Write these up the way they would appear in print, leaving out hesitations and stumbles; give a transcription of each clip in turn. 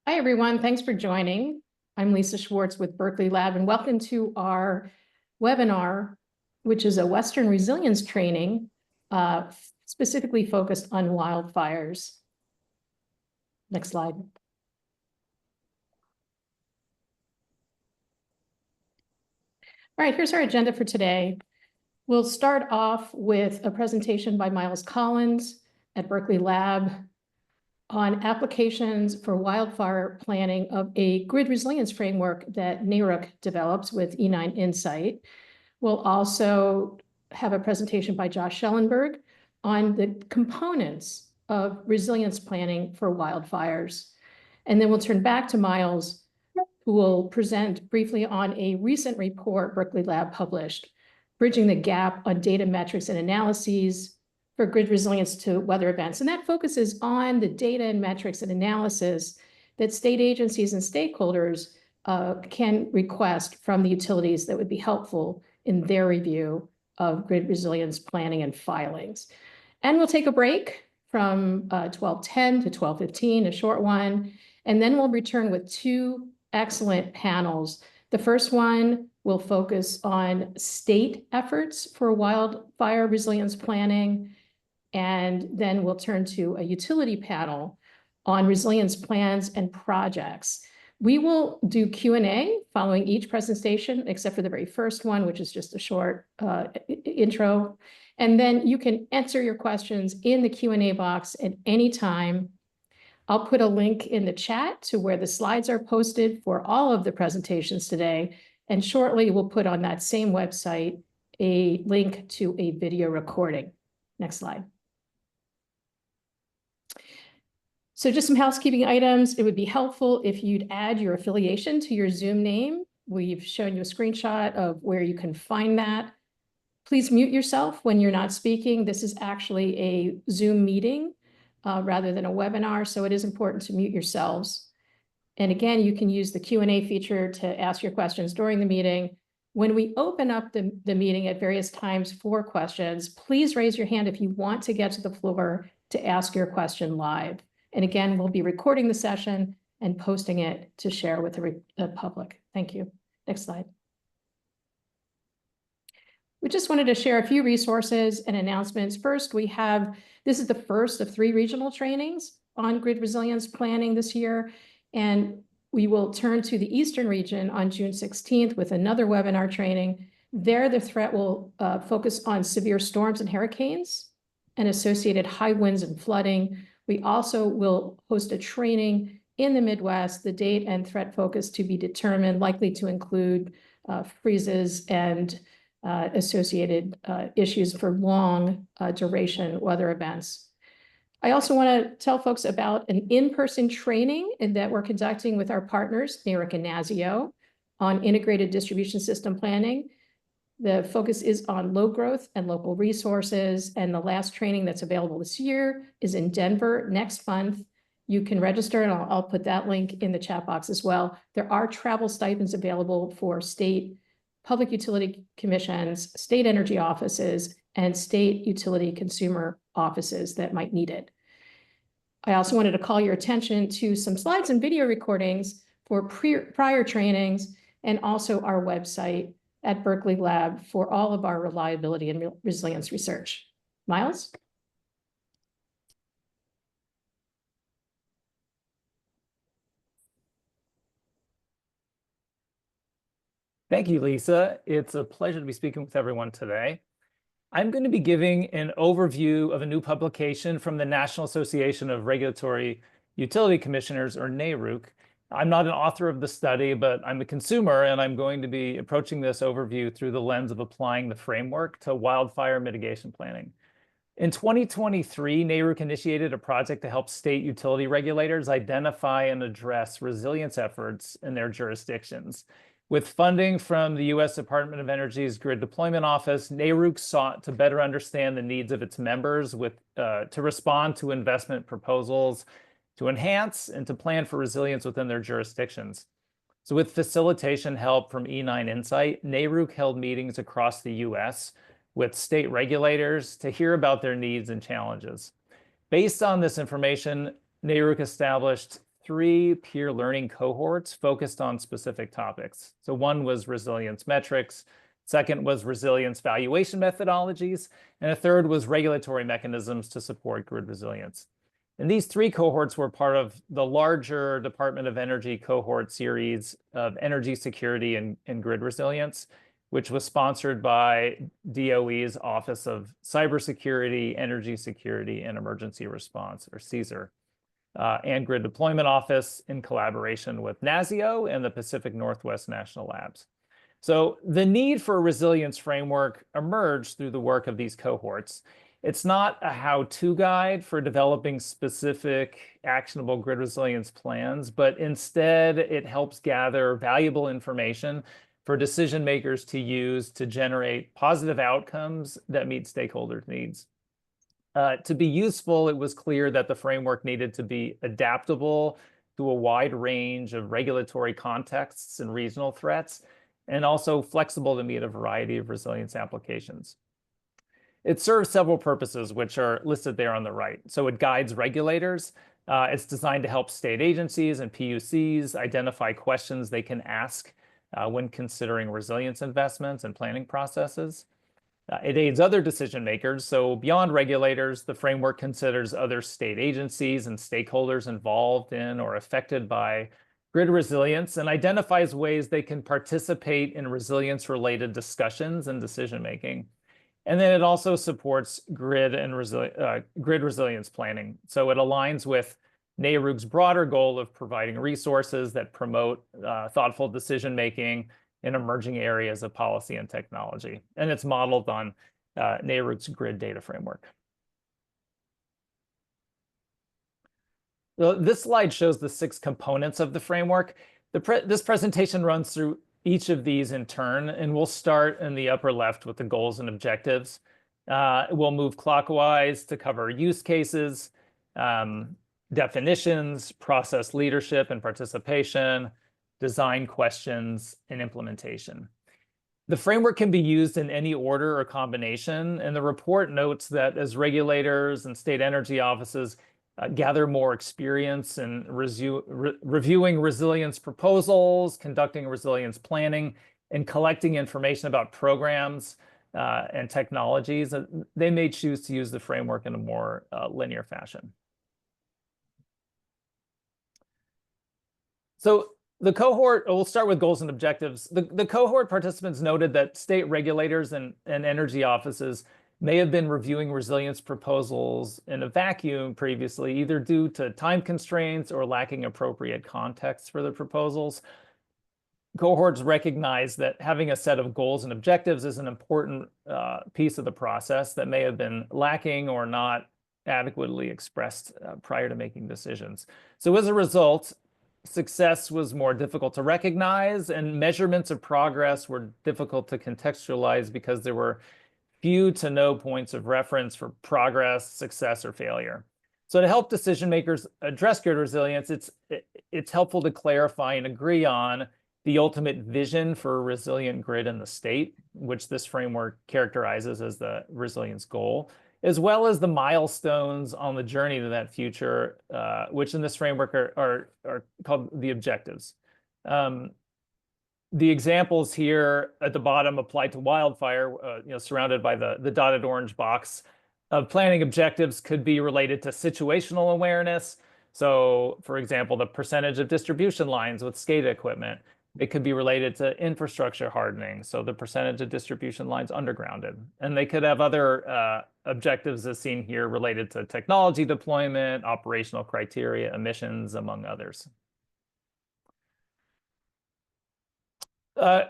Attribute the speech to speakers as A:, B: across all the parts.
A: Hi, everyone. Thanks for joining. I'm Lisa Schwartz with Berkeley Lab, and welcome to our webinar, which is a Western resilience training specifically focused on wildfires. Next slide. All right, here's our agenda for today. We'll start off with a presentation by Miles Collins at Berkeley Lab on applications for wildfire planning of a grid resilience framework that NARUC develops with E9 Insight. We'll also have a presentation by Josh Schellenberg on the components of resilience planning for wildfires. And then we'll turn back to Miles, who will present briefly on a recent report Berkeley Lab published, Bridging the Gap on Data Metrics and Analyses for Grid Resilience to Weather Events. And that focuses on the data and metrics and analysis that state agencies and stakeholders can request from the utilities that would be helpful in their review of grid resilience planning and filings. And we'll take a break from 12:10 to 12:15, a short one, and then we'll return with two excellent panels. The first one will focus on state efforts for wildfire resilience planning, and then we'll turn to a utility panel on resilience plans and projects. We will do Q&A following each presentation, except for the very first one, which is just a short intro. And then you can answer your questions in the Q&A box at any time. I'll put a link in the chat to where the slides are posted for all of the presentations today. And shortly, we'll put on that same website a link to a video recording. Next slide. So just some housekeeping items. It would be helpful if you'd add your affiliation to your Zoom name. We've shown you a screenshot of where you can find that. Please mute yourself when you're not speaking. This is actually a Zoom meeting rather than a webinar, so it is important to mute yourselves. And again, you can use the Q&A feature to ask your questions during the meeting. When we open up the meeting at various times for questions, please raise your hand if you want to get to the floor to ask your question live. And again, we'll be recording the session and posting it to share with the public. Thank you. Next slide. We just wanted to share a few resources and announcements. First, this is the first of 3 regional trainings on grid resilience planning this year. And we will turn to the Eastern region on June 16th with another webinar training. There, the threat will focus on severe storms and hurricanes and associated high winds and flooding. We also will host a training in the Midwest, the date and threat focus to be determined, likely to include freezes and associated issues for long duration weather events. I also want to tell folks about an in-person training that we're conducting with our partners, NARUC and NASIO, on integrated distribution system planning. The focus is on low growth and local resources, and the last training that's available this year is in Denver next month. You can register, and I'll put that link in the chat box as well. There are travel stipends available for state public utility commissions, state energy offices, and state utility consumer offices that might need it. I also wanted to call your attention to some slides and video recordings for prior trainings, and also our website at Berkeley Lab for all of our reliability and resilience research. Miles?
B: Thank you, Lisa. It's a pleasure to be speaking with everyone today. I'm going to be giving an overview of a new publication from the National Association of Regulatory Utility Commissioners, or NARUC. I'm not an author of the study, but I'm a consumer, and I'm going to be approaching this overview through the lens of applying the framework to wildfire mitigation planning. In 2023, NARUC initiated a project to help state utility regulators identify and address resilience efforts in their jurisdictions. With funding from the U.S. Department of Energy's Grid Deployment Office, NARUC sought to better understand the needs of its members to respond to investment proposals, to enhance and to plan for resilience within their jurisdictions. So with facilitation help from E9 Insight, NARUC held meetings across the U.S. with state regulators to hear about their needs and challenges. Based on this information, NARUC established 3 peer learning cohorts focused on specific topics. So one was resilience metrics, second was resilience valuation methodologies, and a third was regulatory mechanisms to support grid resilience. And these 3 cohorts were part of the larger Department of Energy cohort series of energy security and grid resilience, which was sponsored by DOE's Office of Cybersecurity, Energy Security, and Emergency Response, or CSER, and Grid Deployment Office in collaboration with NASIO and the Pacific Northwest National Labs. So the need for a resilience framework emerged through the work of these cohorts. It's not a how-to guide for developing specific actionable grid resilience plans, but instead it helps gather valuable information for decision makers to use to generate positive outcomes that meet stakeholders' needs. To be useful, it was clear that the framework needed to be adaptable to a wide range of regulatory contexts and regional threats, and also flexible to meet a variety of resilience applications. It serves several purposes, which are listed there on the right. So it guides regulators. It's designed to help state agencies and PUCs identify questions they can ask when considering resilience investments and planning processes. It aids other decision makers. So beyond regulators, the framework considers other state agencies and stakeholders involved in or affected by grid resilience and identifies ways they can participate in resilience-related discussions and decision-making. And then it also supports grid resilience planning. So it aligns with NARUC's broader goal of providing resources that promote thoughtful decision-making in emerging areas of policy and technology. And it's modeled on NARUC's grid data framework. So this slide shows the 6 components of the framework. This presentation runs through each of these in turn, and we'll start in the upper left with the goals and objectives. We'll move clockwise to cover use cases, definitions, process leadership and participation, design questions, and implementation. The framework can be used in any order or combination, and the report notes that as regulators and state energy offices gather more experience in reviewing resilience proposals, conducting resilience planning, and collecting information about programs and technologies, they may choose to use the framework in a more linear fashion. So the cohort, we'll start with goals and objectives. The cohort participants noted that state regulators and energy offices may have been reviewing resilience proposals in a vacuum previously, either due to time constraints or lacking appropriate context for the proposals. Cohorts recognize that having a set of goals and objectives is an important piece of the process that may have been lacking or not adequately expressed prior to making decisions. So as a result, success was more difficult to recognize, and measurements of progress were difficult to contextualize because there were few to no points of reference for progress, success, or failure. So to help decision makers address grid resilience, it's helpful to clarify and agree on the ultimate vision for a resilient grid in the state, which this framework characterizes as the resilience goal, as well as the milestones on the journey to that future, which in this framework are called the objectives. The examples here at the bottom apply to wildfire, surrounded by the dotted orange box. Planning objectives could be related to situational awareness. So, for example, the percentage of distribution lines with SCADA equipment. It could be related to infrastructure hardening, so the percentage of distribution lines undergrounded. And they could have other objectives as seen here related to technology deployment, operational criteria, emissions, among others.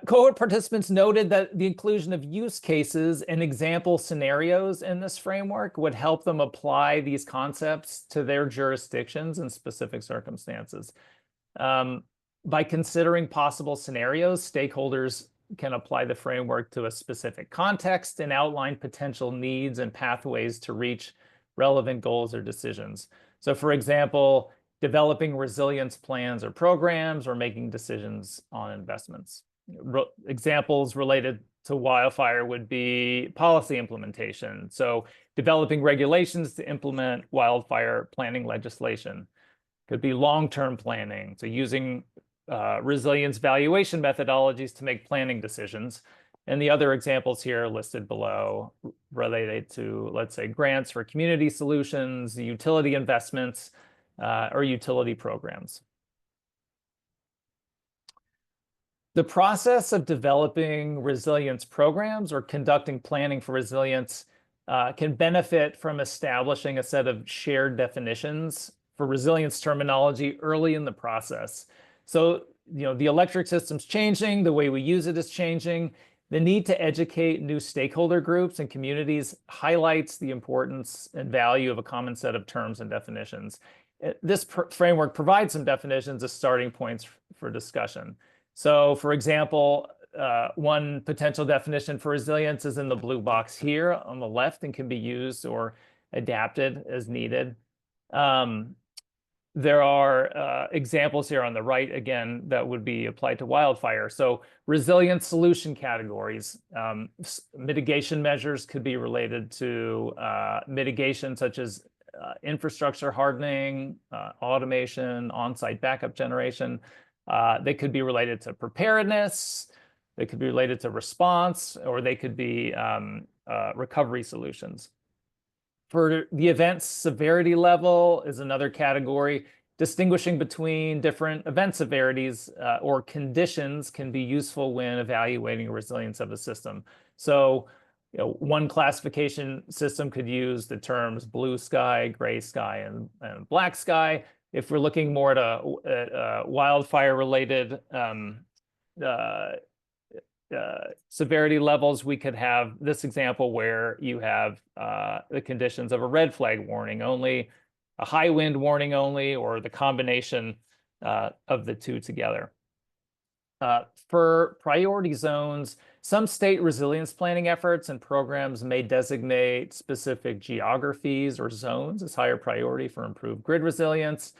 B: Cohort participants noted that the inclusion of use cases and example scenarios in this framework would help them apply these concepts to their jurisdictions and specific circumstances. By considering possible scenarios, stakeholders can apply the framework to a specific context and outline potential needs and pathways to reach relevant goals or decisions. So, for example, developing resilience plans or programs or making decisions on investments. Examples related to wildfire would be policy implementation. So developing regulations to implement wildfire planning legislation. Could be long-term planning, so using resilience valuation methodologies to make planning decisions. And the other examples here are listed below related to, let's say, grants for community solutions, utility investments, or utility programs. The process of developing resilience programs or conducting planning for resilience can benefit from establishing a set of shared definitions for resilience terminology early in the process. So, the electric system's changing, the way we use it is changing. The need to educate new stakeholder groups and communities highlights the importance and value of a common set of terms and definitions. This framework provides some definitions as starting points for discussion. So, for example, one potential definition for resilience is in the blue box here on the left and can be used or adapted as needed. There are examples here on the right, again, that would be applied to wildfire. So resilience solution categories. Mitigation measures could be related to mitigation such as infrastructure hardening, automation, on-site backup generation. They could be related to preparedness, they could be related to response, or they could be recovery solutions. For the event severity level is another category. Distinguishing between different event severities or conditions can be useful when evaluating resilience of the system. So, one classification system could use the terms blue sky, gray sky, and black sky. If we're looking more at a wildfire-related severity levels, we could have this example where you have the conditions of a red flag warning only, a high wind warning only, or the combination of the two together. For priority zones, some state resilience planning efforts and programs may designate specific geographies or zones as higher priority for improved grid resilience.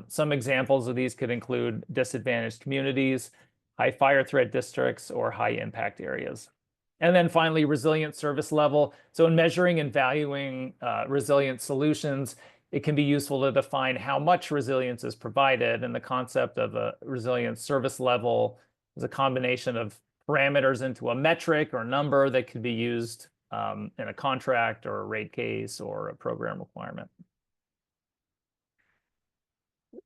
B: Some examples of these could include disadvantaged communities, high fire threat districts, or high impact areas. And then finally, resilient service level. So in measuring and valuing resilient solutions, it can be useful to define how much resilience is provided, and the concept of a resilient service level is a combination of parameters into a metric or number that could be used in a contract or a rate case or a program requirement.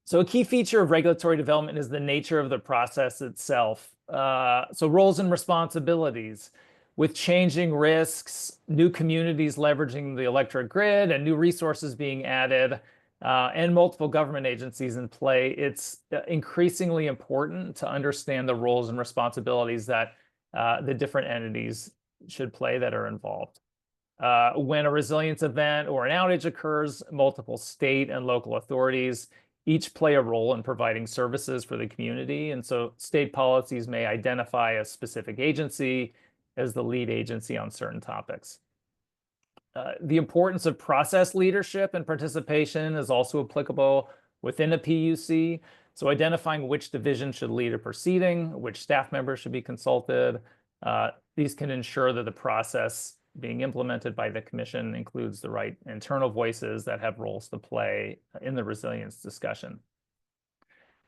B: So a key feature of regulatory development is the nature of the process itself. So roles and responsibilities. With changing risks, new communities leveraging the electric grid, and new resources being added, and multiple government agencies in play, it's increasingly important to understand the roles and responsibilities that the different entities should play that are involved. When a resilience event or an outage occurs, multiple state and local authorities each play a role in providing services for the community. And so state policies may identify a specific agency as the lead agency on certain topics. The importance of process leadership and participation is also applicable within a PUC. So identifying which division should lead a proceeding, which staff members should be consulted. These can ensure that the process being implemented by the commission includes the right internal voices that have roles to play in the resilience discussion.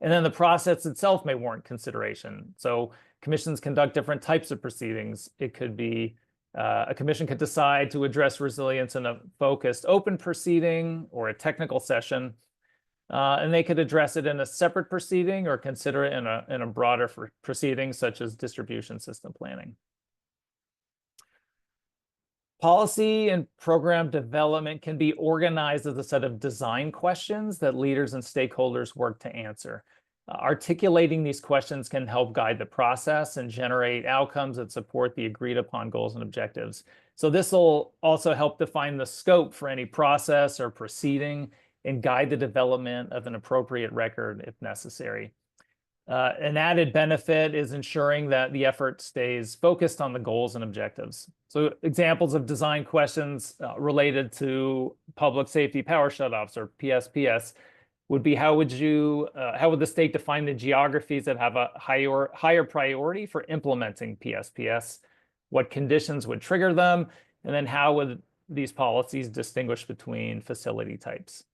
B: And then the process itself may warrant consideration. So commissions conduct different types of proceedings. It could be a commission could decide to address resilience in a focused open proceeding or a technical session, and they could address it in a separate proceeding or consider it in a broader proceeding such as distribution system planning. Policy and program development can be organized as a set of design questions that leaders and stakeholders work to answer. Articulating these questions can help guide the process and generate outcomes that support the agreed upon goals and objectives. So this will also help define the scope for any process or proceeding and guide the development of an appropriate record if necessary. An added benefit is ensuring that the effort stays focused on the goals and objectives. So examples of design questions related to public safety power shutoffs or PSPS would be how would the state define the geographies that have a higher priority for implementing PSPS? What conditions would trigger them? And then how would these policies distinguish between facility types?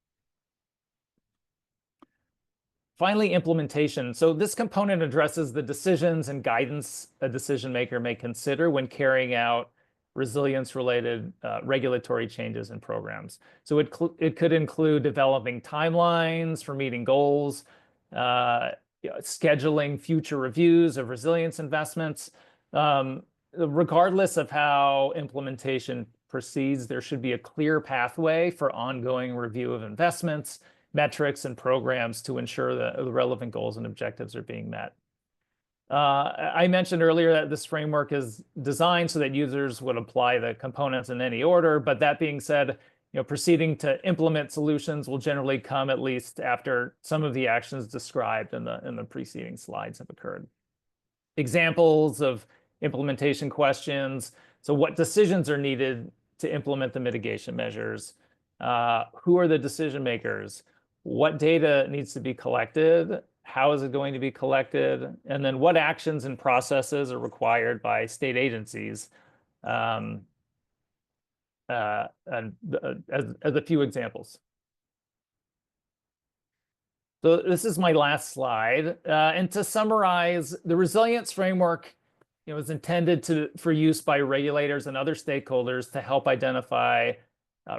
B: Finally, implementation. So this component addresses the decisions and guidance a decision maker may consider when carrying out resilience-related regulatory changes and programs. So it could include developing timelines for meeting goals, scheduling future reviews of resilience investments. Regardless of how implementation proceeds, there should be a clear pathway for ongoing review of investments, metrics, and programs to ensure that the relevant goals and objectives are being met. I mentioned earlier that this framework is designed so that users would apply the components in any order, but that being said, proceeding to implement solutions will generally come at least after some of the actions described in the preceding slides have occurred. Examples of implementation questions. So what decisions are needed to implement the mitigation measures? Who are the decision makers? What data needs to be collected? How is it going to be collected? And then what actions and processes are required by state agencies? And as a few examples. So this is my last slide. And to summarize, the resilience framework is intended for use by regulators and other stakeholders to help identify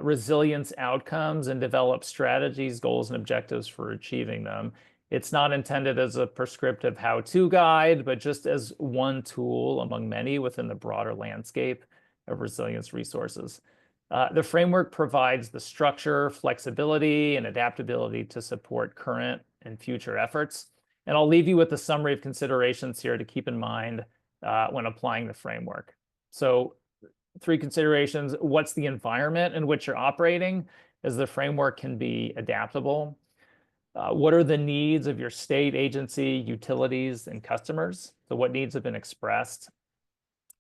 B: resilience outcomes and develop strategies, goals, and objectives for achieving them. It's not intended as a prescriptive how-to guide, but just as one tool among many within the broader landscape of resilience resources. The framework provides the structure, flexibility, and adaptability to support current and future efforts. And I'll leave you with a summary of considerations here to keep in mind when applying the framework. So 3 considerations: what's the environment in which you're operating, as the framework can be adaptable? What are the needs of your state agency, utilities, and customers? So what needs have been expressed?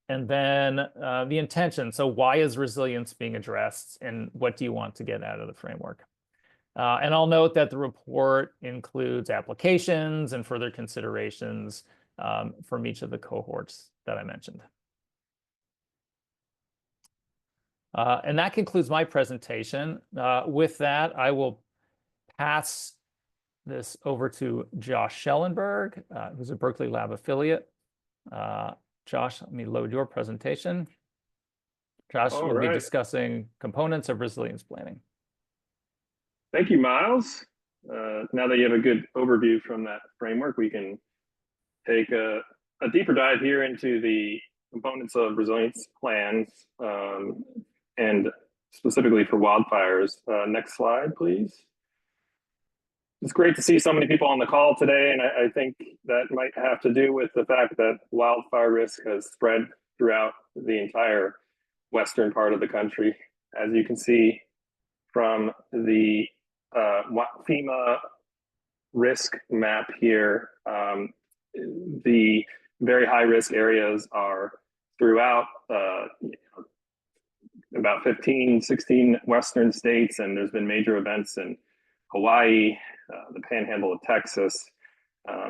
B: And then the intention. So why is resilience being addressed, and what do you want to get out of the framework? And I'll note that the report includes applications and further considerations from each of the cohorts that I mentioned. And that concludes my presentation. With that, I will pass this over to Josh Schellenberg, who's a Berkeley Lab affiliate. Josh, let me load your presentation. Josh will be discussing components of resilience planning.
C: Thank you, Miles. Now that you have a good overview from that framework, we can take a deeper dive here into the components of resilience plans, and specifically for wildfires. Next slide, please. It's great to see so many people on the call today, and I think that might have to do with the fact that wildfire risk has spread throughout the entire western part of the country. As you can see from the FEMA risk map here, the very high risk areas are throughout about 15, 16 western states, and there's been major events in Hawaii, the panhandle of Texas,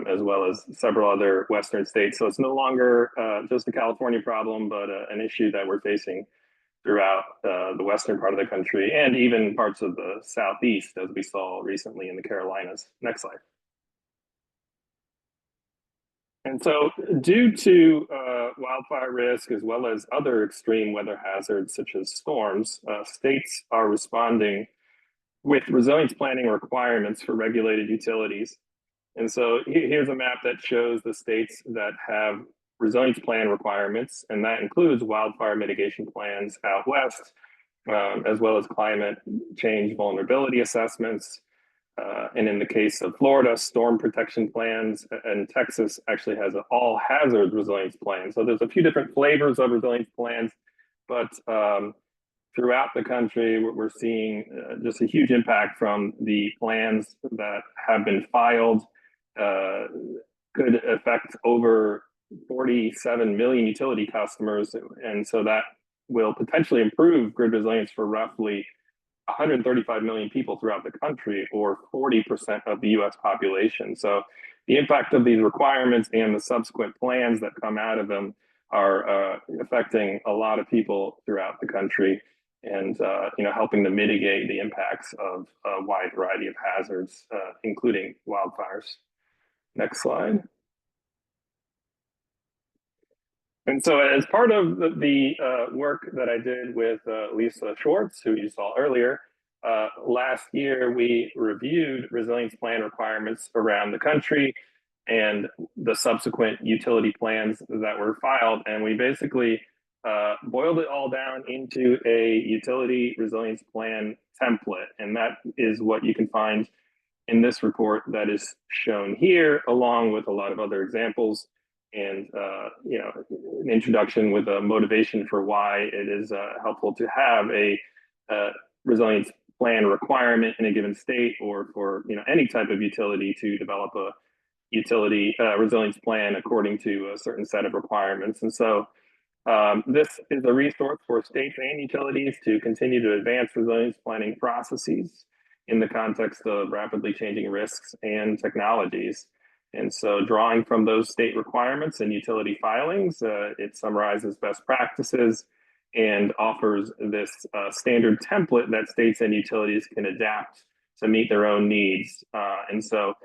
C: as well as several other western states. So it's no longer just a California problem, but an issue that we're facing throughout the western part of the country, and even parts of the southeast, as we saw recently in the Carolinas. Next slide. And so due to wildfire risk, as well as other extreme weather hazards such as storms, states are responding with resilience planning requirements for regulated utilities. And so here's a map that shows the states that have resilience plan requirements, and that includes wildfire mitigation plans out west, as well as climate change vulnerability assessments. And in the case of Florida, storm protection plans, and Texas actually has an all hazard resilience plan. So there's a few different flavors of resilience plans, but throughout the country, we're seeing just a huge impact from the plans that have been filed. Could affect over 47 million utility customers. And so that will potentially improve grid resilience for roughly 135 million people throughout the country, or 40% of the US population. So the impact of these requirements and the subsequent plans that come out of them are affecting a lot of people throughout the country. and helping to mitigate the impacts of a wide variety of hazards, including wildfires. Next slide. And so as part of the work that I did with Lisa Schwartz, who you saw earlier, last year we reviewed resilience plan requirements around the country and the subsequent utility plans that were filed. And we basically boiled it all down into a utility resilience plan template. And that is what you can find in this report that is shown here, along with a lot of other examples and an introduction with a motivation for why it is helpful to have a resilience plan requirement in a given state, or for any type of utility to develop a utility resilience plan according to a certain set of requirements. And so this is a resource for states and utilities to continue to advance resilience planning processes in the context of rapidly changing risks and technologies. And so drawing from those state requirements and utility filings, it summarizes best practices and offers this standard template that states and utilities can adapt to meet their own needs. And so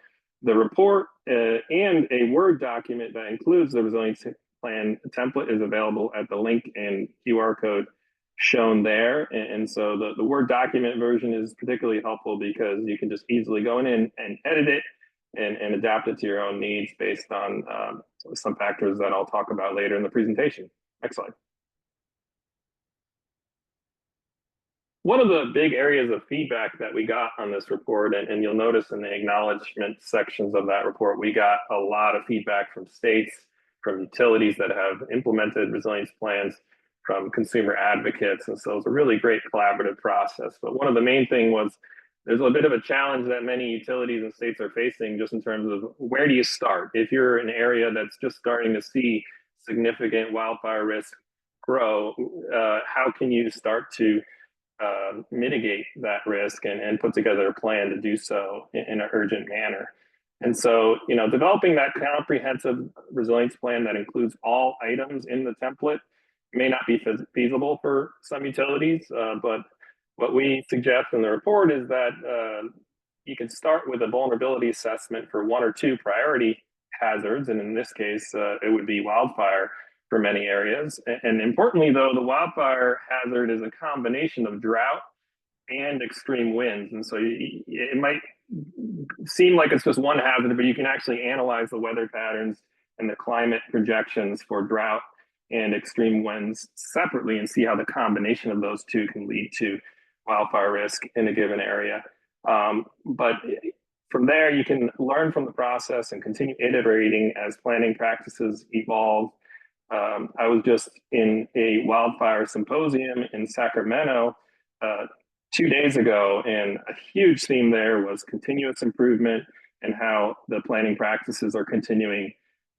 C: the report and a Word document that includes the resilience plan template is available at the link and QR code shown there. And so the Word document version is particularly helpful because you can just easily go in and edit it and adapt it to your own needs based on some factors that I'll talk about later in the presentation. Next slide. One of the big areas of feedback that we got on this report, and you'll notice in the acknowledgement sections of that report, we got a lot of feedback from states, from utilities that have implemented resilience plans, from consumer advocates. And so it's a really great collaborative process. But one of the main thing was there's a bit of a challenge that many utilities and states are facing just in terms of where do you start? If you're in an area that's just starting to see significant wildfire risk grow, how can you start to mitigate that risk and put together a plan to do so in an urgent manner? And so, developing that comprehensive resilience plan that includes all items in the template may not be feasible for some utilities, but what we suggest in the report is that you can start with a vulnerability assessment for one or two priority hazards, and in this case, it would be wildfire for many areas. And importantly, though, the wildfire hazard is a combination of drought and extreme winds. And so it might seem like it's just one hazard, but you can actually analyze the weather patterns and the climate projections for drought and extreme winds separately and see how the combination of those two can lead to wildfire risk in a given area. But from there, you can learn from the process and continue iterating as planning practices evolve. I was just in a wildfire symposium in Sacramento 2 days ago, and a huge theme there was continuous improvement and how the planning practices are continuing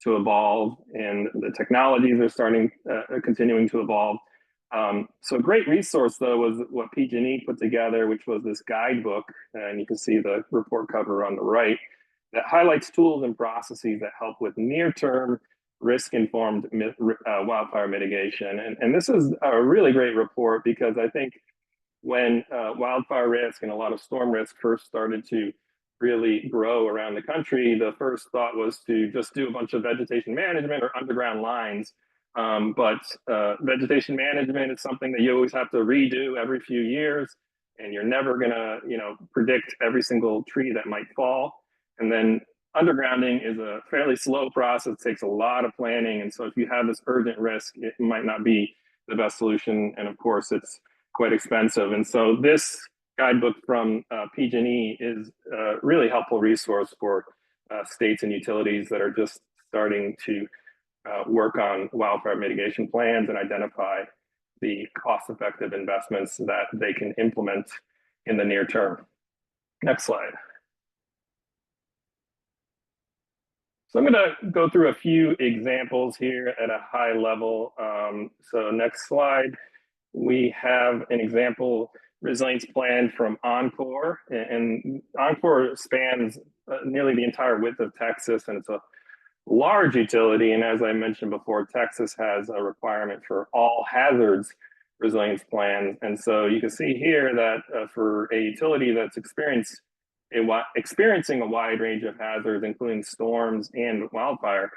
C: to evolve and the technologies are continuing to evolve. So a great resource, though, was what PG&E put together, which was this guidebook, and you can see the report cover on the right, that highlights tools and processes that help with near-term risk-informed wildfire mitigation. And this is a really great report because I think when wildfire risk and a lot of storm risk first started to really grow around the country, the first thought was to just do a bunch of vegetation management or underground lines. But vegetation management is something that you always have to redo every few years, and you're never gonna, predict every single tree that might fall. And then undergrounding is a fairly slow process, takes a lot of planning. And so if you have this urgent risk, it might not be the best solution. And of course, it's quite expensive. And so this guidebook from PG&E is a really helpful resource for states and utilities that are just starting to work on wildfire mitigation plans and identify the cost-effective investments that they can implement in the near term. Next slide. So I'm going to go through a few examples here at a high level. So next slide, we have an example resilience plan from Encore, and Encore spans nearly the entire width of Texas, and it's a large utility. And as I mentioned before, Texas has a requirement for all hazards resilience plans. And so you can see here that for a utility that's experiencing a wide range of hazards, including storms and wildfire,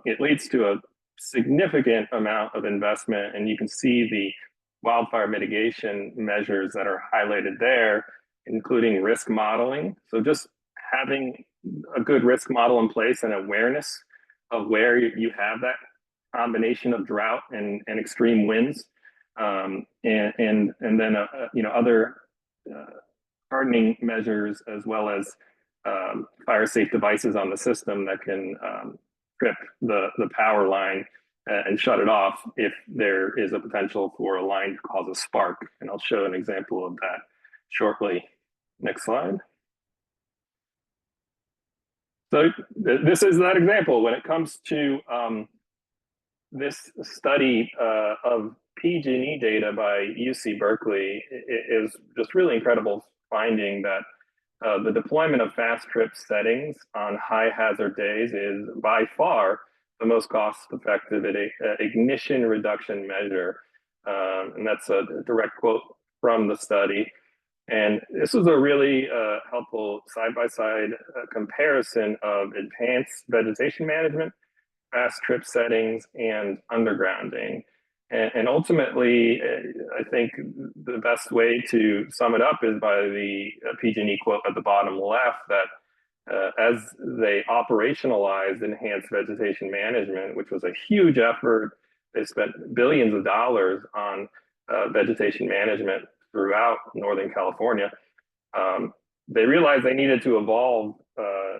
C: it leads to a significant amount of investment. And you can see the wildfire mitigation measures that are highlighted there, including risk modeling. So just having a good risk model in place and awareness of where you have that combination of drought and extreme winds, and then other hardening measures, as well as fire safe devices on the system that can trip the power line and shut it off if there is a potential for a line to cause a spark. And I'll show an example of that shortly. Next slide. So this is that example. When it comes to this study of PG&E data by UC Berkeley, it is just really incredible finding that the deployment of fast trip settings on high hazard days is by far the most cost-effective ignition reduction measure. And that's a direct quote from the study. And this was a really helpful side-by-side comparison of advanced vegetation management, fast trip settings, and undergrounding. And ultimately, I think the best way to sum it up is by the PG&E quote at the bottom left, that as they operationalized enhanced vegetation management, which was a huge effort, they spent billions of dollars on vegetation management throughout Northern California. They realized they needed to evolve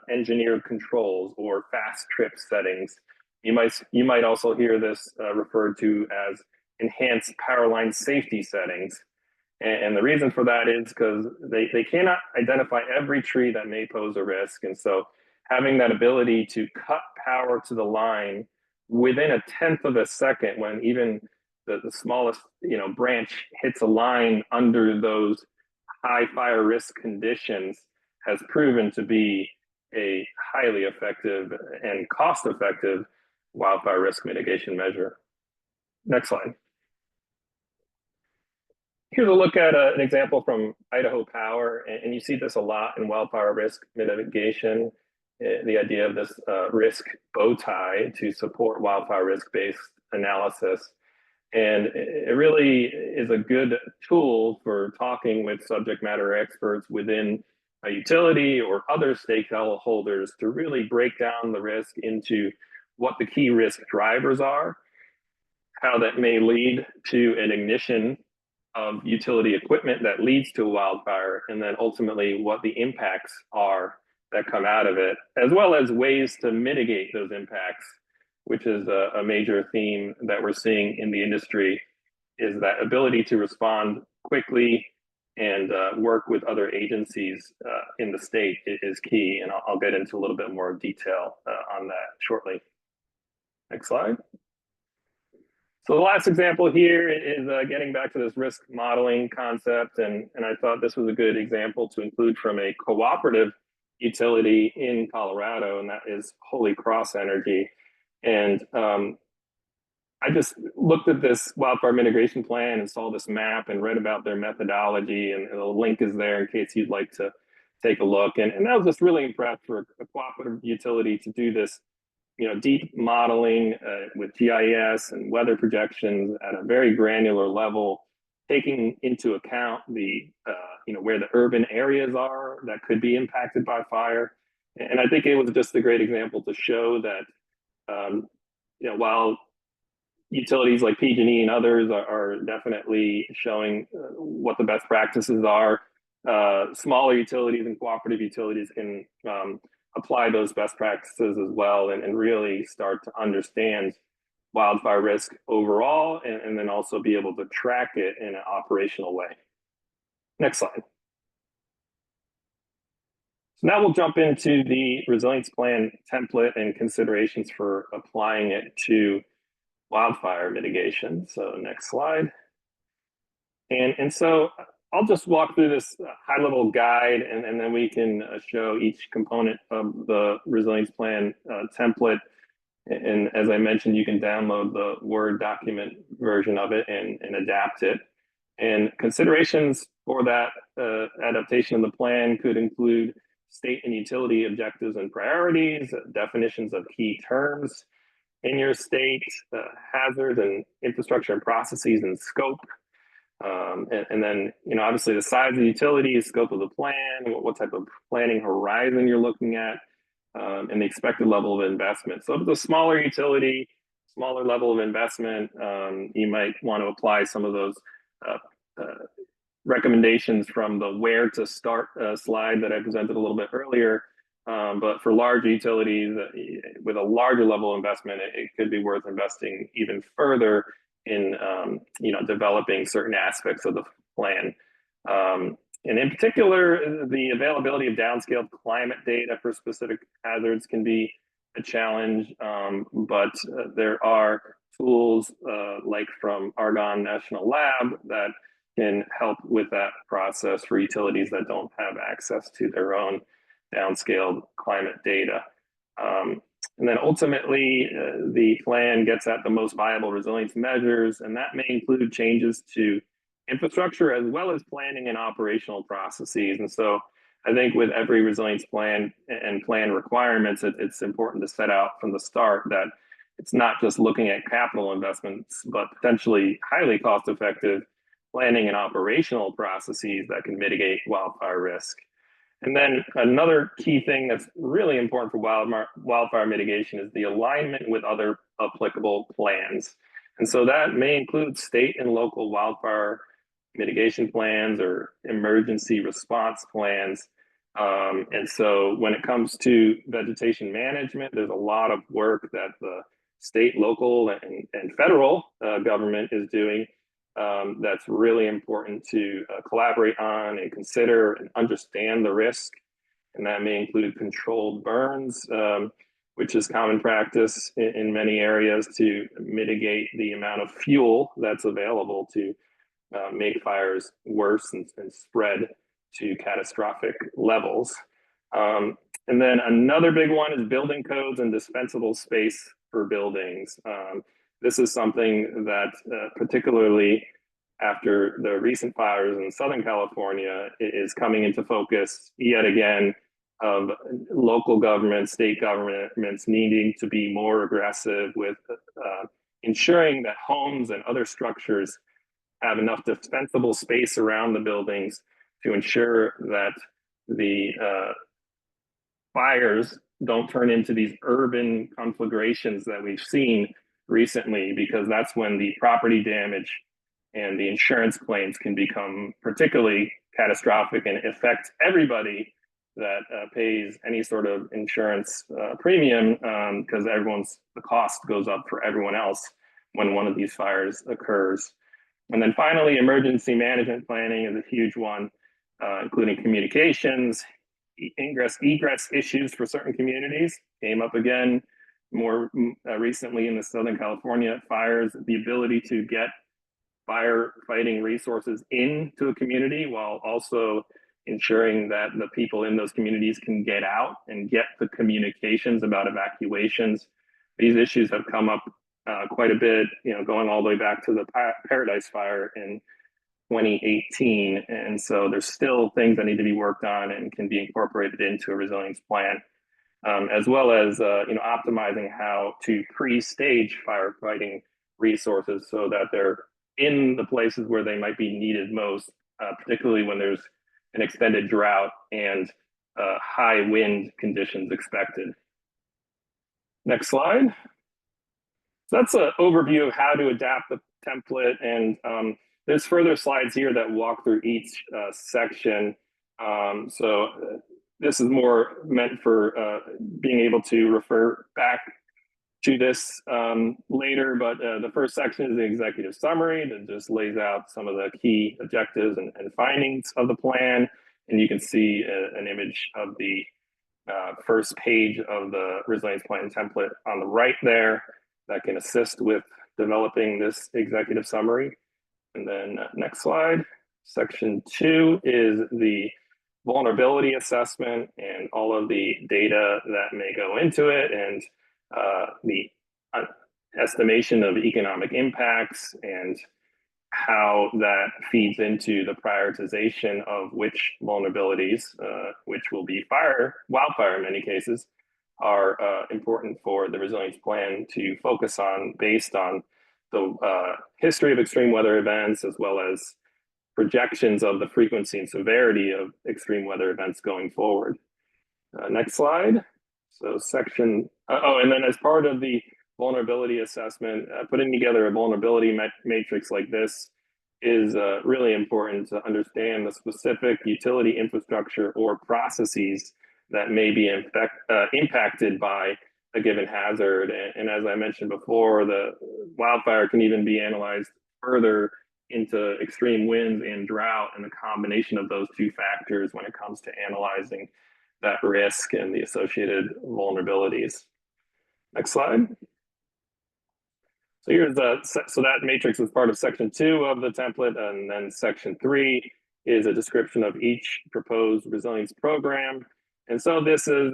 C: engineered controls or fast trip settings. You might also hear this referred to as enhanced power line safety settings. And the reason for that is because they cannot identify every tree that may pose a risk. And so having that ability to cut power to the line within a tenth of a second, when even the smallest branch hits a line under those high fire risk conditions, has proven to be a highly effective and cost-effective wildfire risk mitigation measure. Next slide. Here's a look at an example from Idaho Power, and you see this a lot in wildfire risk mitigation, the idea of this risk bow tie to support wildfire risk-based analysis. And it really is a good tool for talking with subject matter experts within a utility or other stakeholders to really break down the risk into what the key risk drivers are, how that may lead to an ignition of utility equipment that leads to a wildfire, and then ultimately what the impacts are that come out of it, as well as ways to mitigate those impacts, which is a major theme that we're seeing in the industry, is that ability to respond quickly and work with other agencies in the state is key. And I'll get into a little bit more detail on that shortly. Next slide. So the last example here is getting back to this risk modeling concept. And I thought this was a good example to include from a cooperative utility in Colorado, and that is Holy Cross Energy. And I just looked at this wildfire mitigation plan and saw this map and read about their methodology, and the link is there in case you'd like to take a look. And I was just really impressed for a cooperative utility to do this, deep modeling with GIS and weather projections at a very granular level, taking into account the, where the urban areas are that could be impacted by fire. And I think it was just a great example to show that, while utilities like PG&E and others are definitely showing what the best practices are, smaller utilities and cooperative utilities can apply those best practices as well, and really start to understand wildfire risk overall, and then also be able to track it in an operational way. Next slide. So now we'll jump into the resilience plan template and considerations for applying it to wildfire mitigation. So next slide. And so I'll just walk through this high-level guide, and then we can show each component of the resilience plan template And as I mentioned, you can download the Word document version of it and adapt it. And considerations for that adaptation of the plan could include state and utility objectives and priorities, definitions of key terms in your state, hazards and infrastructure and processes and scope. And then, obviously the size of the utility, scope of the plan, what type of planning horizon you're looking at, and the expected level of investment. So if it's a smaller utility, smaller level of investment, you might want to apply some of those recommendations from the where to start slide that I presented a little bit earlier. But for large utilities with a larger level of investment, it could be worth investing even further in developing certain aspects of the plan. And in particular, the availability of downscaled climate data for specific hazards can be a challenge, but there are tools like from Argonne National Lab that can help with that process for utilities that don't have access to their own downscaled climate data. And then ultimately, the plan gets at the most viable resilience measures, and that may include changes to infrastructure as well as planning and operational processes. And so I think with every resilience plan and plan requirements, it's important to set out from the start that it's not just looking at capital investments, but potentially highly cost-effective planning and operational processes that can mitigate wildfire risk. And then another key thing that's really important for wildfire mitigation is the alignment with other applicable plans. And so that may include state and local wildfire mitigation plans or emergency response plans. And so when it comes to vegetation management, there's a lot of work that the state, local, and federal government is doing that's really important to collaborate on and consider and understand the risk. And that may include controlled burns, which is common practice in many areas to mitigate the amount of fuel that's available to make fires worse and spread to catastrophic levels. And then another big one is building codes and dispensable space for buildings. This is something that particularly after the recent fires in Southern California is coming into focus yet again of local governments, state governments needing to be more aggressive with ensuring that homes and other structures have enough dispensable space around the buildings to ensure that the fires don't turn into these urban conflagrations that we've seen recently, because that's when the property damage and the insurance claims can become particularly catastrophic and affect everybody that pays any sort of insurance premium, because the cost goes up for everyone else when one of these fires occurs. And then finally, emergency management planning is a huge one, including communications, ingress, egress issues for certain communities came up again more recently in the Southern California fires, the ability to get firefighting resources into a community while also ensuring that the people in those communities can get out and get the communications about evacuations. These issues have come up quite a bit, going all the way back to the Paradise Fire in 2018. And so there's still things that need to be worked on and can be incorporated into a resilience plan, as well as optimizing how to pre-stage firefighting resources so that they're in the places where they might be needed most, particularly when there's an extended drought and high wind conditions expected. Next slide. So that's an overview of how to adapt the template, and there's further slides here that walk through each section. So this is more meant for being able to refer back to this later, but the first section is the executive summary that just lays out some of the key objectives and findings of the plan. And you can see an image of the first page of the resilience plan template on the right there that can assist with developing this executive summary. And then next slide, section 2 is the vulnerability assessment and all of the data that may go into it. And the estimation of economic impacts and how that feeds into the prioritization of which vulnerabilities, which will be wildfire in many cases, are important for the resilience plan to focus on based on the history of extreme weather events, as well as projections of the frequency and severity of extreme weather events going forward. Next slide. So and then as part of the vulnerability assessment, putting together a vulnerability matrix like this is really important to understand the specific utility infrastructure or processes that may be impacted by a given hazard. And as I mentioned before, the wildfire can even be analyzed further into extreme winds and drought, and the combination of those two factors when it comes to analyzing that risk and the associated vulnerabilities. Next slide. So here's so that matrix is part of section 2 of the template, and then section 3 is a description of each proposed resilience program. And so this is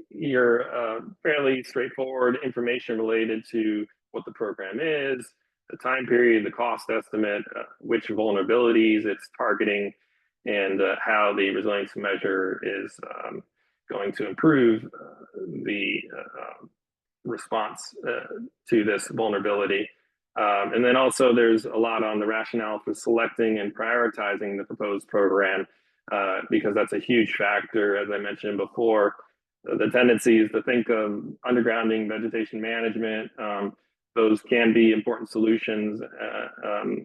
C: your fairly straightforward information related to what the program is, the time period, the cost estimate, which vulnerabilities it's targeting, and how the resilience measure is going to improve the response to this vulnerability. And then also there's a lot on the rationale for selecting and prioritizing the proposed program, because that's a huge factor. As I mentioned before, the tendency is to think of undergrounding vegetation management. Those can be important solutions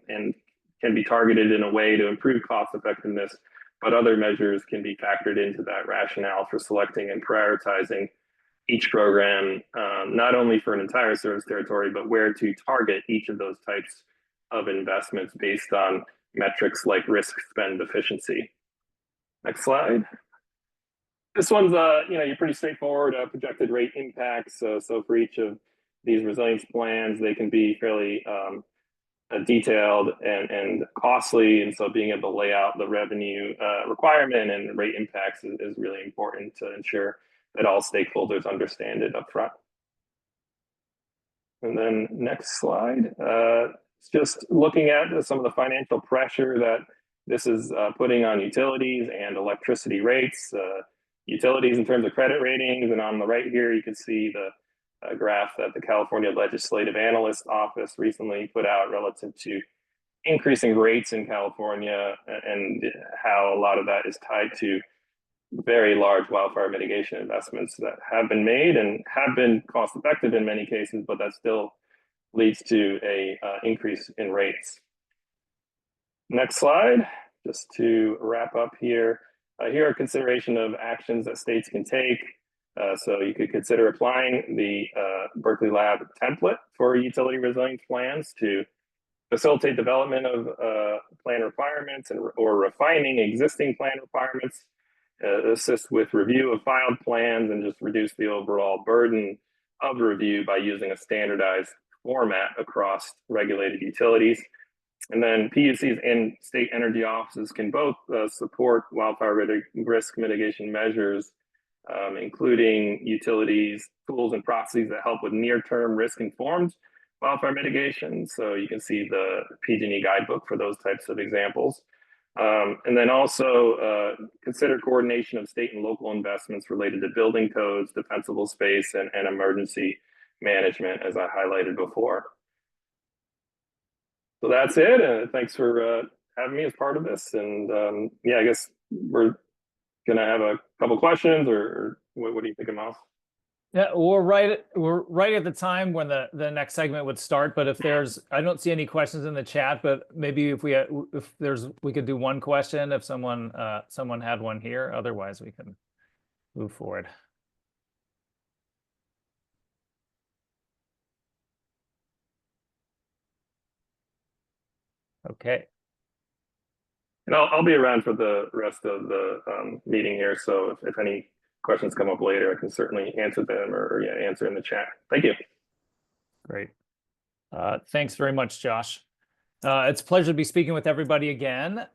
C: and can be targeted in a way to improve cost effectiveness, but other measures can be factored into that rationale for selecting and prioritizing each program, not only for an entire service territory, but where to target each of those types of investments based on metrics like risk spend efficiency. Next slide. This one's you're pretty straightforward, projected rate impacts. So for each of these resilience plans, they can be fairly detailed and costly, and so being able to lay out the revenue requirement and rate impacts is really important to ensure that all stakeholders understand it up front. And then next slide, it's just looking at some of the financial pressure that this is putting on utilities and electricity rates. Utilities in terms of credit ratings, and on the right here you can see the graph that the California Legislative Analyst Office recently put out relative to increasing rates in California, and how a lot of that is tied to very large wildfire mitigation investments that have been made and have been cost effective in many cases, but that still leads to a increase in rates. Next slide, just to wrap up here. Here are consideration of actions that states can take. So you could consider applying the Berkeley Lab template for utility resilience plans to facilitate development of plan requirements or refining existing plan requirements, assist with review of filed plans, and just reduce the overall burden of review by using a standardized format across regulated utilities. And then PUCs and state energy offices can both support wildfire risk mitigation measures, including utilities, tools, and processes that help with near-term risk-informed wildfire mitigation. So you can see the PG&E guidebook for those types of examples. And then also consider coordination of state and local investments related to building codes, defensible space, and emergency management, as I highlighted before. So that's it. Thanks for having me as part of this. And yeah, I guess we're going to have a couple questions, or what do you think, Miles?
B: Yeah, we're right at the time when the next segment would start. But if there's, I don't see any questions in the chat, but maybe if we could do one question if someone had one here. Otherwise, we can move forward. Okay.
C: And I'll be around for the rest of the meeting here. So if any questions come up later, I can certainly answer them or yeah, answer in the chat. Thank you.
B: Great. Thanks very much, Josh. It's a pleasure to be speaking with everybody again.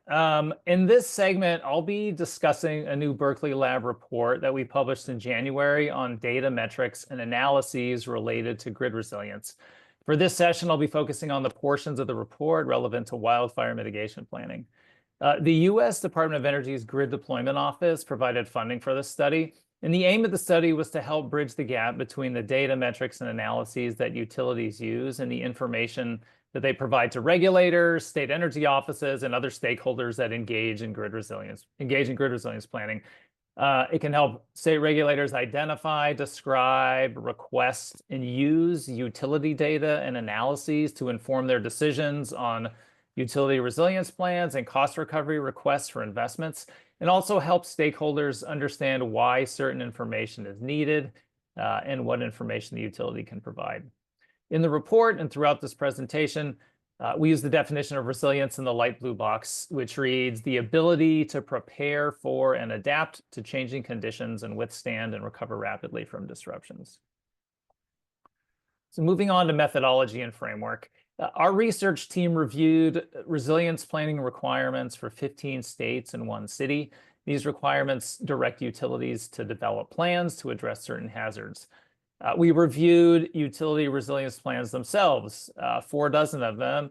B: In this segment, I'll be discussing a new Berkeley Lab report that we published in January on data metrics and analyses related to grid resilience. For this session, I'll be focusing on the portions of the report relevant to wildfire mitigation planning. The U.S. Department of Energy's Grid Deployment Office provided funding for this study, and the aim of the study was to help bridge the gap between the data metrics and analyses that utilities use and the information that they provide to regulators, state energy offices, and other stakeholders that engage in grid resilience planning. It can help state regulators identify, describe, request, and use utility data and analyses to inform their decisions on utility resilience plans and cost recovery requests for investments, and also help stakeholders understand why certain information is needed and what information the utility can provide. In the report and throughout this presentation, we use the definition of resilience in the light blue box, which reads, the ability to prepare for and adapt to changing conditions and withstand and recover rapidly from disruptions. So moving on to methodology and framework. Our research team reviewed resilience planning requirements for 15 states and 1 city. These requirements direct utilities to develop plans to address certain hazards. We reviewed utility resilience plans themselves, 4 dozen of them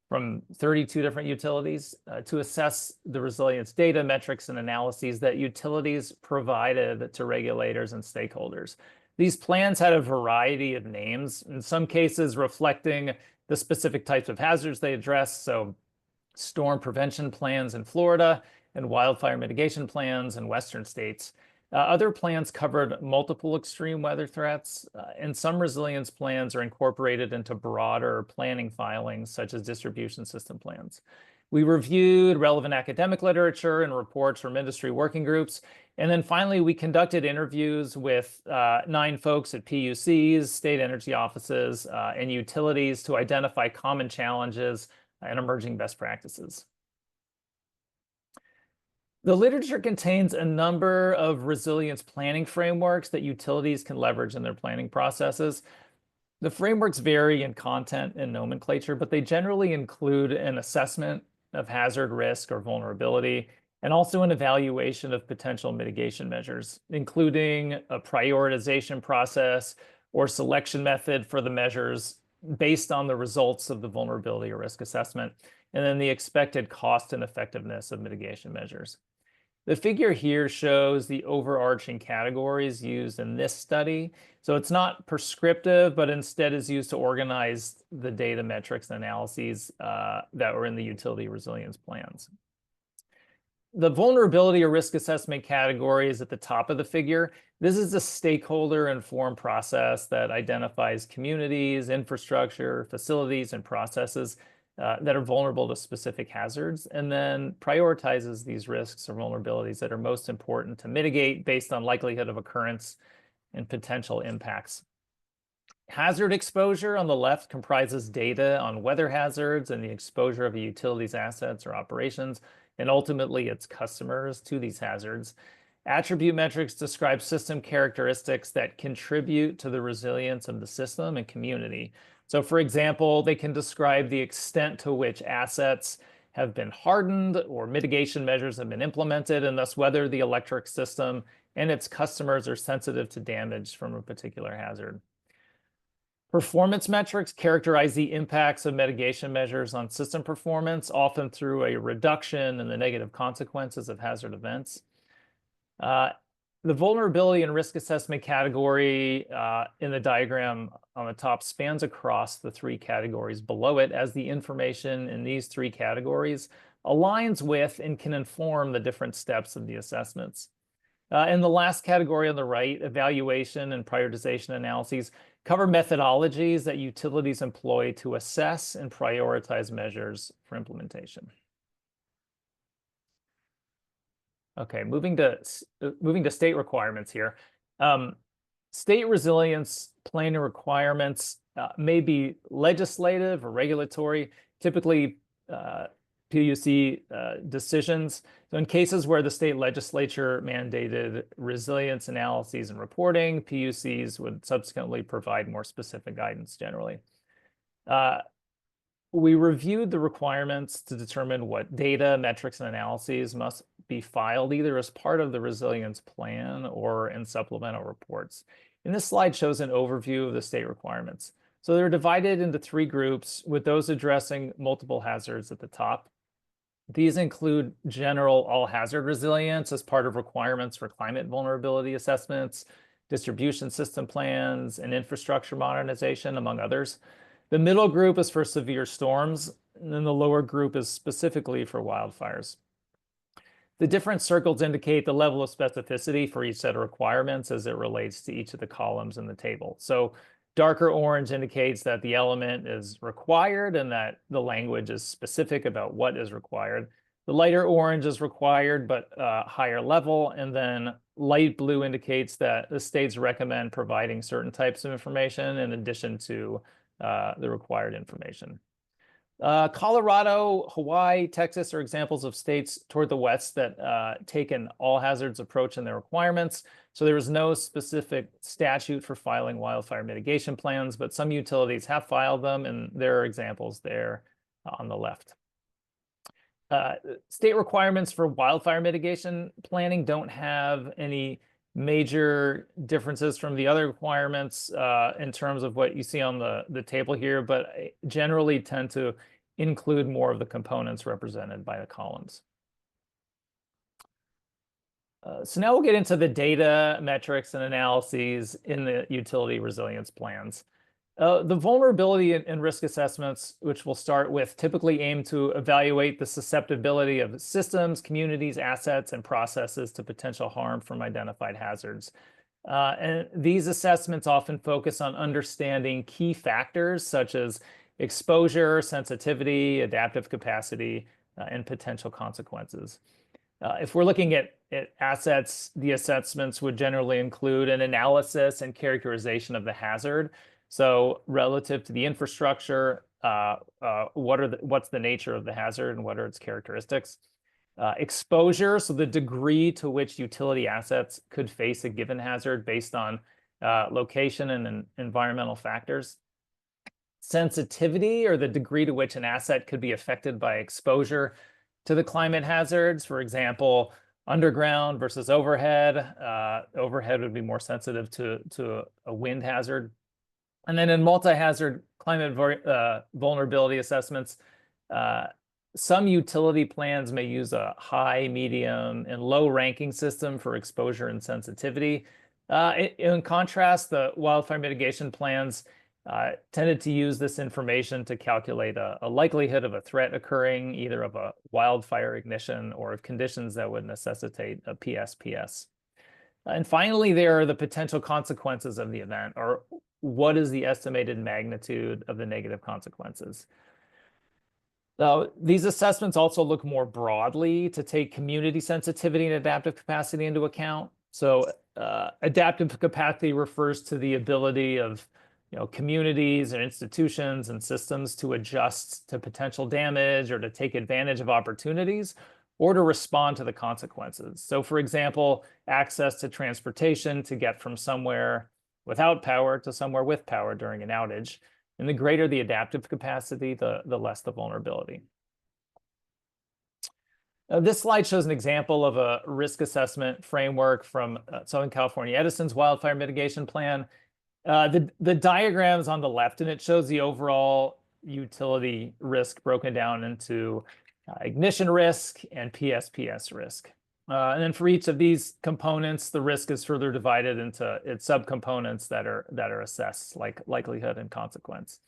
B: from 32 different utilities, to assess the resilience data, metrics, and analyses that utilities provided to regulators and stakeholders. These plans had a variety of names, in some cases reflecting the specific types of hazards they address, so storm prevention plans in Florida and wildfire mitigation plans in Western states. Other plans covered multiple extreme weather threats, and some resilience plans are incorporated into broader planning filings, such as distribution system plans. We reviewed relevant academic literature and reports from industry working groups. And then finally, we conducted interviews with 9 folks at PUCs, state energy offices, and utilities to identify common challenges and emerging best practices. The literature contains a number of resilience planning frameworks that utilities can leverage in their planning processes. The frameworks vary in content and nomenclature, but they generally include an assessment of hazard, risk, or vulnerability, and also an evaluation of potential mitigation measures, including a prioritization process or selection method for the measures based on the results of the vulnerability or risk assessment, and then the expected cost and effectiveness of mitigation measures. The figure here shows the overarching categories used in this study. So it's not prescriptive, but instead is used to organize the data metrics and analyses that were in the utility resilience plans. The vulnerability or risk assessment category is at the top of the figure. This is a stakeholder-informed process that identifies communities, infrastructure, facilities, and processes that are vulnerable to specific hazards, and then prioritizes these risks or vulnerabilities that are most important to mitigate based on likelihood of occurrence and potential impacts. Hazard exposure on the left comprises data on weather hazards and the exposure of a utility's assets or operations, and ultimately its customers to these hazards. Attribute metrics describe system characteristics that contribute to the resilience of the system and community. So for example, they can describe the extent to which assets have been hardened or mitigation measures have been implemented, and thus whether the electric system and its customers are sensitive to damage from a particular hazard. Performance metrics characterize the impacts of mitigation measures on system performance, often through a reduction in the negative consequences of hazard events. The vulnerability and risk assessment category in the diagram on the top spans across the 3 categories below it, as the information in these 3 categories aligns with and can inform the different steps of the assessments. In the last category on the right, evaluation and prioritization analyses cover methodologies that utilities employ to assess and prioritize measures for implementation. Okay, moving to state requirements here. State resilience planning requirements may be legislative or regulatory, typically PUC decisions. So in cases where the state legislature mandated resilience analyses and reporting, PUCs would subsequently provide more specific guidance generally. we reviewed the requirements to determine what data, metrics, and analyses must be filed either as part of the resilience plan or in supplemental reports. And this slide shows an overview of the state requirements. So they're divided into 3 groups, with those addressing multiple hazards at the top. These include general all-hazard resilience as part of requirements for climate vulnerability assessments, distribution system plans, and infrastructure modernization, among others. The middle group is for severe storms, and then the lower group is specifically for wildfires. The different circles indicate the level of specificity for each set of requirements as it relates to each of the columns in the table. So darker orange indicates that the element is required and that the language is specific about what is required. The lighter orange is required, but higher level. And then light blue indicates that the states recommend providing certain types of information in addition to the required information. Colorado, Hawaii, Texas are examples of states toward the west that take an all hazards approach in their requirements. So there is no specific statute for filing wildfire mitigation plans, but some utilities have filed them, and there are examples there on the left. State requirements for wildfire mitigation planning don't have any major differences from the other requirements in terms of what you see on the table here, but generally tend to include more of the components represented by the columns. So now we'll get into the data, metrics, and analyses in the utility resilience plans. The vulnerability and risk assessments, which we'll start with, typically aim to evaluate the susceptibility of systems, communities, assets, and processes to potential harm from identified hazards. And these assessments often focus on understanding key factors such as exposure, sensitivity, adaptive capacity, and potential consequences. If we're looking at assets, the assessments would generally include an analysis and characterization of the hazard. So relative to the infrastructure, what's the nature of the hazard and what are its characteristics? Exposure, so the degree to which utility assets could face a given hazard based on location and environmental factors. Sensitivity, or the degree to which an asset could be affected by exposure to the climate hazards. For example, underground versus overhead. Overhead would be more sensitive to a wind hazard. And then in multi-hazard climate vulnerability assessments, some utility plans may use a high, medium, and low ranking system for exposure and sensitivity. In contrast, the wildfire mitigation plans tended to use this information to calculate a likelihood of a threat occurring, either of a wildfire ignition or of conditions that would necessitate a PSPS. And finally, there are the potential consequences of the event, or what is the estimated magnitude of the negative consequences. These assessments also look more broadly to take community sensitivity and adaptive capacity into account. So adaptive capacity refers to the ability of communities and institutions and systems to adjust to potential damage or to take advantage of opportunities or to respond to the consequences. So for example, access to transportation to get from somewhere without power to somewhere with power during an outage. And the greater the adaptive capacity, the less the vulnerability. This slide shows an example of a risk assessment framework from Southern California Edison's wildfire mitigation plan. The diagram is on the left, and it shows the overall utility risk broken down into ignition risk and PSPS risk. And then for each of these components, the risk is further divided into its subcomponents that are assessed, like likelihood and consequence.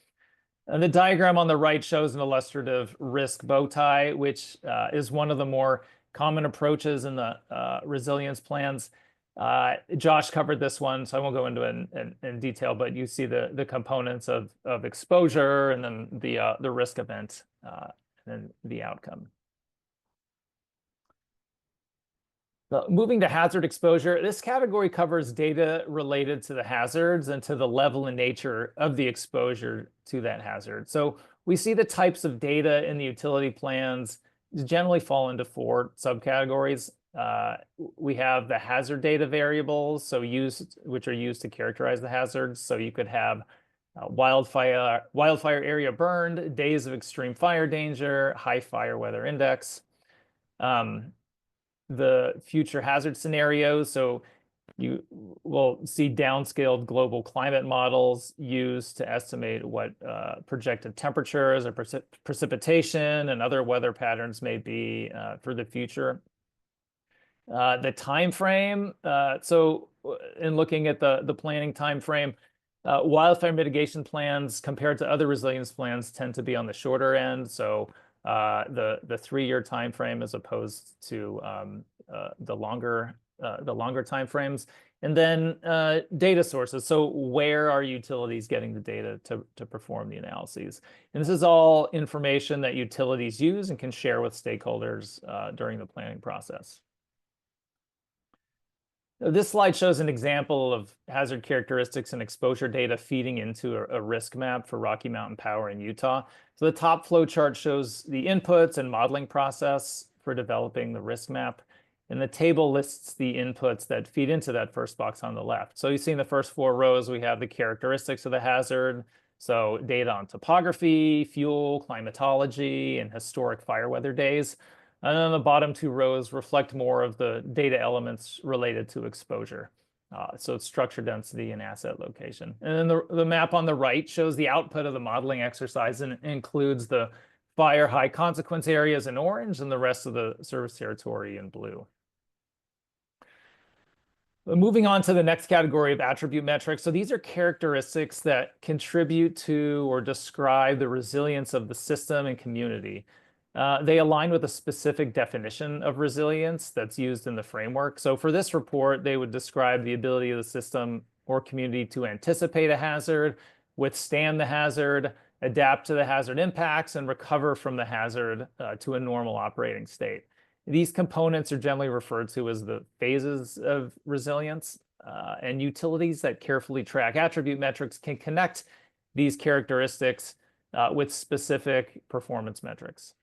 B: And the diagram on the right shows an illustrative risk bow tie, which is one of the more common approaches in the resilience plans. Josh covered this one, so I won't go into it in detail, but you see the components of exposure and then the risk event and then the outcome. Moving to hazard exposure, this category covers data related to the hazards and to the level and nature of the exposure to that hazard. So we see the types of data in the utility plans generally fall into 4 subcategories. We have the hazard data variables, which are used to characterize the hazards. So you could have wildfire area burned, days of extreme fire danger, high fire weather index, the future hazard scenarios. So you will see downscaled global climate models used to estimate what projected temperatures or precipitation and other weather patterns may be for the future. The time frame. So in looking at the planning time frame, wildfire mitigation plans compared to other resilience plans tend to be on the shorter end. So the 3-year time frame as opposed to the longer time frames. And then data sources. So where are utilities getting the data to perform the analyses? And this is all information that utilities use and can share with stakeholders during the planning process. This slide shows an example of hazard characteristics and exposure data feeding into a risk map for Rocky Mountain Power in Utah. So the top flow chart shows the inputs and modeling process for developing the risk map. And the table lists the inputs that feed into that first box on the left. So you see in the first 4 rows, we have the characteristics of the hazard. So data on topography, fuel, climatology, and historic fire weather days. And then the bottom 2 rows reflect more of the data elements related to exposure. So it's structure density and asset location. And then the map on the right shows the output of the modeling exercise and includes the fire high consequence areas in orange and the rest of the service territory in blue. Moving on to the next category of attribute metrics. So these are characteristics that contribute to or describe the resilience of the system and community. They align with a specific definition of resilience that's used in the framework. So for this report, they would describe the ability of the system or community to anticipate a hazard, withstand the hazard, adapt to the hazard impacts, and recover from the hazard to a normal operating state. These components are generally referred to as the phases of resilience, and utilities that carefully track attribute metrics can connect these characteristics with specific performance metrics.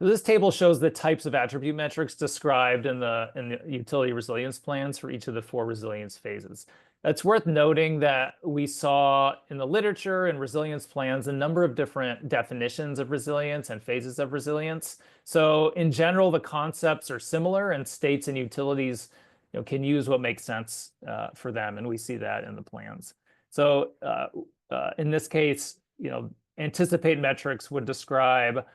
B: So this table shows the types of attribute metrics described in the utility resilience plans for each of the 4 resilience phases. It's worth noting that we saw in the literature and resilience plans a number of different definitions of resilience and phases of resilience. So in general, the concepts are similar, and states and utilities can use what makes sense for them, and we see that in the plans. So in this case, anticipate metrics would describe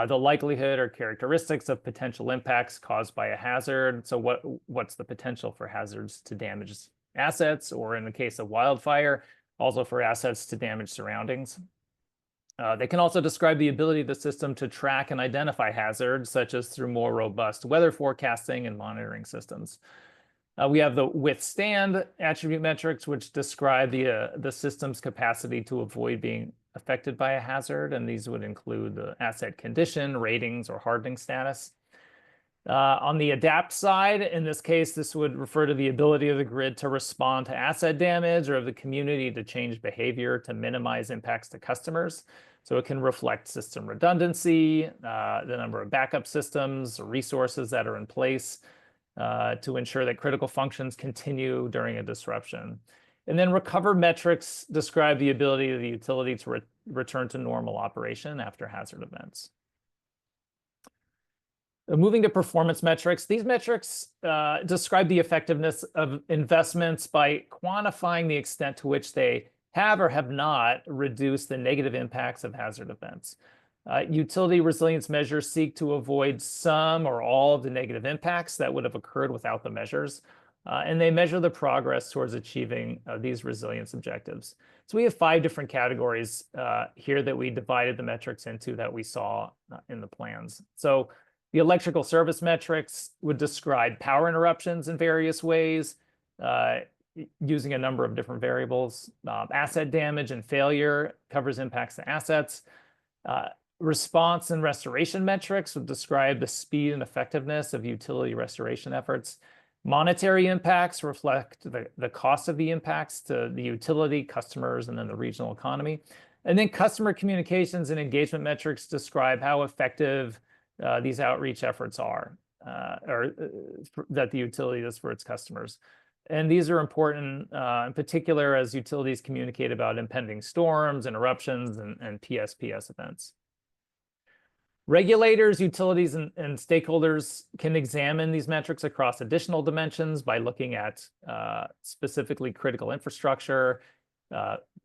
B: the likelihood or characteristics of potential impacts caused by a hazard. So what's the potential for hazards to damage assets, or in the case of wildfire, also for assets to damage surroundings. They can also describe the ability of the system to track and identify hazards, such as through more robust weather forecasting and monitoring systems. We have the withstand attribute metrics, which describe the system's capacity to avoid being affected by a hazard, and these would include the asset condition, ratings, or hardening status. On the adapt side, in this case, this would refer to the ability of the grid to respond to asset damage, or of the community to change behavior to minimize impacts to customers. So it can reflect system redundancy, the number of backup systems, or resources that are in place to ensure that critical functions continue during a disruption. And then recover metrics describe the ability of the utility to return to normal operation after hazard events. Moving to performance metrics, these metrics describe the effectiveness of investments by quantifying the extent to which they have or have not reduced the negative impacts of hazard events. Utility resilience measures seek to avoid some or all of the negative impacts that would have occurred without the measures, and they measure the progress towards achieving these resilience objectives. So we have 5 different categories here that we divided the metrics into that we saw in the plans. So the electrical service metrics would describe power interruptions in various ways, using a number of different variables. Asset damage and failure covers impacts to assets. Response and restoration metrics would describe the speed and effectiveness of utility restoration efforts. Monetary impacts reflect the cost of the impacts to the utility, customers, and then the regional economy. And then customer communications and engagement metrics describe how effective these outreach efforts are, or that the utility does for its customers. And these are important in particular as utilities communicate about impending storms, interruptions, and PSPS events. Regulators, utilities, and stakeholders can examine these metrics across additional dimensions by looking at specifically critical infrastructure,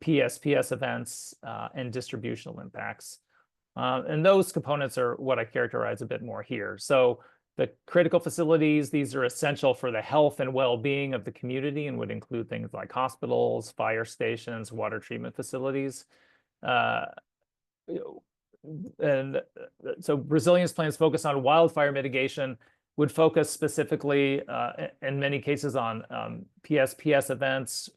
B: PSPS events, and distributional impacts. And those components are what I characterize a bit more here. So the critical facilities, these are essential for the health and well-being of the community and would include things like hospitals, fire stations, water treatment facilities. And so resilience plans focus on wildfire mitigation, would focus specifically in many cases on PSPS events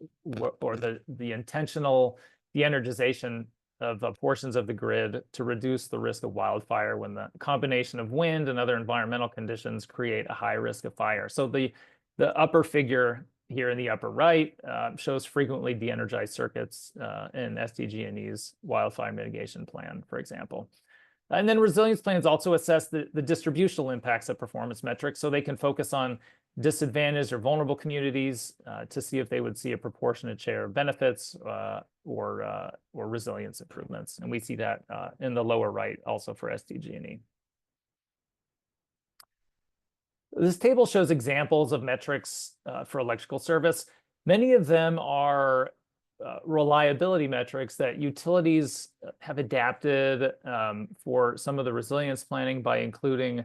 B: or the intentional de-energization of portions of the grid to reduce the risk of wildfire when the combination of wind and other environmental conditions create a high risk of fire. So the upper figure here in the upper right shows frequently de-energized circuits in SDG&E's wildfire mitigation plan, for example. And then resilience plans also assess the distributional impacts of performance metrics, so they can focus on disadvantaged or vulnerable communities to see if they would see a proportionate share of benefits or resilience improvements. And we see that in the lower right also for SDG&E. This table shows examples of metrics for electrical service. Many of them are reliability metrics that utilities have adapted for some of the resilience planning by including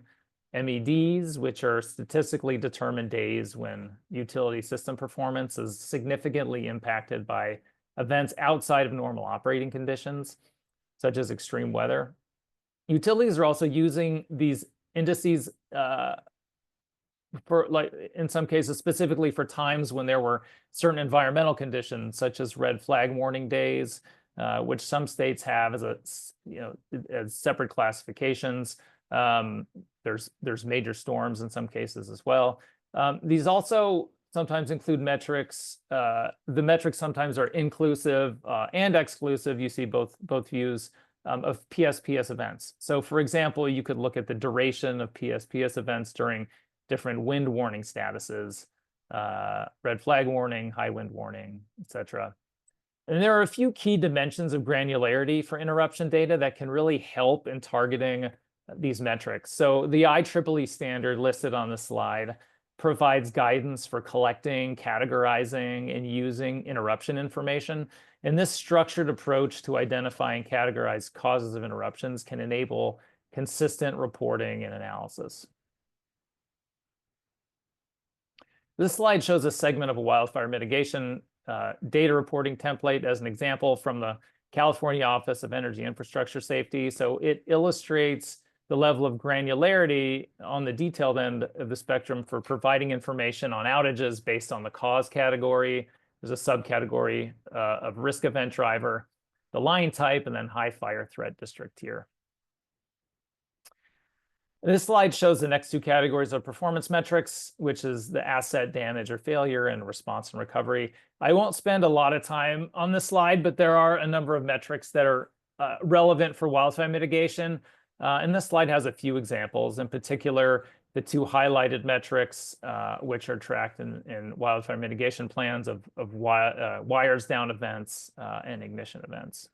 B: MEDs, which are statistically determined days when utility system performance is significantly impacted by events outside of normal operating conditions, such as extreme weather. Utilities are also using these indices for, like, in some cases, specifically for times when there were certain environmental conditions, such as red flag warning days, which some states have as as separate classifications. There's major storms in some cases as well. These also sometimes include metrics. The metrics sometimes are inclusive and exclusive. You see both views of PSPS events. So, for example, you could look at the duration of PSPS events during different wind warning statuses, red flag warning, high wind warning, etc. And there are a few key dimensions of granularity for interruption data that can really help in targeting these metrics. So the IEEE standard listed on the slide provides guidance for collecting, categorizing, and using interruption information. And this structured approach to identify and categorize causes of interruptions can enable consistent reporting and analysis. This slide shows a segment of a wildfire mitigation data reporting template as an example from the California Office of Energy Infrastructure Safety. So it illustrates the level of granularity on the detailed end of the spectrum for providing information on outages based on the cause category. There's a subcategory of risk event driver, the line type, and then high fire threat district here. This slide shows the next two categories of performance metrics, which is the asset damage or failure and response and recovery. I won't spend a lot of time on this slide, but there are a number of metrics that are relevant for wildfire mitigation. And this slide has a few examples, in particular, the two highlighted metrics, which are tracked in wildfire mitigation plans of wires down events and ignition events.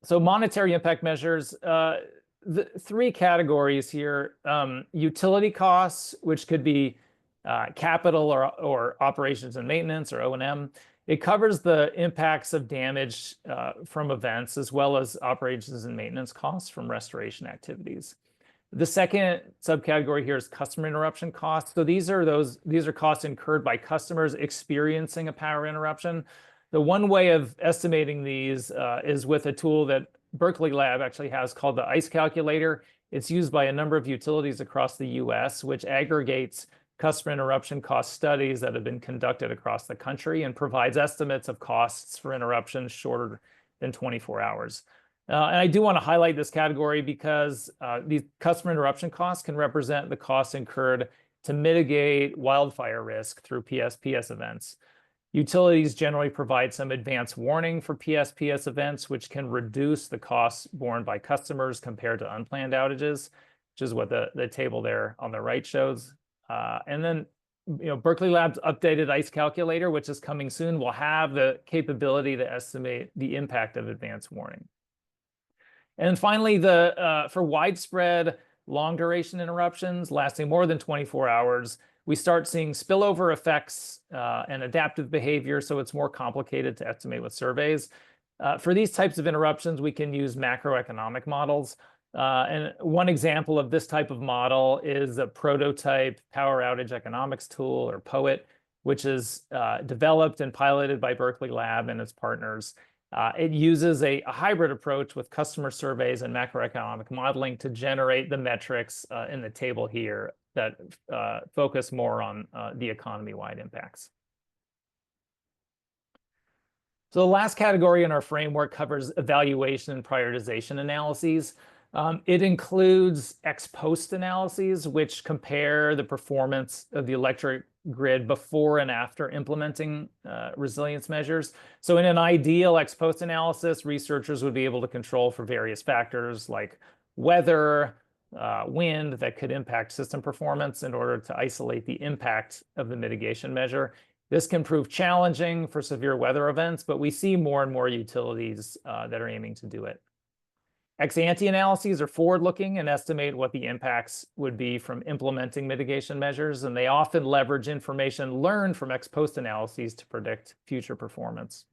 B: So monetary impact measures, the three categories here, utility costs, which could be capital or operations and maintenance or O&M. It covers the impacts of damage from events as well as operations and maintenance costs from restoration activities. The second subcategory here is customer interruption costs. So these are costs incurred by customers experiencing a power interruption. The one way of estimating these is with a tool that Berkeley Lab actually has called the ICE calculator. It's used by a number of utilities across the US, which aggregates customer interruption cost studies that have been conducted across the country and provides estimates of costs for interruptions shorter than 24 hours. And I do want to highlight this category because these customer interruption costs can represent the costs incurred to mitigate wildfire risk through PSPS events. Utilities generally provide some advance warning for PSPS events, which can reduce the costs borne by customers compared to unplanned outages. which is what the table there on the right shows. And then, Berkeley Lab's updated ice calculator, which is coming soon, will have the capability to estimate the impact of advanced warning. And finally, for widespread long duration interruptions lasting more than 24 hours, we start seeing spillover effects and adaptive behavior, so it's more complicated to estimate with surveys. For these types of interruptions, we can use macroeconomic models. And one example of this type of model is a prototype power outage economics tool, or POET, which is developed and piloted by Berkeley Lab and its partners. It uses a hybrid approach with customer surveys and macroeconomic modeling to generate the metrics in the table here that focus more on the economy-wide impacts. So the last category in our framework covers evaluation and prioritization analyses. It includes ex post analyses, which compare the performance of the electric grid before and after implementing resilience measures. So in an ideal ex post analysis, researchers would be able to control for various factors like weather, wind that could impact system performance in order to isolate the impact of the mitigation measure. This can prove challenging for severe weather events, but we see more and more utilities that are aiming to do it. Ex ante analyses are forward-looking and estimate what the impacts would be from implementing mitigation measures, and they often leverage information learned from ex post analyses to predict future performance.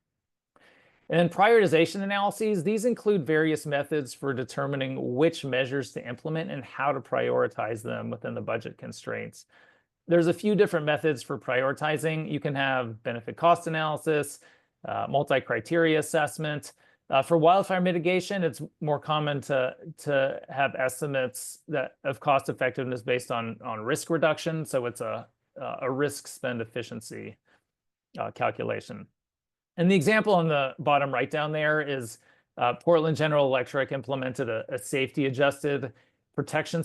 B: And then prioritization analyses, these include various methods for determining which measures to implement and how to prioritize them within the budget constraints. There's a few different methods for prioritizing. You can have benefit cost analysis, multi-criteria assessment. For wildfire mitigation, it's more common to have estimates of cost effectiveness based on risk reduction. So it's a risk spend efficiency calculation. And the example on the bottom right down there is Portland General Electric implemented a safety-adjusted protection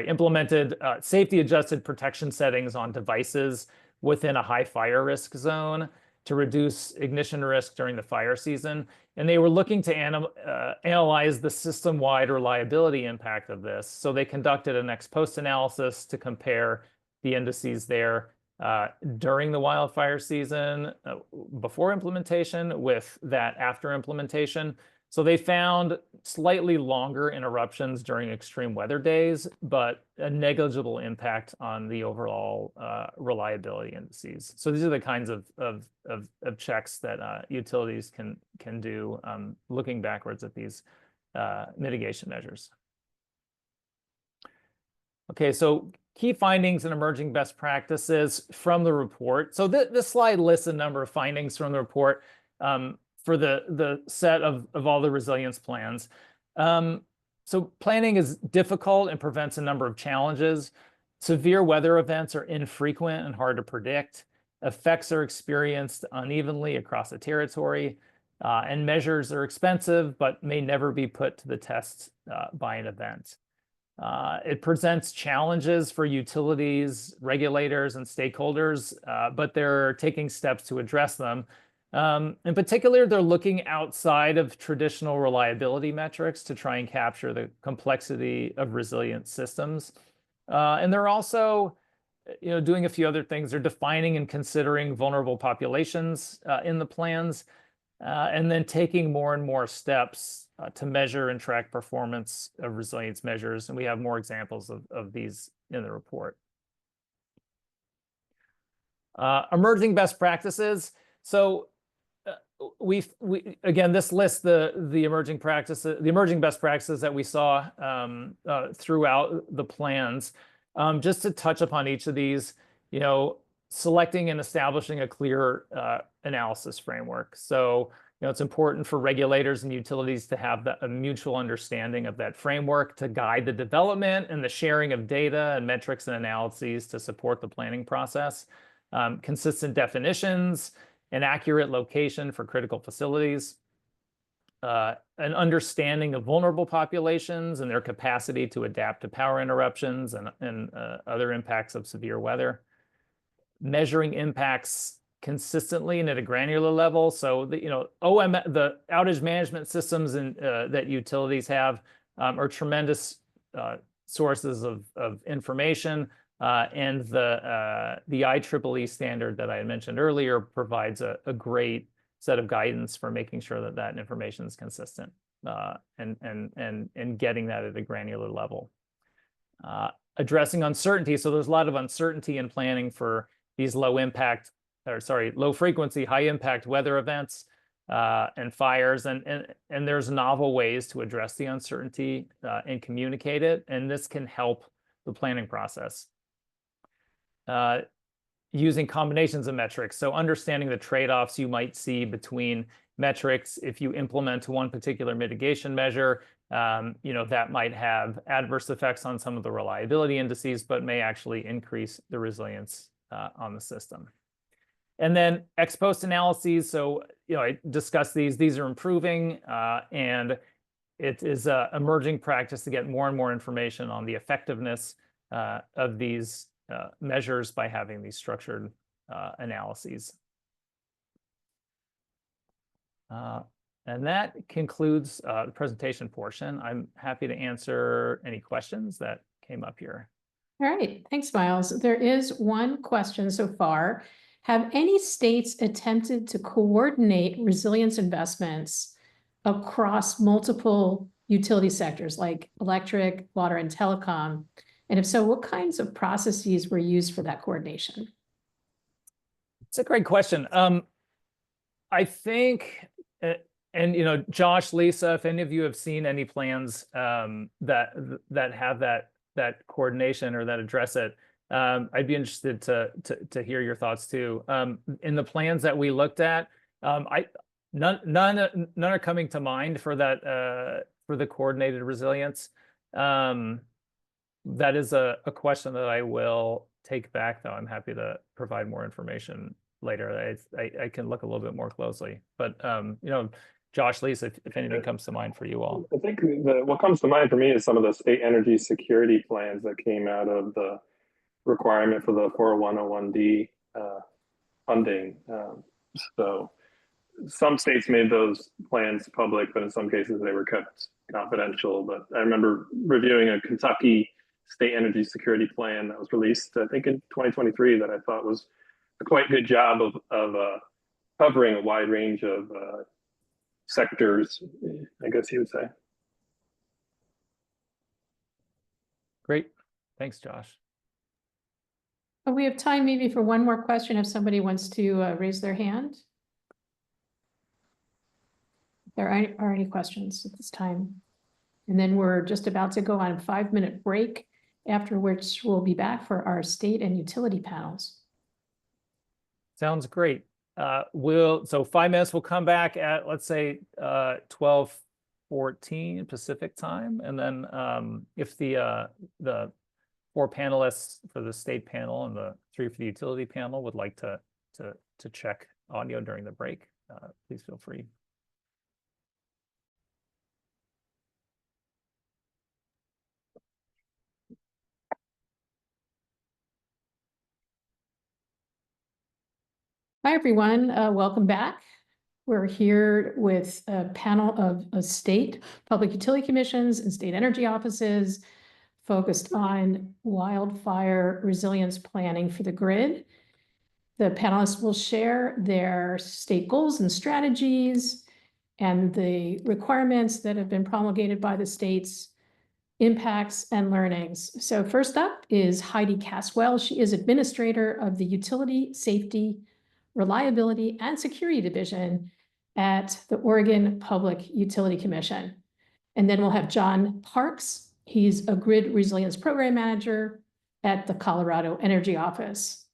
B: implemented safety-adjusted protection settings on devices within a high fire risk zone to reduce ignition risk during the fire season. And they were looking to analyze the system-wide reliability impact of this. So they conducted an ex post analysis to compare the indices there during the wildfire season before implementation with that after implementation. So they found slightly longer interruptions during extreme weather days, but a negligible impact on the overall reliability indices. So these are the kinds of checks that utilities can do looking backwards at these mitigation measures. Okay, so key findings and emerging best practices from the report. So this slide lists a number of findings from the report for the set of all the resilience plans. So planning is difficult and presents a number of challenges. Severe weather events are infrequent and hard to predict. Effects are experienced unevenly across the territory, and measures are expensive but may never be put to the test by an event. It presents challenges for utilities, regulators, and stakeholders, but they're taking steps to address them. In particular, they're looking outside of traditional reliability metrics to try and capture the complexity of resilient systems. And they're also doing a few other things. They're defining and considering vulnerable populations in the plans, and then taking more and more steps to measure and track performance of resilience measures. And we have more examples of these in the report. Emerging best practices. So again, this lists the emerging practices, the emerging best practices that we saw throughout the plans. Just to touch upon each of these, selecting and establishing a clear analysis framework. So, it's important for regulators and utilities to have a mutual understanding of that framework to guide the development and the sharing of data and metrics and analyses to support the planning process. Consistent definitions, an accurate location for critical facilities, an understanding of vulnerable populations and their capacity to adapt to power interruptions and other impacts of severe weather, measuring impacts consistently and at a granular level. So the outage management systems that utilities have are tremendous sources of information, and the IEEE standard that I had mentioned earlier provides a great set of guidance for making sure that that information is consistent, and getting that at a granular level. Addressing uncertainty. So there's a lot of uncertainty in planning for these low frequency, high impact weather events and fires. And there's novel ways to address the uncertainty and communicate it. And this can help the planning process. Using combinations of metrics. So understanding the trade-offs you might see between metrics. If you implement one particular mitigation measure, that might have adverse effects on some of the reliability indices, but may actually increase the resilience on the system. And then ex post analyses. So, I discussed these. These are improving, and it is an emerging practice to get more and more information on the effectiveness of these measures by having these structured analyses. And that concludes the presentation portion. I'm happy to answer any questions that came up here.
A: All right, thanks, Miles. There is one question so far. Have any states attempted to coordinate resilience investments across multiple utility sectors like electric, water, and telecom? And if so, what kinds of processes were used for that coordination?
B: It's a great question. I think, and Josh, Lisa, if any of you have seen any plans that have that coordination or that address it, I'd be interested to hear your thoughts too. In the plans that we looked at, none are coming to mind for that for the coordinated resilience. That is a question that I will take back, though. I'm happy to provide more information later. I can look a little bit more closely, but Josh, Lisa, if anything comes to mind for you all.
C: I think what comes to mind for me is some of the state energy security plans that came out of the requirement for the 401(01)D funding. So some states made those plans public, but in some cases they were kept confidential. But I remember reviewing a Kentucky state energy security plan that was released, I think, in 2023, that I thought was a quite good job of covering a wide range of sectors, I guess you would say.
B: Great. Thanks, Josh.
A: We have time maybe for one more question if somebody wants to raise their hand. If there are any questions at this time. And then we're just about to go on a 5-minute break, after which we'll be back for our state and utility panels.
B: Sounds great. So 5 minutes, we'll come back at, let's say, 12:14 Pacific time. And then if the 4 panelists for the state panel and the 3 for the utility panel would like to check audio during the break, please feel free.
A: Hi, everyone. Welcome back. We're here with a panel of state public utility commissions and state energy offices focused on wildfire resilience planning for the grid. The panelists will share their state goals and strategies and the requirements that have been promulgated by the states, impacts and learnings. So first up is Heidi Caswell. She is administrator of the Utility Safety, Reliability and Security Division at the Oregon Public Utility Commission. And then we'll have John Parks. He's a Grid Resilience Program Manager at the Colorado Energy Office.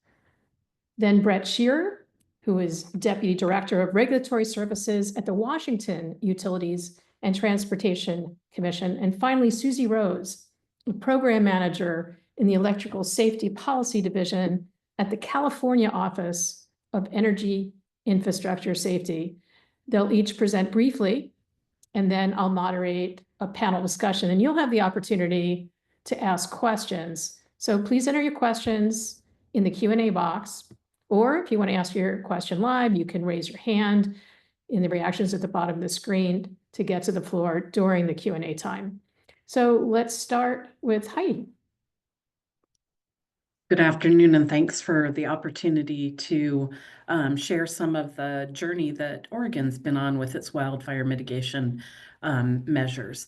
A: Then Brett Shearer, who is Deputy Director of Regulatory Services at the Washington Utilities and Transportation Commission. And finally, Susie Rose, a Program Manager in the Electrical Safety Policy Division at the California Office of Energy Infrastructure Safety. They'll each present briefly, and then I'll moderate a panel discussion, and you'll have the opportunity to ask questions. So please enter your questions in the Q&A box, or if you want to ask your question live, you can raise your hand in the reactions at the bottom of the screen to get to the floor during the Q&A time. So let's start with Heidi.
D: Good afternoon, and thanks for the opportunity to share some of the journey that Oregon's been on with its wildfire mitigation measures.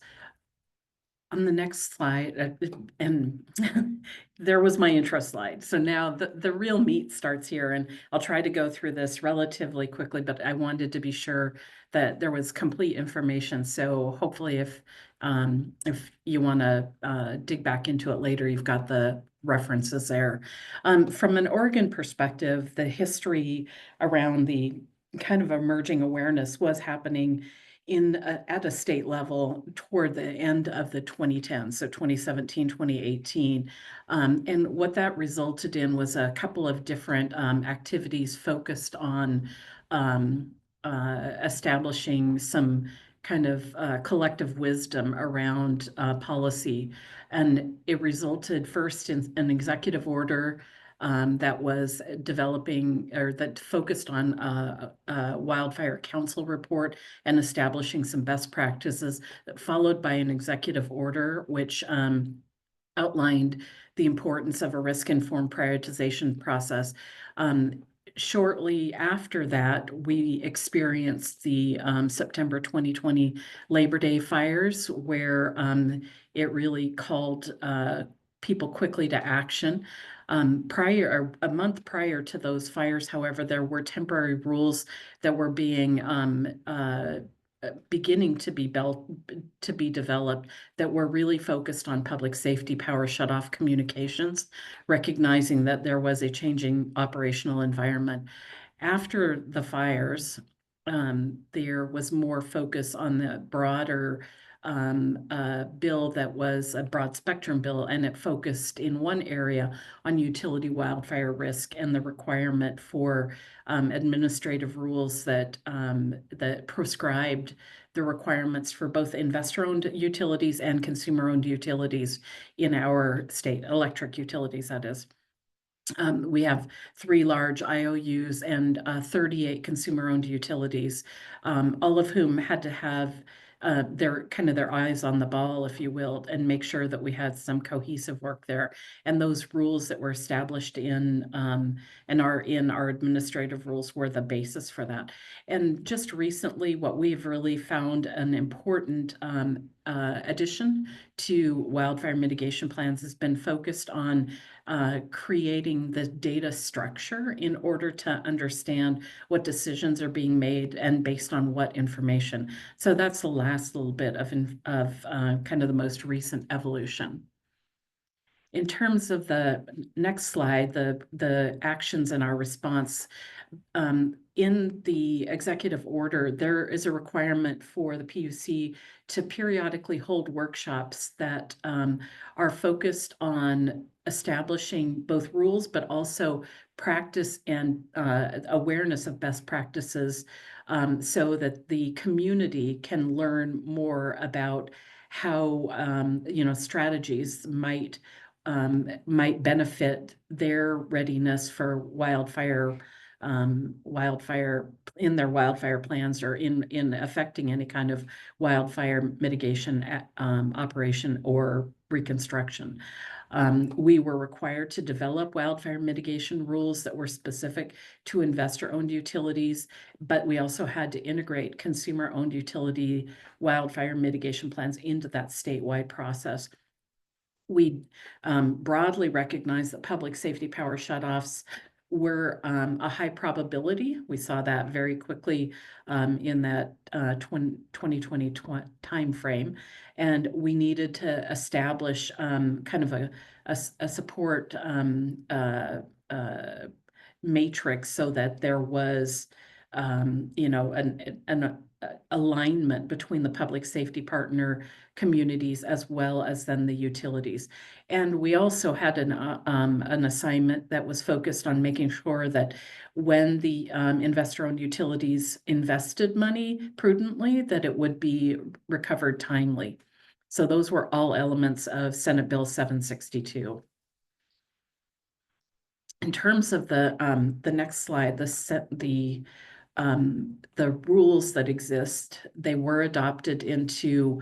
D: On the next slide, and there was my intro slide. So now the real meat starts here, and I'll try to go through this relatively quickly, but I wanted to be sure that there was complete information. So hopefully if you want to dig back into it later, you've got the references there. From an Oregon perspective, the history around the kind of emerging awareness was happening at a state level toward the end of the 2010s, so 2017, 2018. And what that resulted in was a couple of different activities focused on establishing some kind of collective wisdom around policy. And it resulted first in an executive order that was developing or that focused on a wildfire council report and establishing some best practices, followed by an executive order which outlined the importance of a risk-informed prioritization process. Shortly after that, we experienced the September 2020 Labor Day fires, where it really called people quickly to action. A month prior to those fires, however, there were temporary rules that were beginning to be developed that were really focused on public safety power shutoff communications, recognizing that there was a changing operational environment. After the fires, there was more focus on the broader bill that was a broad spectrum bill, and it focused in one area on utility wildfire risk and the requirement for administrative rules that prescribed the requirements for both investor-owned utilities and consumer-owned utilities in our state, electric utilities, that is. We have 3 large IOUs and 38 consumer-owned utilities, all of whom had to have their eyes on the ball, if you will, and make sure that we had some cohesive work there. And those rules that were established in and are in our administrative rules were the basis for that. And just recently, what we've really found an important addition to wildfire mitigation plans has been focused on creating the data structure in order to understand what decisions are being made and based on what information. So that's the last little bit of kind of the most recent evolution. In terms of the next slide, the actions and our response, in the executive order, there is a requirement for the PUC to periodically hold workshops that are focused on establishing both rules, but also practice and awareness of best practices, so that the community can learn more about how strategies might benefit their readiness for wildfire in their wildfire plans or in affecting any kind of wildfire mitigation operation or reconstruction. We were required to develop wildfire mitigation rules that were specific to investor-owned utilities, but we also had to integrate consumer-owned utility wildfire mitigation plans into that statewide process. We broadly recognize that public safety power shutoffs were a high probability. We saw that very quickly in that 2020 timeframe, and we needed to establish kind of a support matrix so that there was an alignment between the public safety partner communities as well as then the utilities. And we also had an assignment that was focused on making sure that when the investor-owned utilities invested money prudently, that it would be recovered timely. So those were all elements of Senate Bill 762. In terms of the next slide, the rules that exist, they were adopted into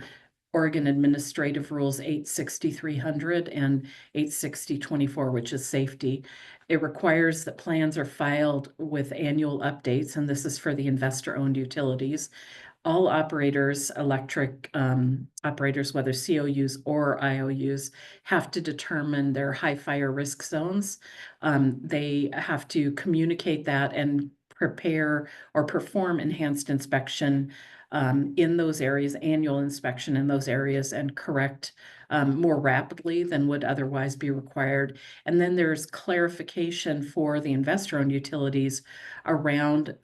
D: Oregon Administrative Rules 860-300 and 860-24, which is safety. It requires that plans are filed with annual updates, and this is for the investor-owned utilities. All operators, electric operators, whether COUs or IOUs, have to determine their high fire risk zones. They have to communicate that and prepare or perform enhanced inspection in those areas, annual inspection in those areas, and correct more rapidly than would otherwise be required. And then there's clarification for the investor-owned utilities around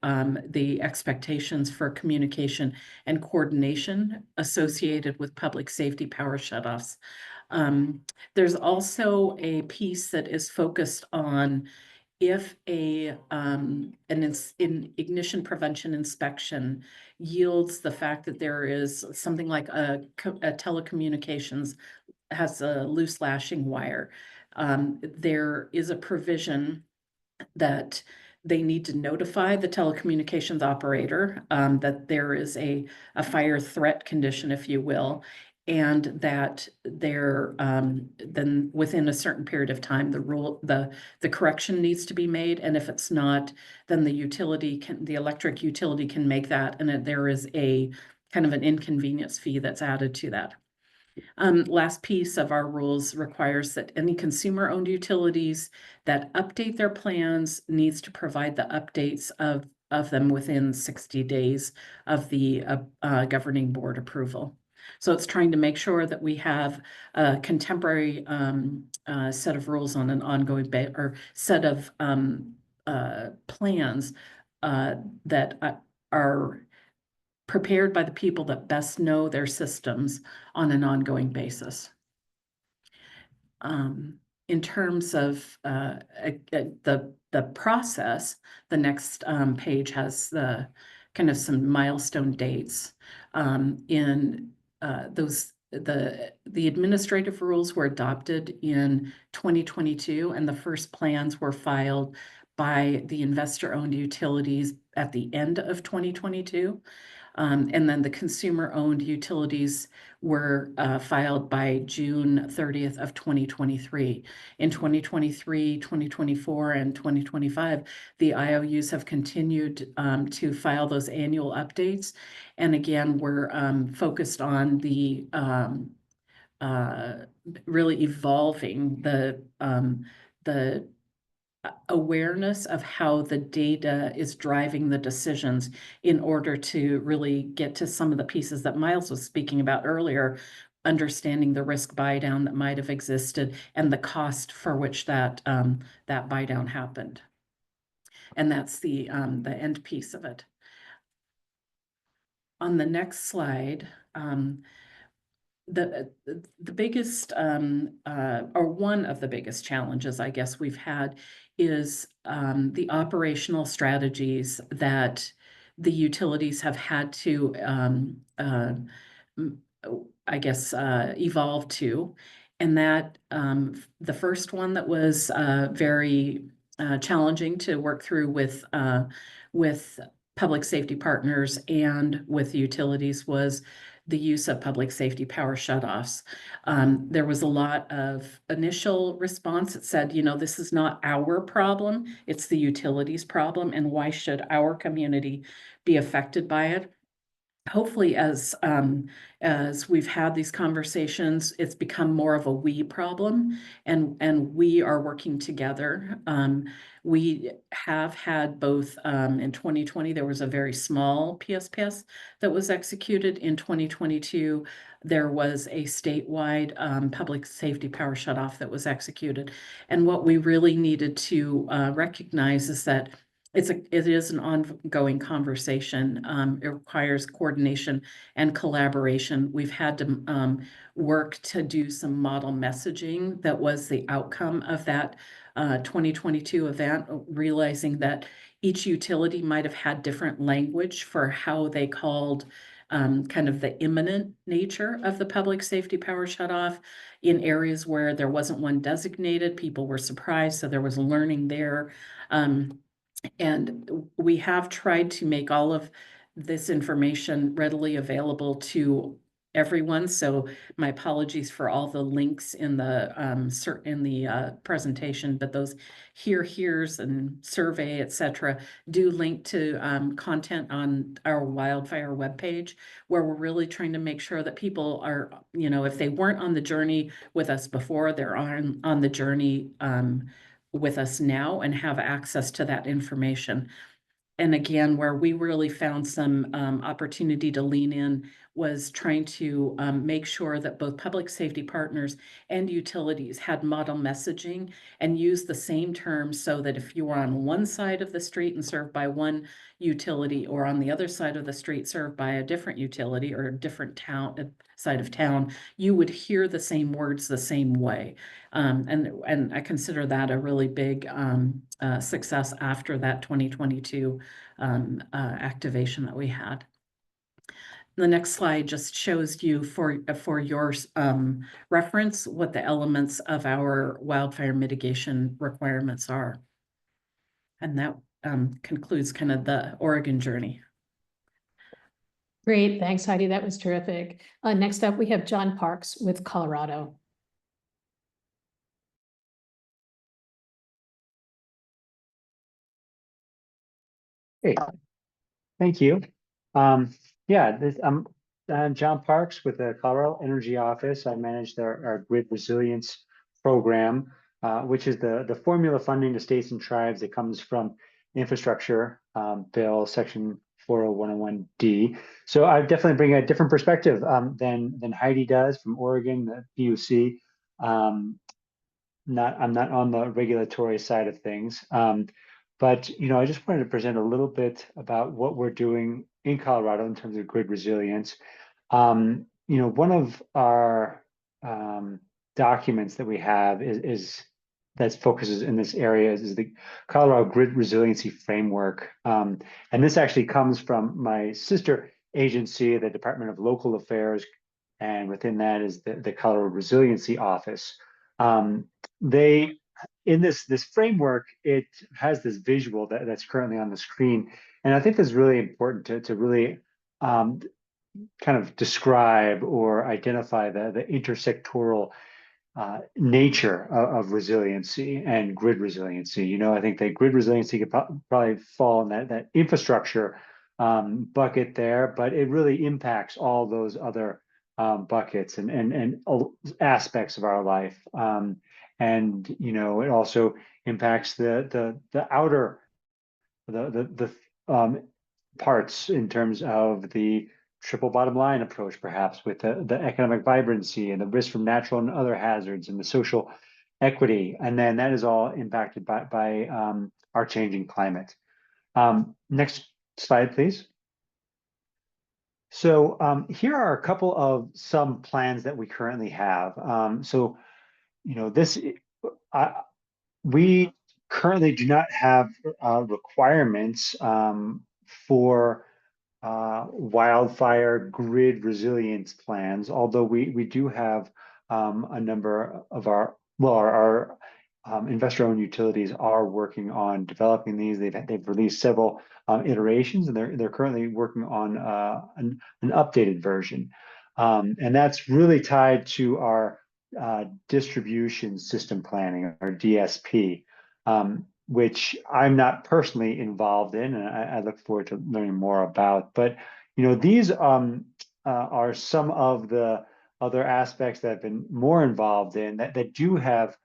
D: the expectations for communication and coordination associated with public safety power shutoffs. There's also a piece that is focused on if an ignition prevention inspection yields the fact that there is something like a telecommunications has a loose lashing wire, there is a provision that they need to notify the telecommunications operator that there is a fire threat condition, if you will, and that they're then within a certain period of time, the correction needs to be made. And if it's not, then the electric utility can make that, and there is a kind of an inconvenience fee that's added to that. Last piece of our rules requires that any consumer-owned utilities that update their plans needs to provide the updates of them within 60 days of the governing board approval. So it's trying to make sure that we have a contemporary set of rules on an ongoing or set of plans that are prepared by the people that best know their systems on an ongoing basis. In terms of the process, the next page has the kind of some milestone dates. The administrative rules were adopted in 2022, and the first plans were filed by the investor-owned utilities at the end of 2022. And then the consumer-owned utilities were filed by June 30th of 2023. In 2023, 2024, and 2025, the IOUs have continued to file those annual updates. And again, we're focused on the really evolving the awareness of how the data is driving the decisions in order to really get to some of the pieces that Miles was speaking about earlier, understanding the risk buy down that might have existed and the cost for which that buy down happened. And that's the end piece of it. On the next slide, the biggest or one of the biggest challenges I guess we've had is the operational strategies that the utilities have had to I guess evolve to, and that the first one that was very challenging to work through with public safety partners and with utilities was the use of public safety power shutoffs. There was a lot of initial response that said, this is not our problem, it's the utilities' problem, and why should our community be affected by it? Hopefully, as we've had these conversations, it's become more of a we problem, and we are working together. We have had both in 2020, there was a very small PSPS that was executed. In 2022, there was a statewide public safety power shutoff that was executed. And what we really needed to recognize is that it is an ongoing conversation. It requires coordination and collaboration. We've had to work to do some model messaging that was the outcome of that 2022 event, realizing that each utility might have had different language for how they called kind of the imminent nature of the public safety power shutoff. In areas where there wasn't one designated, people were surprised, so there was learning there. And we have tried to make all of this information readily available to everyone. So my apologies for all the links in the presentation, but those here's and survey, etc., do link to content on our wildfire webpage, where we're really trying to make sure that people are, you know, if they weren't on the journey with us before, they're on the journey with us now and have access to that information. And again, where we really found some opportunity to lean in was trying to make sure that both public safety partners and utilities had model messaging and use the same terms, so that if you were on one side of the street and served by one utility, or on the other side of the street served by a different utility or a different side of town, you would hear the same words the same way. And I consider that a really big success after that 2022 activation that we had. The next slide just shows you for your reference what the elements of our wildfire mitigation requirements are. And that concludes kind of the Oregon journey.
A: Great, thanks, Heidi. That was terrific. Next up, we have John Parks with Colorado.
E: Great, thank you. I'm John Parks with the Colorado Energy Office. I manage our grid resilience program, which is the formula funding to states and tribes that comes from infrastructure bill section 40101D. So I definitely bring a different perspective than Heidi does from Oregon, the PUC. I'm not on the regulatory side of things. But I just wanted to present a little bit about what we're doing in Colorado in terms of grid resilience. One of our documents that we have is that focuses in this area is the Colorado Grid Resiliency Framework. And this actually comes from my sister agency, the Department of Local Affairs, and within that is the Colorado Resiliency Office. In this framework, it has this visual that's currently on the screen. And I think that's really important to really kind of describe or identify the intersectoral nature of resiliency and grid resiliency. I think that grid resiliency could probably fall in that infrastructure bucket there, but it really impacts all those other buckets and aspects of our life. And it also impacts the outer parts in terms of the triple bottom line approach, perhaps with the economic vibrancy and the risk from natural and other hazards and the social equity. And then that is all impacted by our changing climate. Next slide, please. So here are a couple of some plans that we currently have. We currently do not have requirements for wildfire grid resilience plans, although we do have a number of our investor-owned utilities are working on developing these. They've released several iterations, and they're currently working on an updated version, and that's really tied to our distribution system planning, or DSP, which I'm not personally involved in, and I look forward to learning more about. But these are some of the other aspects that I've been more involved in that do have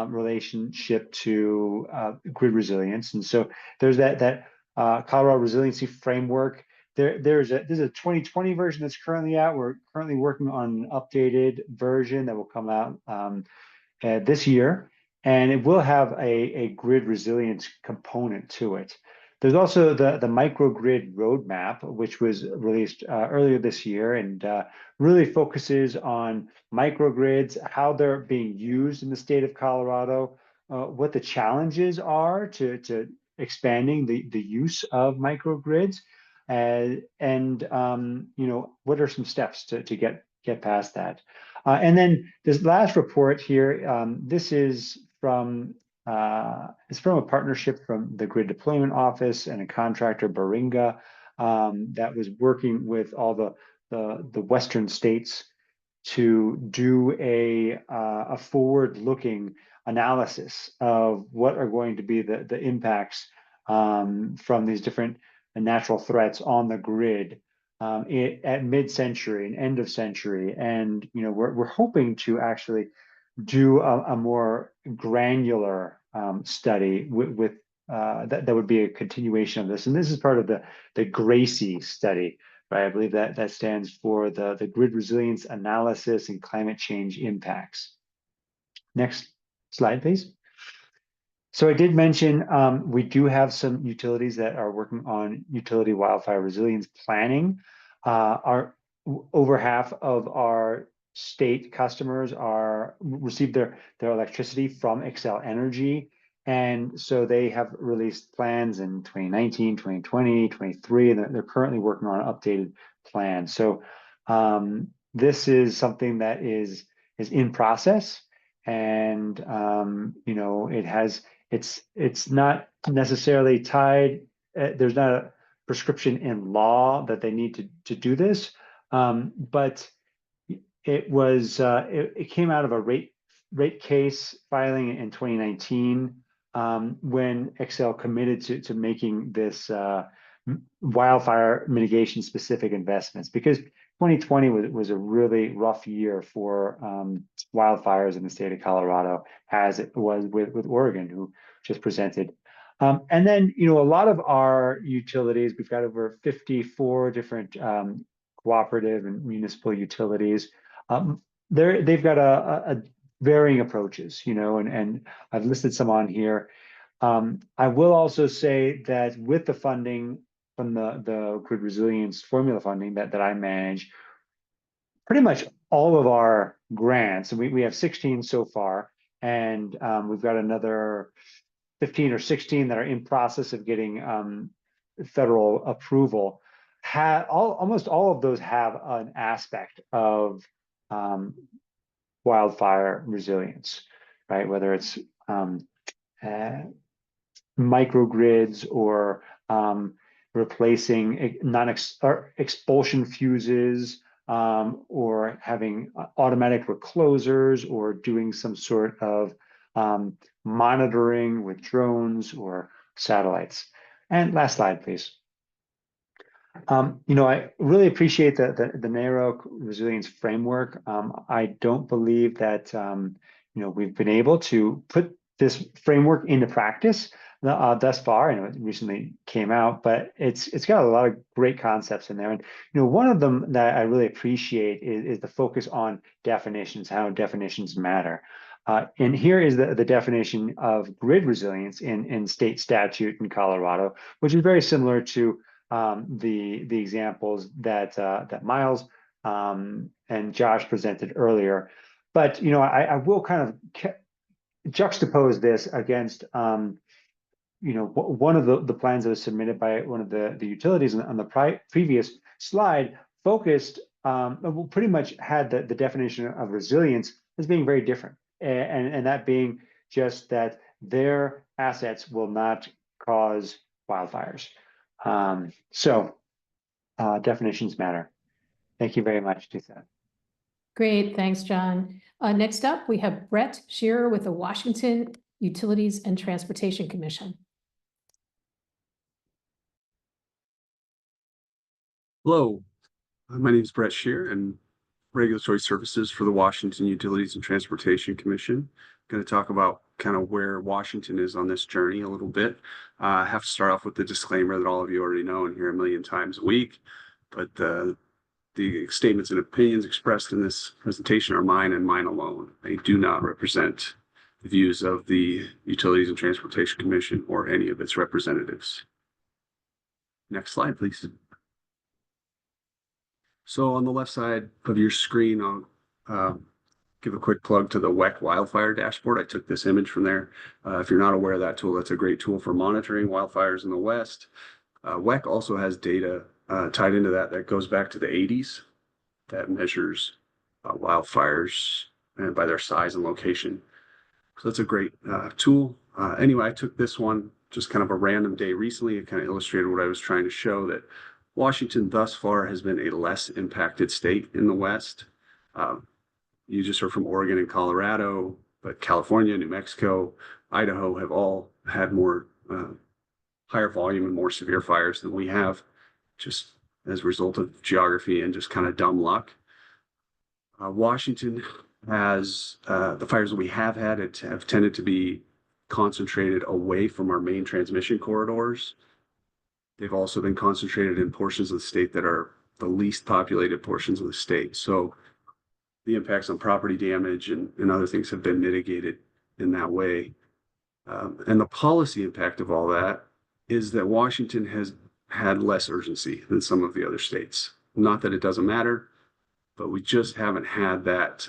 E: relationship to grid resilience. And so there's that Colorado Resiliency Framework. There's a 2020 version that's currently out. We're currently working on an updated version that will come out this year, and it will have a grid resilience component to it. There's also the microgrid roadmap, which was released earlier this year, and really focuses on microgrids, how they're being used in the state of Colorado, what the challenges are to expanding the use of microgrids, and what are some steps to get past that. And then this last report here, this is from it's from a partnership from the Grid Deployment Office and a contractor, Baringa, that was working with all the the Western states to do a forward-looking analysis of what are going to be the impacts from these different natural threats on the grid at mid-century and end of century. And we're hoping to actually do a more granular study with that would be a continuation of this. And this is part of the GRACE study, right? I believe that stands for the Grid Resilience Analysis and Climate Change Impacts. Next slide, please. So I did mention we do have some utilities that are working on utility wildfire resilience planning. Over half of our state customers receive their electricity from Xcel Energy. And so they have released plans in 2019, 2020, 23, and they're currently working on an updated plan. So this is something that is in process, and it's not necessarily tied. There's not a prescription in law that they need to do this, but it came out of a rate case filing in 2019 when Xcel committed to making this wildfire mitigation specific investments, because 2020 was a really rough year for wildfires in the state of Colorado, as it was with Oregon, who just presented. And then, a lot of our utilities, we've got over 54 different cooperative and municipal utilities. They've got a varying approaches, and I've listed some on here. I will also say that with the funding from the Grid Resilience Formula funding that I manage, pretty much all of our grants, and we have 16 so far, and we've got another 15 or 16 that are in process of getting federal approval. Almost all of those have an aspect of wildfire resilience, right? Whether it's microgrids or replacing expulsion fuses, or having automatic reclosers, or doing some sort of monitoring with drones or satellites. And last slide, please. I really appreciate the NARUC resilience framework. I don't believe that we've been able to put this framework into practice thus far. I know it recently came out, but it's got a lot of great concepts in there. And one of them that I really appreciate is the focus on definitions, how definitions matter. And here is the definition of grid resilience in state statute in Colorado, which is very similar to the examples that Miles and Josh presented earlier. But I will kind of juxtapose this against one of the plans that was submitted by one of the utilities on the previous slide focused pretty much had the definition of resilience as being very different, and that being just that their assets will not cause wildfires. So definitions matter. Thank you very much, Lisa.
A: Great, thanks, John. Next up, we have Brett Shearer with the Washington Utilities and Transportation Commission.
F: Hello, my name is Brett Shearer, and Regulatory Services for the Washington Utilities and Transportation Commission. I'm going to talk about kind of where Washington is on this journey a little bit. I have to start off with the disclaimer that all of you already know and hear a million times a week, but the statements and opinions expressed in this presentation are mine and mine alone. They do not represent the views of the Utilities and Transportation Commission or any of its representatives. Next slide, please. So on the left side of your screen, I'll give a quick plug to the WEC wildfire dashboard. I took this image from there. If you're not aware of that tool, that's a great tool for monitoring wildfires in the West. WEC also has data tied into that goes back to the 80s that measures wildfires and by their size and location. So that's a great tool. Anyway, I took this one just kind of a random day recently. It kind of illustrated what I was trying to show, that Washington thus far has been a less impacted state in the West. You just heard from Oregon and Colorado, but California, New Mexico, Idaho have all had more higher volume and more severe fires than we have, just as a result of geography and just kind of dumb luck. Washington has the fires that we have had have tended to be concentrated away from our main transmission corridors. They've also been concentrated in portions of the state that are the least populated portions of the state. So the impacts on property damage and other things have been mitigated in that way. And the policy impact of all that is that Washington has had less urgency than some of the other states. Not that it doesn't matter, but we just haven't had that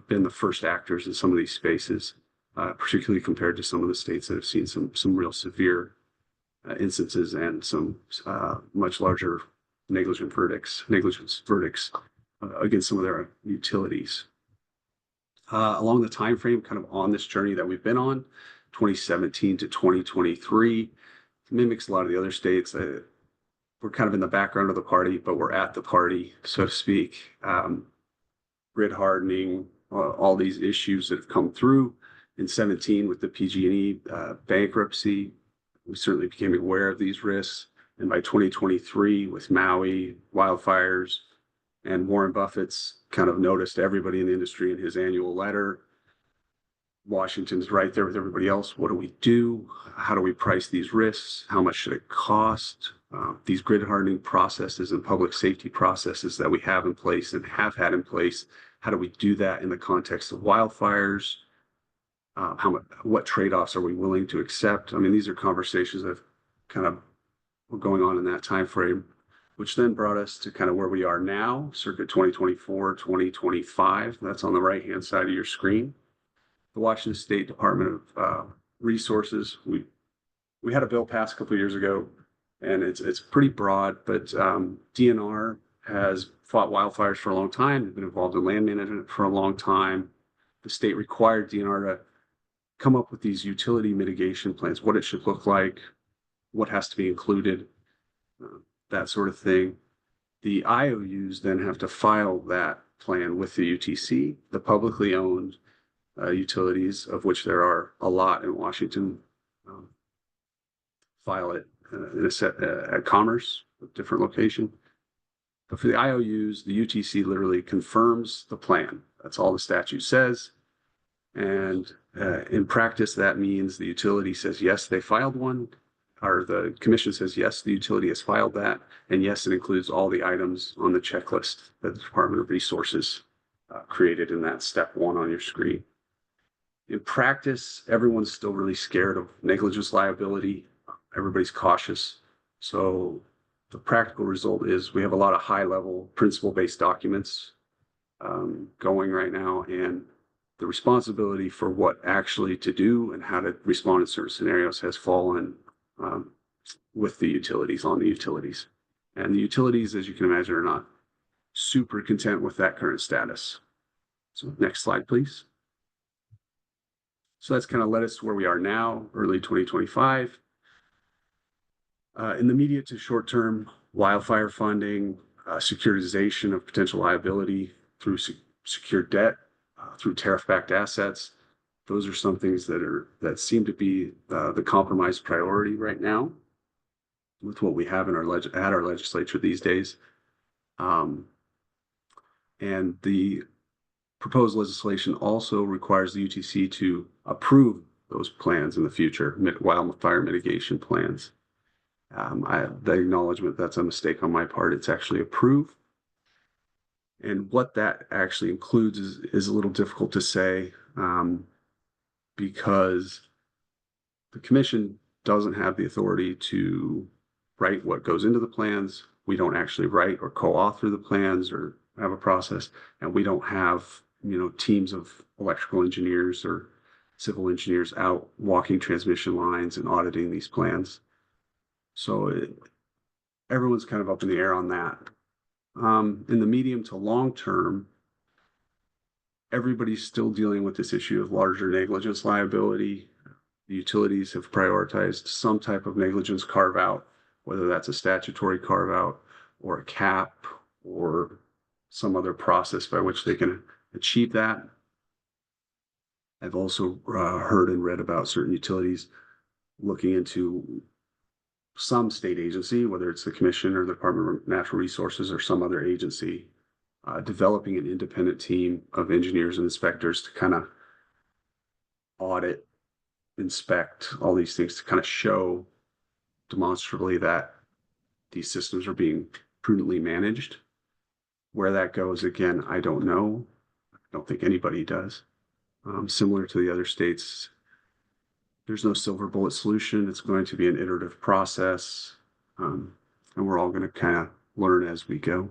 F: been the first actors in some of these spaces, particularly compared to some of the states that have seen some real severe instances and some much larger negligence verdicts against some of their utilities. Along the time frame, kind of on this journey that we've been on, 2017 to 2023, mimics a lot of the other states. We're kind of in the background of the party, but we're at the party, so to speak. Grid hardening, all these issues that have come through in 17 with the PG&E bankruptcy. We certainly became aware of these risks. And by 2023, with Maui, wildfires, and Warren Buffett's kind of notice to everybody in the industry in his annual letter, Washington's right there with everybody else. What do we do? How do we price these risks? How much should it cost? These grid hardening processes and public safety processes that we have in place and have had in place, how do we do that in the context of wildfires? What trade-offs are we willing to accept? I mean, these are conversations that kind of were going on in that time frame, which then brought us to kind of where we are now, circa 2024, 2025. That's on the right-hand side of your screen. The Washington State Department of Resources, we had a bill passed a couple of years ago, and it's pretty broad, but DNR has fought wildfires for a long time. They've been involved in land management for a long time. The state required DNR to come up with these utility mitigation plans, what it should look like, what has to be included, that sort of thing. The IOUs then have to file that plan with the UTC, the publicly owned utilities, of which there are a lot in Washington, file it in a set at Commerce, a different location. But for the IOUs, the UTC literally confirms the plan. That's all the statute says. And in practice, that means the utility says, yes, they filed one, or the commission says, yes, the utility has filed that. And yes, it includes all the items on the checklist that the Department of Resources created in that step one on your screen. In practice, everyone's still really scared of negligence liability. Everybody's cautious. So the practical result is we have a lot of high-level principle-based documents going right now, and the responsibility for what actually to do and how to respond in certain scenarios has fallen with the utilities, on the utilities. And the utilities, as you can imagine, are not super content with that current status. So next slide, please. So that's kind of led us to where we are now, early 2025. In the immediate to short term, wildfire funding, securitization of potential liability through secured debt, through tariff-backed assets. Those are some things that seem to be the compromise priority right now with what we have in our legislature these days. And the proposed legislation also requires the UTC to approve those plans in the future, wildfire mitigation plans. The acknowledgement that's a mistake on my part. It's actually approved. And what that actually includes is a little difficult to say because the commission doesn't have the authority to write what goes into the plans. We don't actually write or co-author the plans or have a process, and we don't have teams of electrical engineers or civil engineers out walking transmission lines and auditing these plans. So everyone's kind of up in the air on that. In the medium to long term, everybody's still dealing with this issue of larger negligence liability. The utilities have prioritized some type of negligence carve out, whether that's a statutory carve out or a cap or some other process by which they can achieve that. I've also heard and read about certain utilities looking into some state agency, whether it's the Commission or the Department of Natural Resources or some other agency, developing an independent team of engineers and inspectors to kind of audit, inspect all these things to kind of show demonstrably that these systems are being prudently managed. Where that goes, again, I don't know. I don't think anybody does. Similar to the other states, there's no silver bullet solution. It's going to be an iterative process, and we're all going to kind of learn as we go.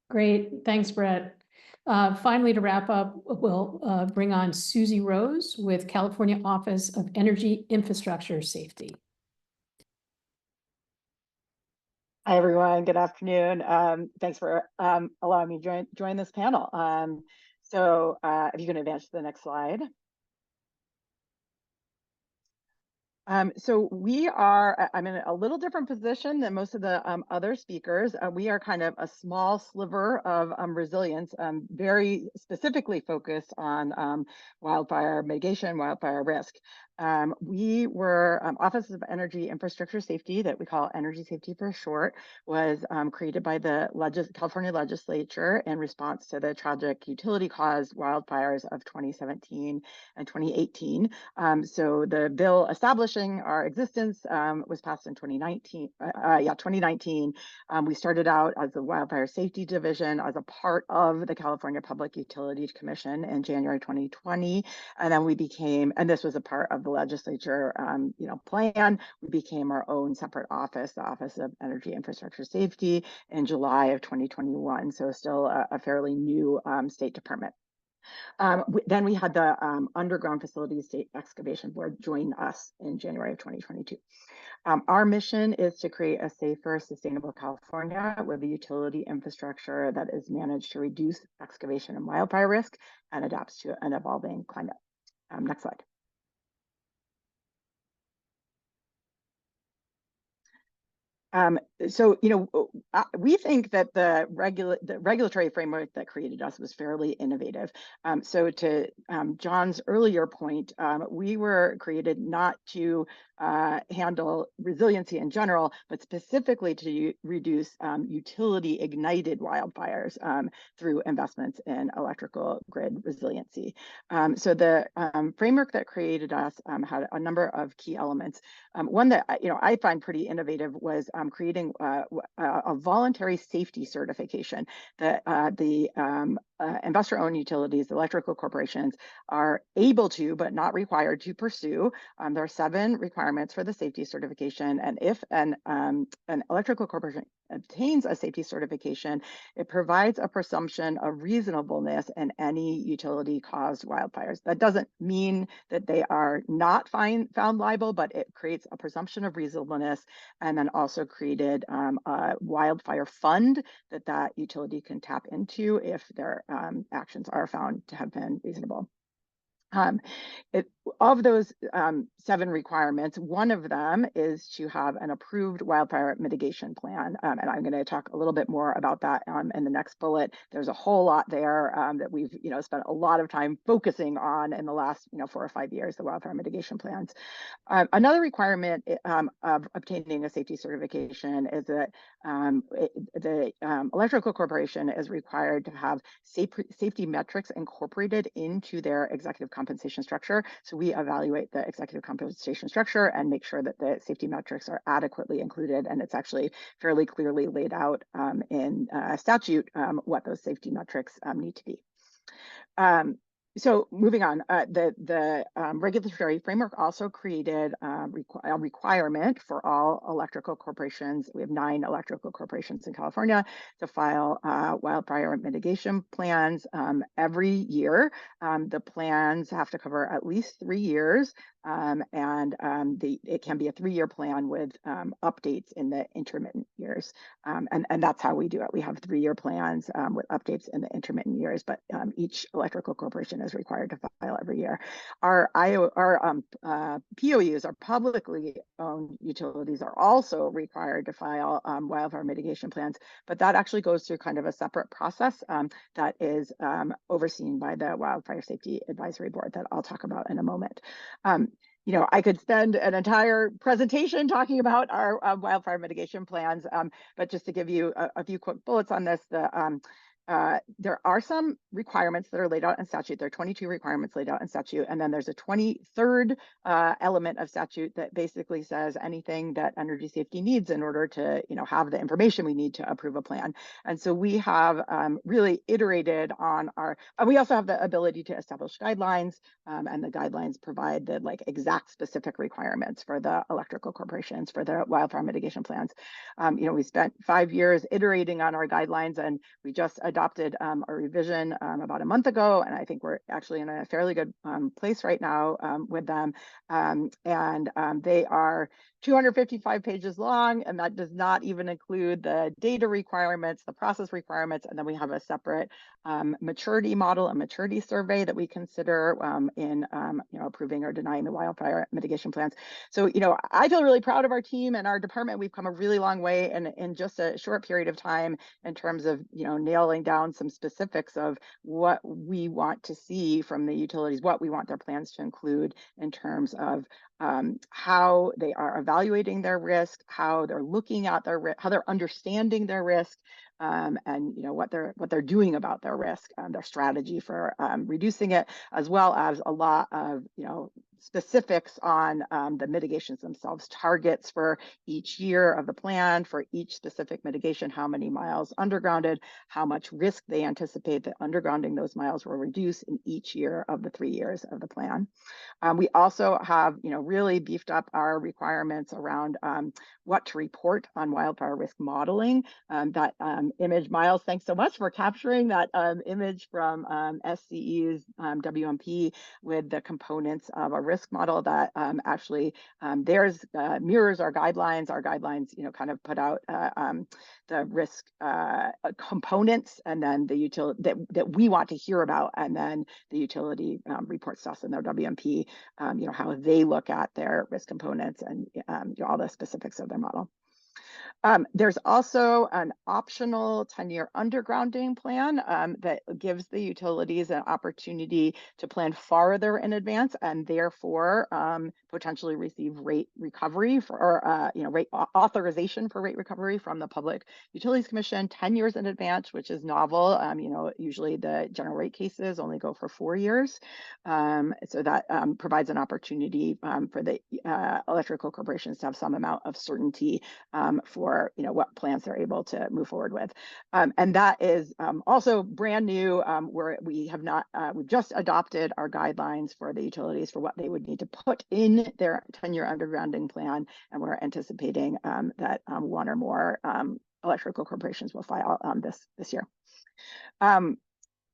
A: Great, thanks, Brett. Finally, to wrap up, we'll bring on Susie Rose with California Office of Energy Infrastructure Safety.
G: Hi, everyone. Good afternoon. Thanks for allowing me to join this panel. If you can advance to the next slide. So I'm in a little different position than most of the other speakers. We are kind of a small sliver of resilience, very specifically focused on wildfire mitigation, wildfire risk. We were Office of Energy Infrastructure Safety, that we call Energy Safety for short, was created by the California legislature in response to the tragic utility-caused wildfires of 2017 and 2018. So the bill establishing our existence was passed in 2019. 2019. We started out as the Wildfire Safety Division as a part of the California Public Utilities Commission in January 2020, and then we became, and this was a part of the legislature, plan. We became our own separate office, the Office of Energy Infrastructure Safety, in July of 2021. So still a fairly new state department. Then we had the Underground Facilities State Excavation Board join us in January of 2022. Our mission is to create a safer, sustainable California with a utility infrastructure that is managed to reduce excavation and wildfire risk and adapts to an evolving climate. Next slide. We think that the regulatory framework that created us was fairly innovative. So to John's earlier point, we were created not to handle resiliency in general, but specifically to reduce utility ignited wildfires through investments in electrical grid resiliency. So the framework that created us had a number of key elements. One that I find pretty innovative was creating a voluntary safety certification that the investor-owned utilities, electrical corporations, are able to, but not required to pursue. There are 7 requirements for the safety certification, and if an electrical corporation obtains a safety certification, it provides a presumption of reasonableness in any utility-caused wildfires. That doesn't mean that they are not found liable, but it creates a presumption of reasonableness, and then also created a wildfire fund that utility can tap into if their actions are found to have been reasonable. Of those 7 requirements, one of them is to have an approved wildfire mitigation plan. And I'm going to talk a little bit more about that in the next bullet. There's a whole lot there that we've spent a lot of time focusing on in the last 4 or 5 years, the wildfire mitigation plans. Another requirement of obtaining a safety certification is that the electrical corporation is required to have safety metrics incorporated into their executive compensation structure. So we evaluate the executive compensation structure and make sure that the safety metrics are adequately included, and it's actually fairly clearly laid out in statute what those safety metrics need to be. So moving on, the regulatory framework also created a requirement for all electrical corporations. We have 9 electrical corporations in California to file wildfire mitigation plans every year. The plans have to cover at least 3 years, and it can be a 3-year plan with updates in the intermittent years. And that's how we do it. We have 3-year plans with updates in the intermittent years, but each electrical corporation is required to file every year. Our POUs, our publicly owned utilities, are also required to file wildfire mitigation plans, but that actually goes through kind of a separate process that is overseen by the Wildfire Safety Advisory Board that I'll talk about in a moment. You know, I could spend an entire presentation talking about our wildfire mitigation plans, but just to give you a few quick bullets on this, there are some requirements that are laid out in statute. There are 22 requirements laid out in statute, and then there's a 23rd element of statute that basically says anything that energy safety needs in order to, you know, have the information we need to approve a plan. And so we have really iterated on our. We also have the ability to establish guidelines, and the guidelines provide the like exact specific requirements for the electrical corporations for the wildfire mitigation plans. You know, we spent 5 years iterating on our guidelines, and we just adopted a revision about a month ago, and I think we're actually in a fairly good place right now with them. They are 255 pages long, and that does not even include the data requirements, the process requirements, and then we have a separate maturity model, a maturity survey that we consider in you know, approving or denying the wildfire mitigation plans. So, you know, I feel really proud of our team and our department. We've come a really long way in just a short period of time in terms of, you know, nailing down some specifics of what we want to see from the utilities, what we want their plans to include in terms of how they are evaluating their risk, how they're looking at their risk, how they're understanding their risk, and you know what they're doing about their risk, their strategy for reducing it, as well as a lot of, you know, specifics on the mitigations themselves, targets for each year of the plan, for each specific mitigation, how many miles undergrounded, how much risk they anticipate that undergrounding those miles will reduce in each year of the 3 years of the plan. We also have, you know, really beefed up our requirements around what to report on wildfire risk modeling. That image, Miles, thanks so much for capturing that image from SCE's WMP with the components of a risk model that actually mirrors our guidelines. Our guidelines, you know, kind of put out the risk components, and then the utility that we want to hear about, and then the utility reports to us in their WMP, you know, how they look at their risk components and you know, all the specifics of their model. There's also an optional 10-year undergrounding plan that gives the utilities an opportunity to plan farther in advance and therefore potentially receive rate recovery or you know, rate authorization for rate recovery from the Public Utilities Commission 10 years in advance, which is novel. You know, usually the general rate cases only go for 4 years. So that provides an opportunity for the electrical corporations to have some amount of certainty for, you know, what plans they're able to move forward with. And that is also brand new, where we have not, we've just adopted our guidelines for the utilities for what they would need to put in their 10-year undergrounding plan. And we're anticipating that one or more electrical corporations will file this year.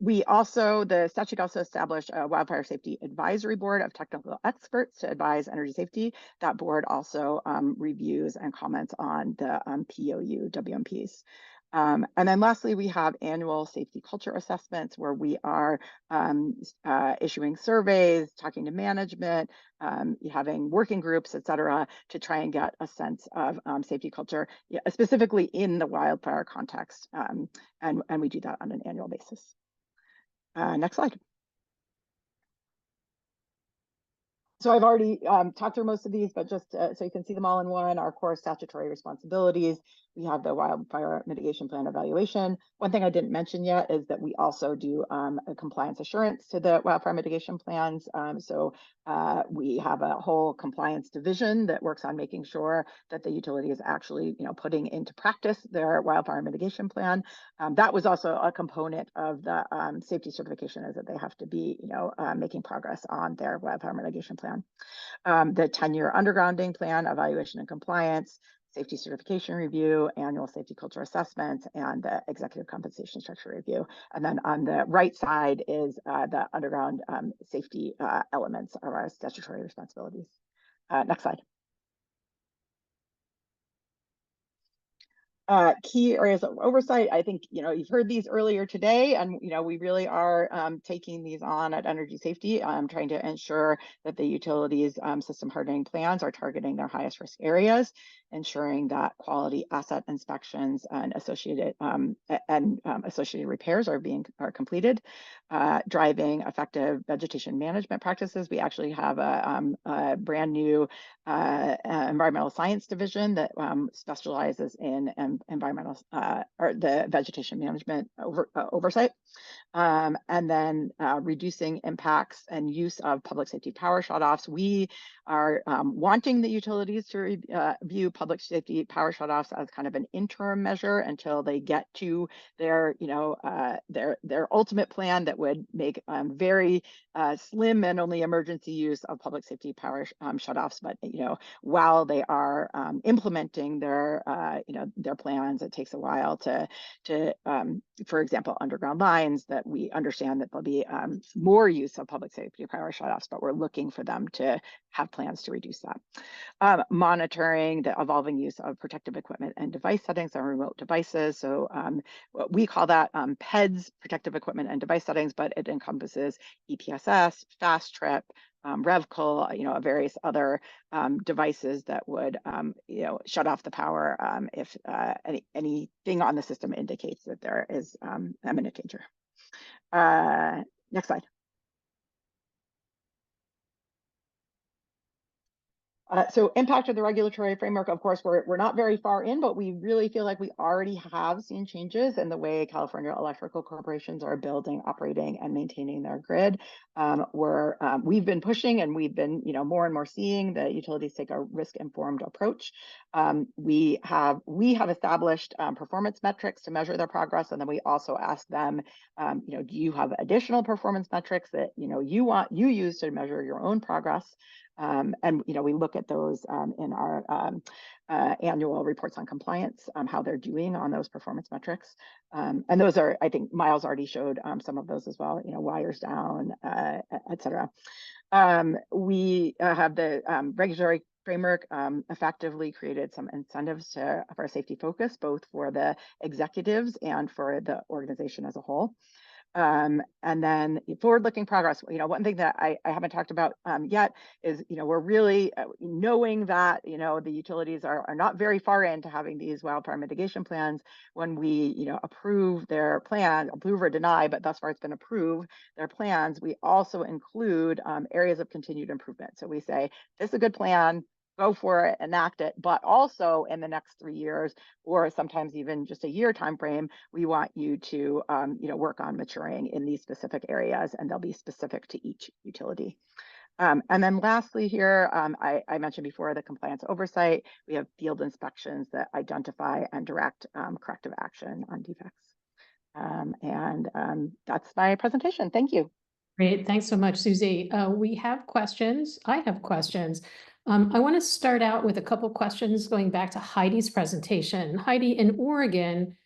G: The statute also established a Wildfire Safety Advisory Board of technical experts to advise energy safety. That board also reviews and comments on the POU WMPs. And then lastly, we have annual safety culture assessments where we are issuing surveys, talking to management, having working groups, et cetera, to try and get a sense of safety culture, specifically in the wildfire context. And we do that on an annual basis. Next slide. So I've already talked through most of these, but just so you can see them all in one, our core statutory responsibilities. We have the wildfire mitigation plan evaluation. One thing I didn't mention yet is that we also do a compliance assurance to the wildfire mitigation plans. We have a whole compliance division that works on making sure that the utility is actually, you know, putting into practice their wildfire mitigation plan. That was also a component of the safety certification, is that they have to be, you know, making progress on their wildfire mitigation plan. The 10-year undergrounding plan, evaluation and compliance, safety certification review, annual safety culture assessment, and the executive compensation structure review. And then on the right side is the underground safety elements of our statutory responsibilities. Next slide. Key areas of oversight. I think, you've heard these earlier today, and, we really are taking these on at Energy Safety, trying to ensure that the utilities system hardening plans are targeting their highest risk areas, ensuring that quality asset inspections and associated associated repairs are completed, driving effective vegetation management practices. We actually have a brand new environmental science division that specializes in environmental or the vegetation management oversight. And then reducing impacts and use of public safety power shutoffs. We are wanting the utilities to view public safety power shutoffs as kind of an interim measure until they get to their, their ultimate plan that would make very slim and only emergency use of public safety power shutoffs. But while they are implementing their their plans, it takes a while to for example, underground lines, that we understand that there'll be more use of public safety power shutoffs, but we're looking for them to have plans to reduce that. Monitoring the evolving use of protective equipment and device settings on remote devices. So we call that PEDS, protective equipment and device settings, but it encompasses EPSS, fast trip, RevCol, various other devices that would, shut off the power if anything on the system indicates that there is imminent danger. Next slide. So impact of the regulatory framework, of course, we're not very far in, but we really feel like we already have seen changes in the way California electrical corporations are building, operating, and maintaining their grid. We've been pushing, and we've been, more and more seeing the utilities take a risk-informed approach. We have established performance metrics to measure their progress, and then we also ask them, do you have additional performance metrics that you use to measure your own progress? And we look at those in our annual reports on compliance, how they're doing on those performance metrics. And those are, I think Miles already showed some of those as well, wires down, et cetera. We have the regulatory framework effectively created some incentives for safety focus, both for the executives and for the organization as a whole. And then forward-looking progress. One thing that I haven't talked about yet is, we're really knowing that, the utilities are not very far into having these wildfire mitigation plans. When we, approve their plan, approve or deny, but thus far it's been approved, their plans, we also include areas of continued improvement. So we say, this is a good plan, go for it, enact it, but also in the next 3 years, or sometimes even just a year timeframe, we want you to work on maturing in these specific areas, and they'll be specific to each utility. And then lastly here, I mentioned before the compliance oversight. We have field inspections that identify and direct corrective action on defects. And that's my presentation. Thank you.
A: Great. Thanks so much, Susie. We have questions. I have questions. I want to start out with a couple questions going back to Heidi's presentation. Heidi, in Oregon,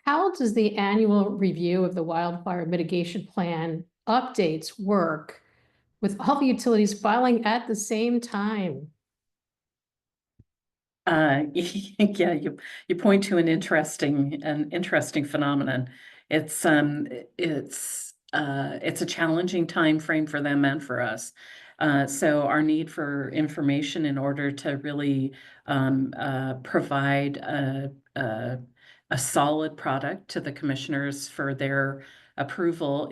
A: how does the annual review of the wildfire mitigation plan updates work with all the utilities filing at the same time?
D: Yeah, you point to an interesting phenomenon. It's a challenging time frame for them and for us. So our need for information in order to really provide a solid product to the commissioners for their approval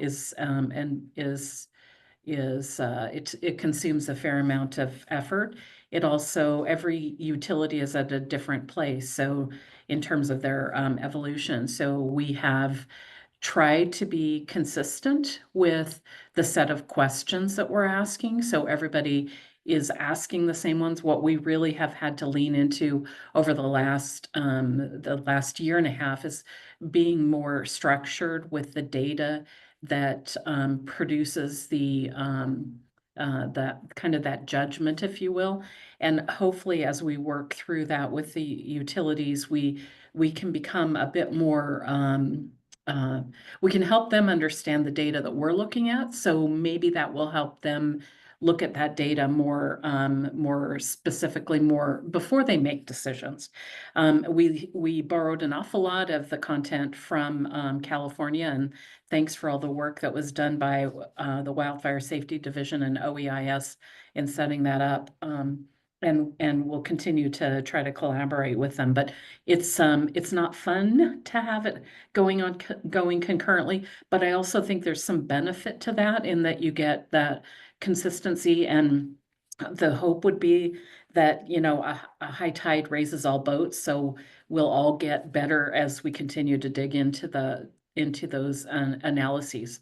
D: it consumes a fair amount of effort. It also, every utility is at a different place. So in terms of their evolution, so we have tried to be consistent with the set of questions that we're asking. So everybody is asking the same ones. What we really have had to lean into over the last year and a half is being more structured with the data that produces that kind of that judgment, if you will. And hopefully as we work through that with the utilities, we can become a bit more we can help them understand the data that we're looking at. So maybe that will help them look at that data more specifically, more before they make decisions. We borrowed an awful lot of the content from California, and thanks for all the work that was done by the Wildfire Safety Division and OEIS in setting that up. And we'll continue to try to collaborate with them. But it's not fun to have it going concurrently, but I also think there's some benefit to that in that you get that consistency, and the hope would be that, you know, a high tide raises all boats, so we'll all get better as we continue to dig into those analyses.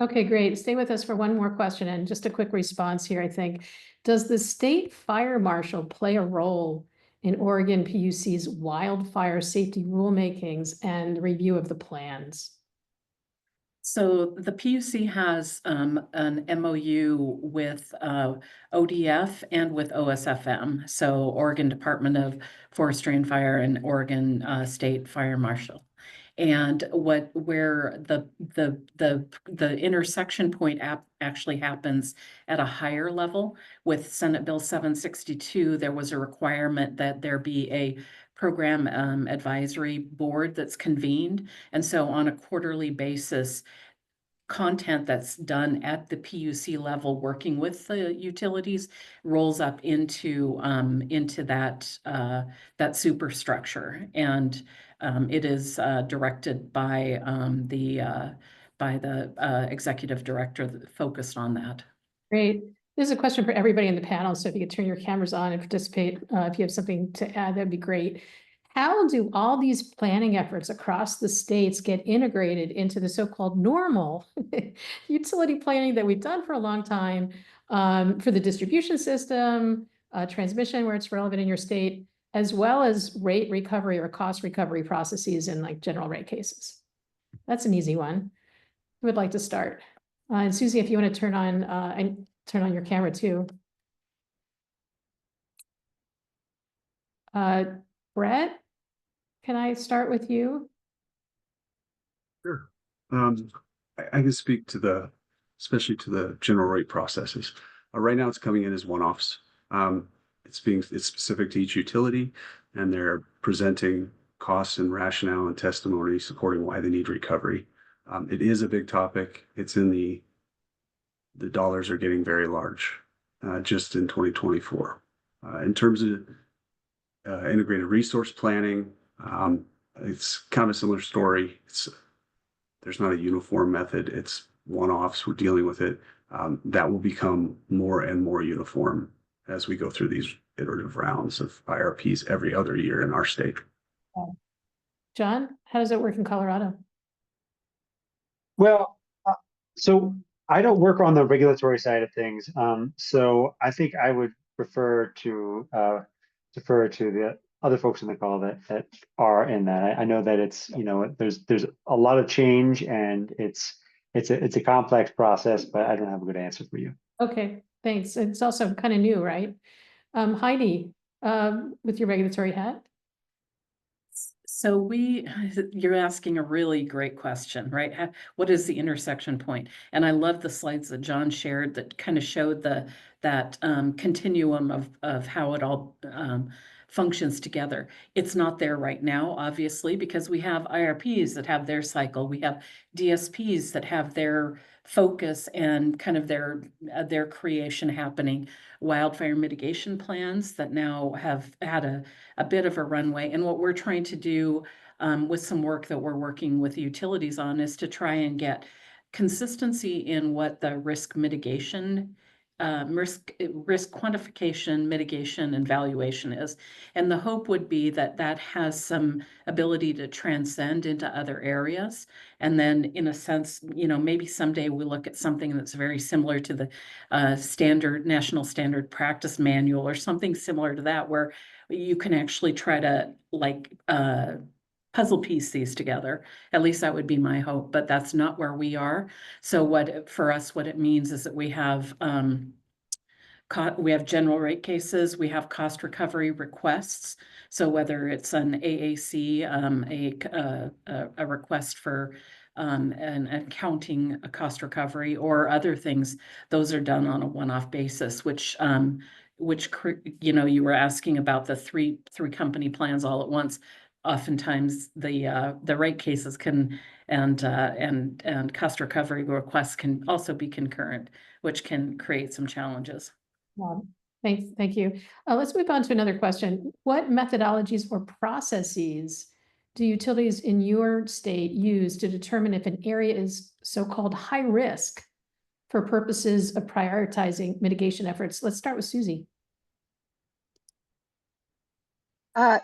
A: Okay, great. Stay with us for one more question and just a quick response here, I think. Does the state fire marshal play a role in Oregon PUC's wildfire safety rulemakings and review of the plans?
D: So the PUC has an MOU with ODF and with OSFM, so Oregon Department of Forestry and Fire and Oregon State Fire Marshal. And where the intersection point actually happens at a higher level with Senate Bill 762, there was a requirement that there be a program advisory board that's convened. And so on a quarterly basis, content that's done at the PUC level, working with the utilities, rolls up into that superstructure, and it is directed by the executive director that focused on that.
A: Great. This is a question for everybody in the panel, so if you could turn your cameras on and participate, if you have something to add, that'd be great. How do all these planning efforts across the states get integrated into the so-called normal utility planning that we've done for a long time, for the distribution system, transmission where it's relevant in your state, as well as rate recovery or cost recovery processes in like general rate cases? That's an easy one. Who would like to start? And Susie, if you want to turn on your camera too. Brett, can I start with you?
F: Sure. I can speak to especially to the general rate processes. Right now it's coming in as one-offs. It's specific to each utility, and they're presenting costs and rationale and testimony supporting why they need recovery. It is a big topic. It's in the dollars are getting very large, just in 2024. In terms of integrated resource planning, it's kind of a similar story. There's not a uniform method. It's one-offs. We're dealing with it. That will become more and more uniform as we go through these iterative rounds of IRPs every other year in our state.
A: John, how does it work in Colorado?
E: Well, so I don't work on the regulatory side of things. So I think I would prefer to defer to the other folks in the call that are in that. I know that it's, you know, there's a lot of change, and it's a complex process, but I don't have a good answer for you.
A: Okay, thanks. It's also kind of new, right? Heidi, with your regulatory hat.
D: So you're asking a really great question, right? What is the intersection point? And I love the slides that John shared that kind of showed that continuum of how it all functions together. It's not there right now, obviously, because we have IRPs that have their cycle. We have DSPs that have their focus and kind of their creation happening. Wildfire mitigation plans that now have had a bit of a runway. And what we're trying to do with some work that we're working with utilities on is to try and get consistency in what the risk mitigation, risk quantification, mitigation, and valuation is. And the hope would be that that has some ability to transcend into other areas. And then in a sense, you know, maybe someday we look at something that's very similar to the national standard practice manual or something similar to that, where you can actually try to like puzzle piece these together. At least that would be my hope, but that's not where we are. So for us, what it means is that we have general rate cases, we have cost recovery requests. So whether it's an AAC, a request for and accounting a cost recovery or other things, those are done on a one-off basis, which you know, you were asking about the three company plans all at once. Oftentimes the rate cases can and cost recovery requests can also be concurrent, which can create some challenges.
A: Thank you. Let's move on to another question. What methodologies or processes do utilities in your state use to determine if an area is so-called high risk for purposes of prioritizing mitigation efforts? Let's start with Susie.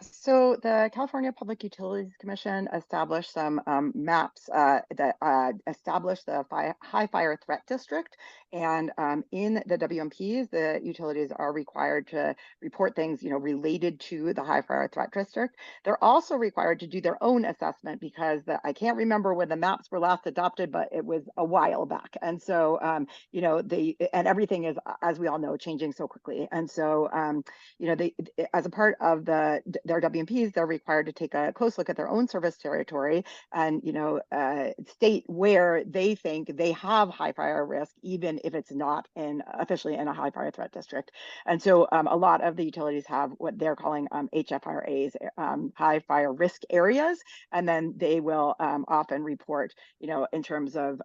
G: So the California Public Utilities Commission established some maps that establish the high fire threat district. And in the WMPs, the utilities are required to report things, you know, related to the high fire threat district. They're also required to do their own assessment because I can't remember when the maps were last adopted, but it was a while back. And so, you know, and everything is, as we all know, changing so quickly. And so, you know, as a part of their WMPs, they're required to take a close look at their own service territory and, you know, state where they think they have high fire risk, even if it's not officially in a high fire threat district. And so a lot of the utilities have what they're calling HFRAs, high fire risk areas, and then they will often report, you know, in terms of,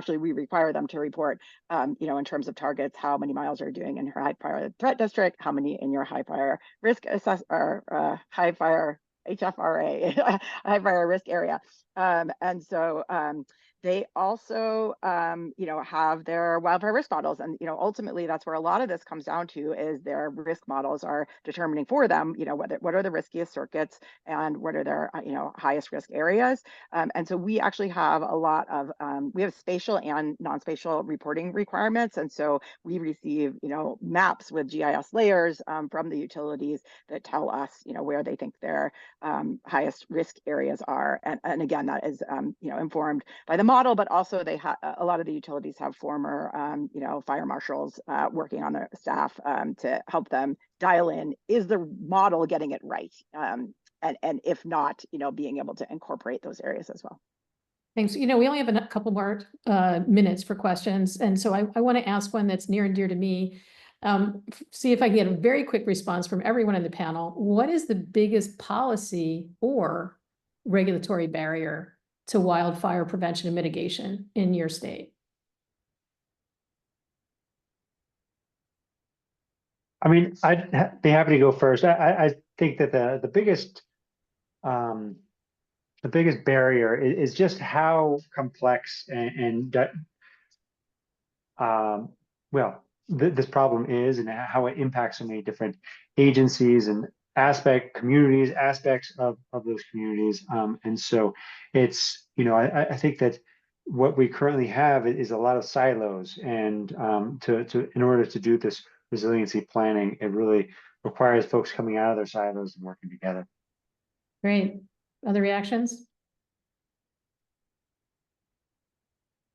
G: we require them to report, you know, in terms of targets, how many miles are doing in your high fire threat district, how many in your high fire risk high fire HFRA, high fire risk area. And so they also, you know, have their wildfire risk models. And, you know, ultimately that's where a lot of this comes down to is their risk models are determining for them, you know, what are the riskiest circuits and what are their, you know, highest risk areas. And so we actually have a lot of, we have spatial and non-spatial reporting requirements. And so we receive, you know, maps with GIS layers from the utilities that tell us, you know, where they think their highest risk areas are. And again, that is, you know, informed by the model, but also they have a lot of the utilities have former, you know, fire marshals working on their staff to help them dial in, is the model getting it right? And if not, you know, being able to incorporate those areas as well.
A: Thanks. You know, we only have a couple more minutes for questions. And so I want to ask one that's near and dear to me. See if I can get a very quick response from everyone in the panel. What is the biggest policy or regulatory barrier to wildfire prevention and mitigation in your state?
E: I mean, I'd be happy to go first. I think that the biggest barrier is just how complex well, this problem is and how it impacts so many different agencies and aspects of those communities. And so it's, you know, I think that what we currently have is a lot of silos, and in order to do this resiliency planning, it really requires folks coming out of their silos and working together.
A: Great. Other reactions?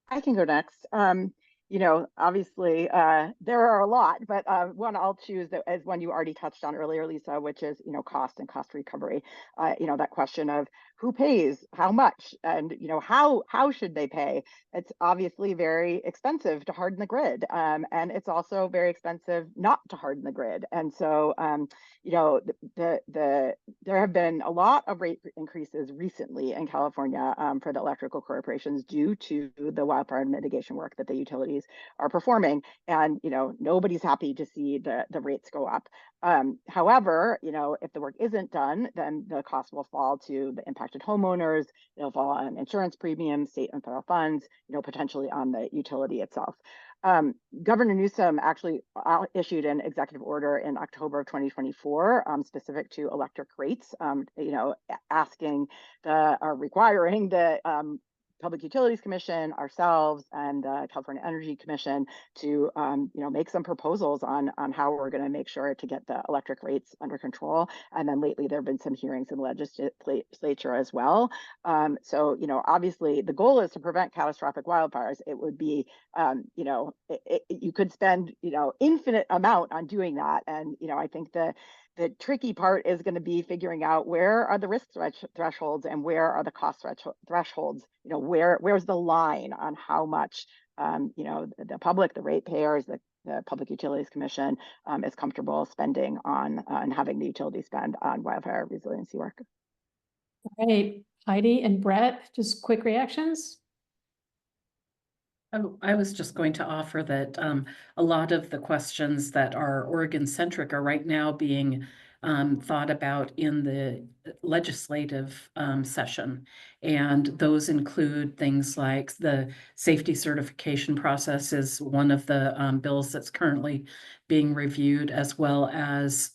G: I can go next. You know, obviously there are a lot, but one I'll choose that as one you already touched on earlier, Lisa, which is, you know, cost and cost recovery. You know, that question of who pays, how much, and, you know, how should they pay? It's obviously very expensive to harden the grid, and it's also very expensive not to harden the grid. And so, you know, there have been a lot of rate increases recently in California for the electrical corporations due to the wildfire mitigation work that the utilities are performing. And, you know, nobody's happy to see the rates go up. However, you know, if the work isn't done, then the cost will fall to the impacted homeowners. It'll fall on insurance premiums, state and federal funds, you know, potentially on the utility itself. Governor Newsom actually issued an executive order in October of 2024 specific to electric rates, you know, requiring the Public Utilities Commission, ourselves, and the California Energy Commission to, you know, make some proposals on how we're going to make sure to get the electric rates under control. And then lately, there have been some hearings in the legislature as well. So, you know, obviously, the goal is to prevent catastrophic wildfires. It would be, you know, you could spend, you know, infinite amount on doing that. And, you know, I think the The tricky part is going to be figuring out where are the risk thresholds and where are the cost thresholds. Where's the line on how much the public, the ratepayers, the Public Utilities Commission is comfortable spending on and having the utility spend on wildfire resiliency work.
A: All right, Heidi and Brett, just quick reactions.
D: Oh, I was just going to offer that a lot of the questions that are Oregon-centric are right now being thought about in the legislative session. And those include things like the safety certification process is one of the bills that's currently being reviewed, as well as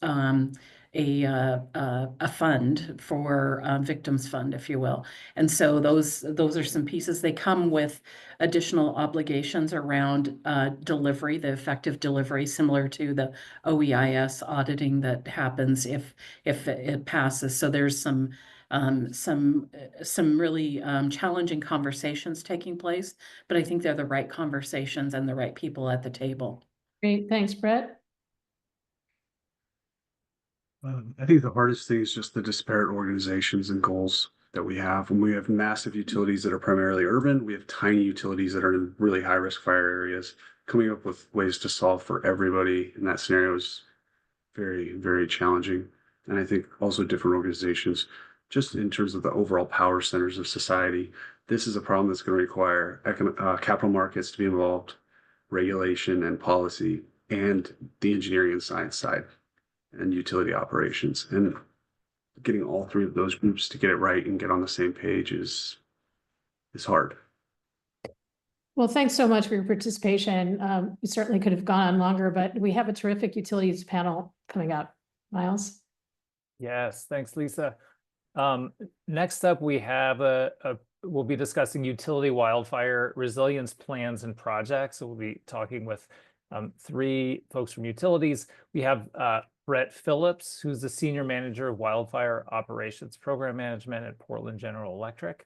D: a fund for victims fund, if you will. And so those are some pieces. They come with additional obligations around delivery, the effective delivery, similar to the OEIS auditing that happens if it passes. So there's some really challenging conversations taking place, but I think they're the right conversations and the right people at the table.
A: Great, thanks, Brett.
F: I think the hardest thing is just the disparate organizations and goals that we have. When we have massive utilities that are primarily urban, we have tiny utilities that are in really high risk fire areas. Coming up with ways to solve for everybody in that scenario is very, very challenging. And I think also different organizations, just in terms of the overall power centers of society, this is a problem that's going to require capital markets to be involved, regulation and policy, and the engineering and science side, and utility operations. And getting all three of those groups to get it right and get on the same page is hard.
A: Well, thanks so much for your participation. We certainly could have gone on longer, but we have a terrific utilities panel coming up. Miles?
B: Yes, thanks, Lisa. Next up, we have we'll be discussing utility wildfire resilience plans and projects. So we'll be talking with three folks from utilities. We have Brett Phillips, who's the Senior Manager of Wildfire Operations Program Management at Portland General Electric.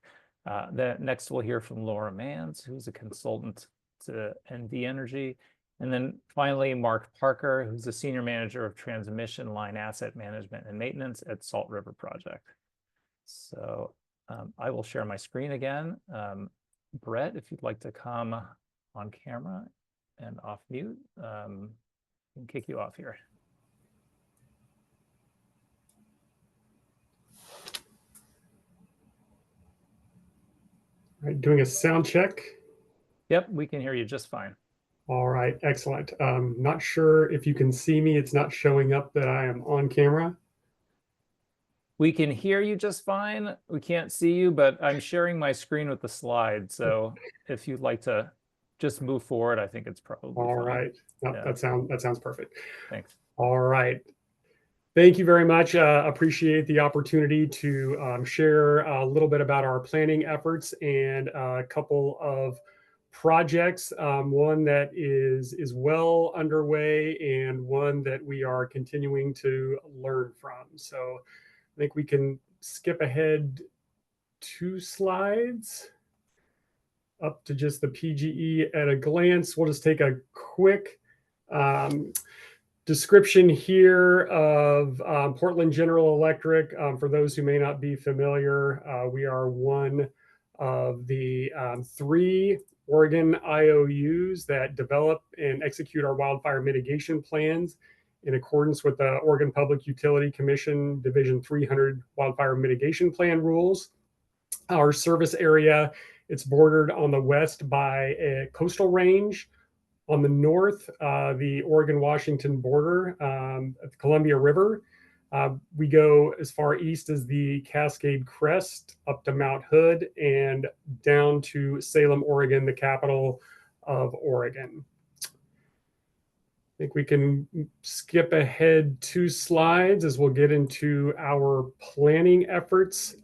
B: Then next we'll hear from Laura Mans, who's a consultant to NV Energy. And then finally, Mark Parker, who's the Senior Manager of Transmission Line Asset Management and Maintenance at Salt River Project. So I will share my screen again. Brett, if you'd like to come on camera and off mute, I can kick you off here.
H: All right, doing a sound check.
B: Yep, we can hear you just fine.
H: All right, excellent. Not sure if you can see me. It's not showing up that I am on camera.
B: We can hear you just fine. We can't see you, but I'm sharing my screen with the slide. So if you'd like to just move forward, I think it's probably
H: all
B: fine.
H: right. No,
B: Yeah.
H: that sounds perfect.
B: Thanks.
H: All right. Thank you very much. Appreciate the opportunity to share a little bit about our planning efforts and a couple of projects. One that is well underway and one that we are continuing to learn from. So I think we can skip ahead 2 slides up to just the PGE at a glance. We'll just take a quick description here of Portland General Electric. For those who may not be familiar, we are one of the 3 Oregon IOUs that develop and execute our wildfire mitigation plans in accordance with the Oregon Public Utility Commission Division 300 Wildfire Mitigation Plan rules. Our service area, it's bordered on the west by a coastal range. On the north, the Oregon-Washington border at the Columbia River. We go as far east as the Cascade Crest, up to Mount Hood, and down to Salem, Oregon, the capital of Oregon. I think we can skip ahead 2 slides as we'll get into our planning efforts.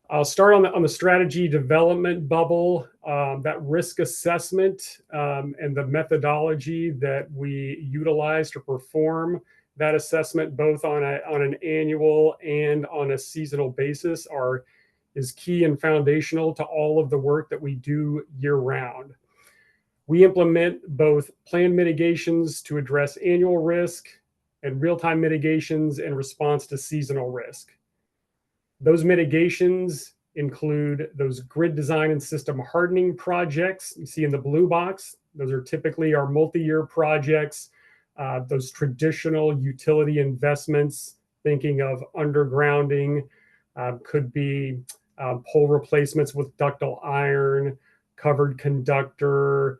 H: I'll start on the strategy development bubble, that risk assessment and the methodology that we utilize to perform that assessment, both on an annual and on a seasonal basis, is key and foundational to all of the work that we do year round. We implement both plan mitigations to address annual risk and real-time mitigations in response to seasonal risk. Those mitigations include those grid design and system hardening projects you see in the blue box. Those are typically our multi-year projects. Those traditional utility investments, thinking of undergrounding, could be pole replacements with ductile iron, covered conductor,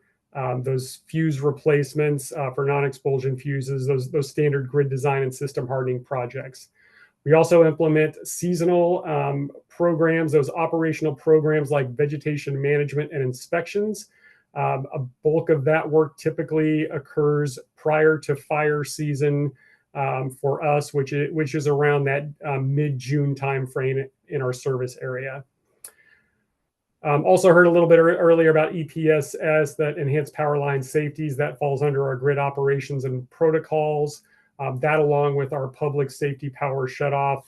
H: those fuse replacements for non-expulsion fuses, those standard grid design and system hardening projects. We also implement seasonal programs, those operational programs like vegetation management and inspections. A bulk of that work typically occurs prior to fire season for us, which is around that mid-June timeframe in our service area. Also heard a little bit earlier about EPSS, that enhanced power line safeties, that falls under our grid operations and protocols. That, along with our public safety power shutoff,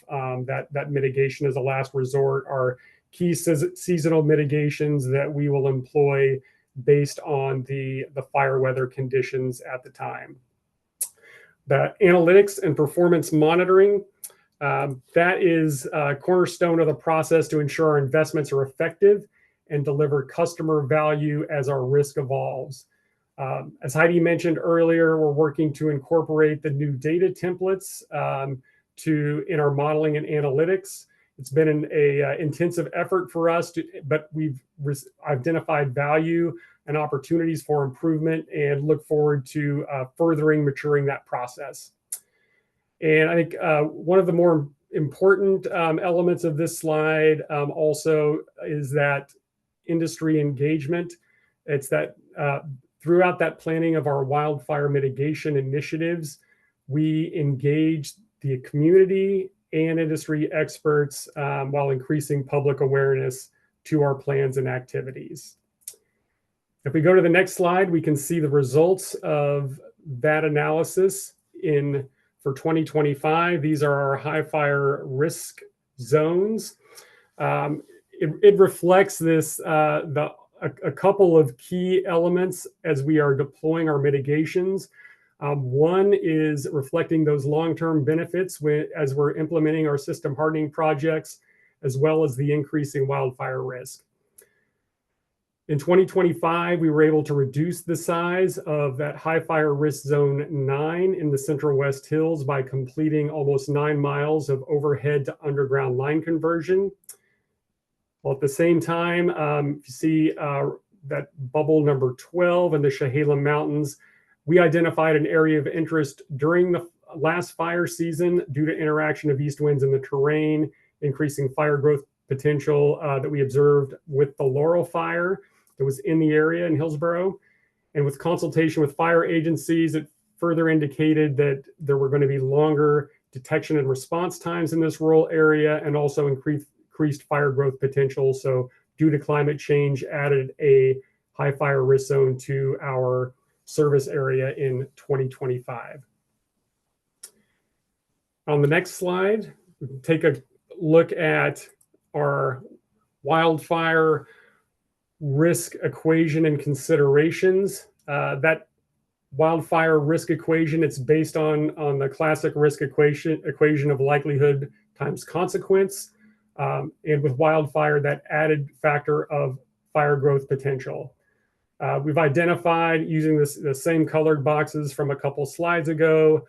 H: that mitigation as a last resort, are key seasonal mitigations that we will employ based on the fire weather conditions at the time. The analytics and performance monitoring, that is a cornerstone of the process to ensure our investments are effective and deliver customer value as our risk evolves. As Heidi mentioned earlier, we're working to incorporate the new data templates in our modeling and analytics. It's been an intensive effort for us, but we've identified value and opportunities for improvement and look forward to maturing that process. And I think one of the more important elements of this slide also is that industry engagement. It's that throughout that planning of our wildfire mitigation initiatives, we engage the community and industry experts while increasing public awareness to our plans and activities. If we go to the next slide, we can see the results of that analysis for 2025. These are our high fire risk zones. It reflects this, a couple of key elements as we are deploying our mitigations. One is reflecting those long-term benefits as we're implementing our system hardening projects, as well as the increasing wildfire risk. In 2025, we were able to reduce the size of that high fire risk zone 9 in the Central West Hills by completing almost 9 miles of overhead to underground line conversion. Well, at the same time, you see that bubble number 12 in the Chehalem Mountains, we identified an area of interest during the last fire season due to interaction of east winds in the terrain, increasing fire growth potential that we observed with the Laurel fire that was in the area in Hillsborough. And with consultation with fire agencies, it further indicated that there were going to be longer detection and response times in this rural area, and also increased fire growth potential. So due to climate change, added a high fire risk zone to our service area in 2025. On the next slide, we can take a look at our wildfire risk equation and considerations. That wildfire risk equation, it's based on the classic risk equation of likelihood times consequence. And with wildfire, that added factor of fire growth potential. We've identified, using the same colored boxes from a couple slides ago,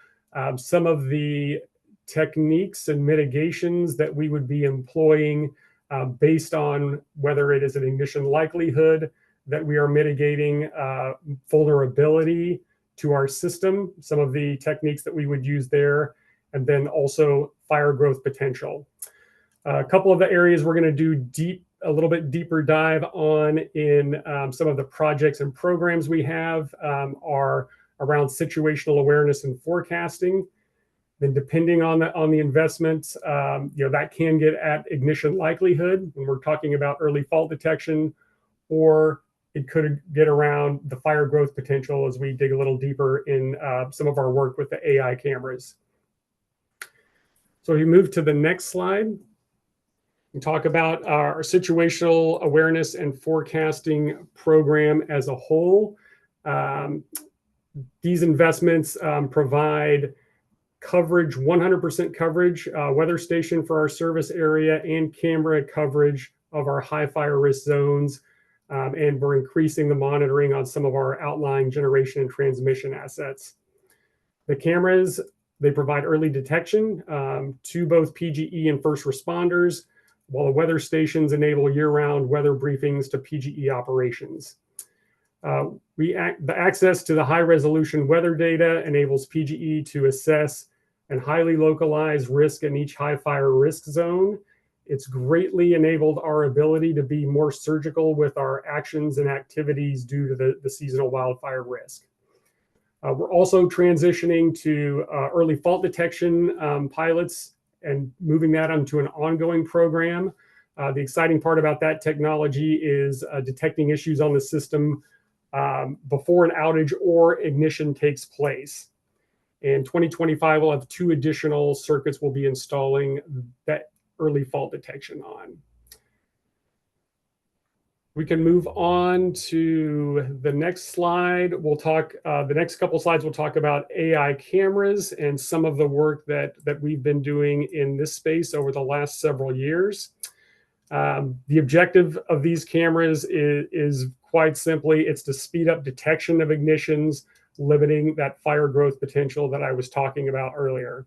H: some of the techniques and mitigations that we would be employing based on whether it is an ignition likelihood that we are mitigating vulnerability to our system, some of the techniques that we would use there, and then also fire growth potential. A couple of the areas we're going to do a little bit deeper dive on in some of the projects and programs we have are around situational awareness and forecasting. Then depending on the investments, that can get at ignition likelihood when we're talking about early fault detection, or it could get around the fire growth potential as we dig a little deeper in some of our work with the AI cameras. So we move to the next slide and talk about our situational awareness and forecasting program as a whole. These investments provide coverage, 100% coverage, weather station for our service area, and camera coverage of our high fire risk zones. And we're increasing the monitoring on some of our outlying generation and transmission assets. The cameras, they provide early detection to both PGE and first responders, while the weather stations enable year-round weather briefings to PGE operations. The access to the high-resolution weather data enables PGE to assess and highly localize risk in each high fire risk zone. It's greatly enabled our ability to be more surgical with our actions and activities due to the seasonal wildfire risk. We're also transitioning to early fault detection pilots and moving that onto an ongoing program. The exciting part about that technology is detecting issues on the system before an outage or ignition takes place. In 2025, we'll have 2 additional circuits we'll be installing that early fault detection on. We can move on to the next slide. We'll talk, the next couple slides, we'll talk about AI cameras and some of the work that we've been doing in this space over the last several years. The objective of these cameras is quite simply, it's to speed up detection of ignitions, limiting that fire growth potential that I was talking about earlier.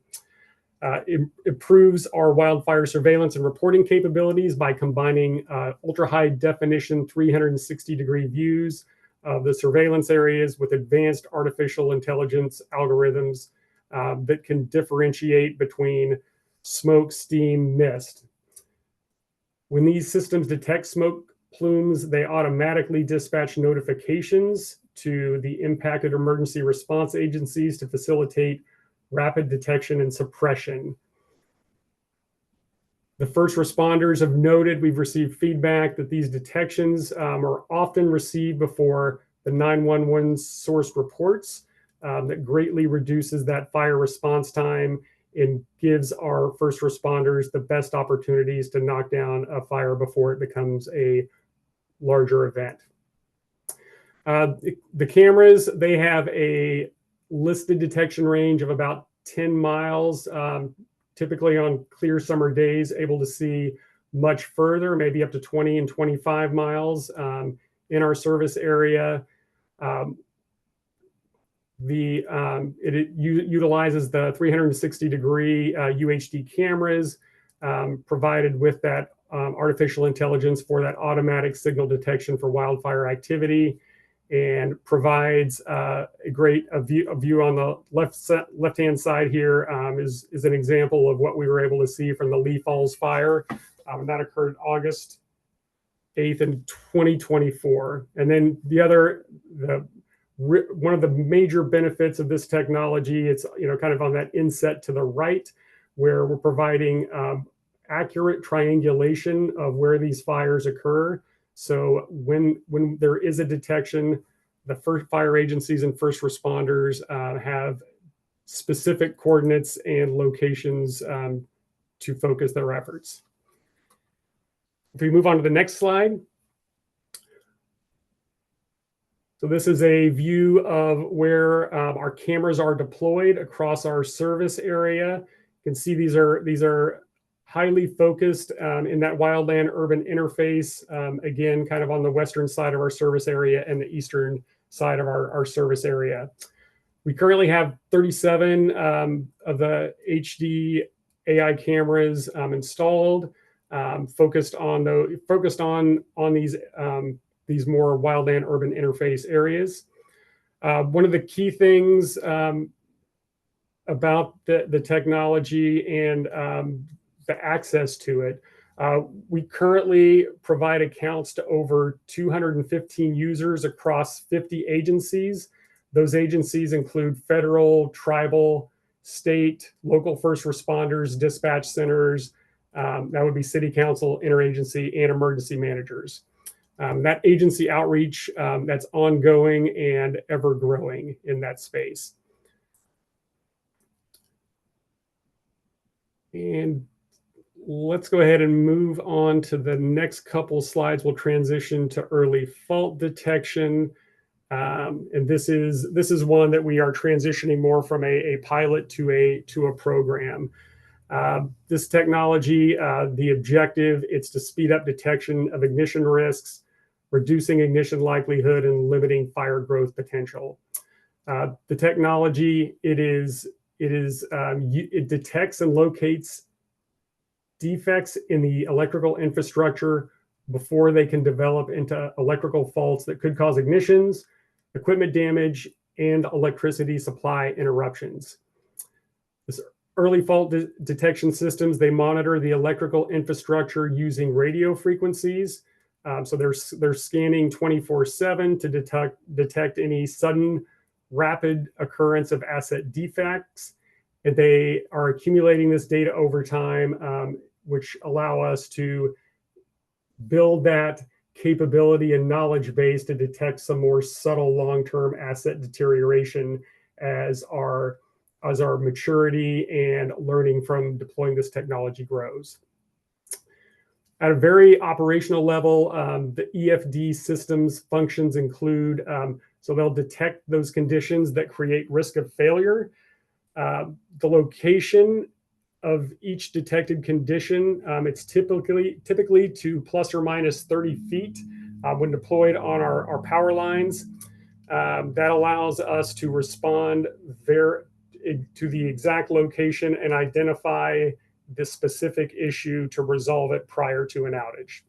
H: It improves our wildfire surveillance and reporting capabilities by combining ultra-high definition 360-degree views of the surveillance areas with advanced artificial intelligence algorithms that can differentiate between smoke, steam, mist. When these systems detect smoke plumes, they automatically dispatch notifications to the impacted emergency response agencies to facilitate rapid detection and suppression. The first responders have noted, we've received feedback that these detections are often received before the 911 source reports. That greatly reduces that fire response time and gives our first responders the best opportunities to knock down a fire before it becomes a larger event. The cameras, they have a listed detection range of about 10 miles, typically on clear summer days, able to see much further, maybe up to 20 and 25 miles in our service area. It utilizes the 360-degree UHD cameras provided with that artificial intelligence for that automatic signal detection for wildfire activity, and provides a view on the left-hand side here is an example of what we were able to see from the Lee Falls fire. That occurred August 8th in 2024. And then one of the major benefits of this technology, it's kind of on that inset to the right, where we're providing accurate triangulation of where these fires occur. So when there is a detection, the first fire agencies and first responders have specific coordinates and locations to focus their efforts. If we move on to the next slide. So this is a view of where our cameras are deployed across our service area. You can see these are highly focused in that wildland urban interface, again, kind of on the western side of our service area and the eastern side of our service area. We currently have 37 of the HD AI cameras installed, focused on these more wildland urban interface areas. One of the key things about the technology and the access to it, we currently provide accounts to over 215 users across 50 agencies. Those agencies include federal, tribal, state, local first responders, dispatch centers, that would be city council, interagency, and emergency managers. That agency outreach, that's ongoing and ever growing in that space. And let's go ahead and move on to the next couple slides. We'll transition to early fault detection. And this is one that we are transitioning more from a pilot to a program. This technology, the objective, it's to speed up detection of ignition risks, reducing ignition likelihood, and limiting fire growth potential. The technology, it detects and locates defects in the electrical infrastructure before they can develop into electrical faults that could cause ignitions, equipment damage, and electricity supply interruptions. This early fault detection systems, they monitor the electrical infrastructure using radio frequencies. So they're scanning 24/7 to detect any sudden rapid occurrence of asset defects. And they are accumulating this data over time, which allow us to build that capability and knowledge base to detect some more subtle long-term asset deterioration as our maturity and learning from deploying this technology grows. At a very operational level, the EFD systems functions include, so they'll detect those conditions that create risk of failure. The location of each detected condition, it's typically to plus or minus 30 feet when deployed on our power lines. That allows us to respond to the exact location and identify the specific issue to resolve it prior to an outage.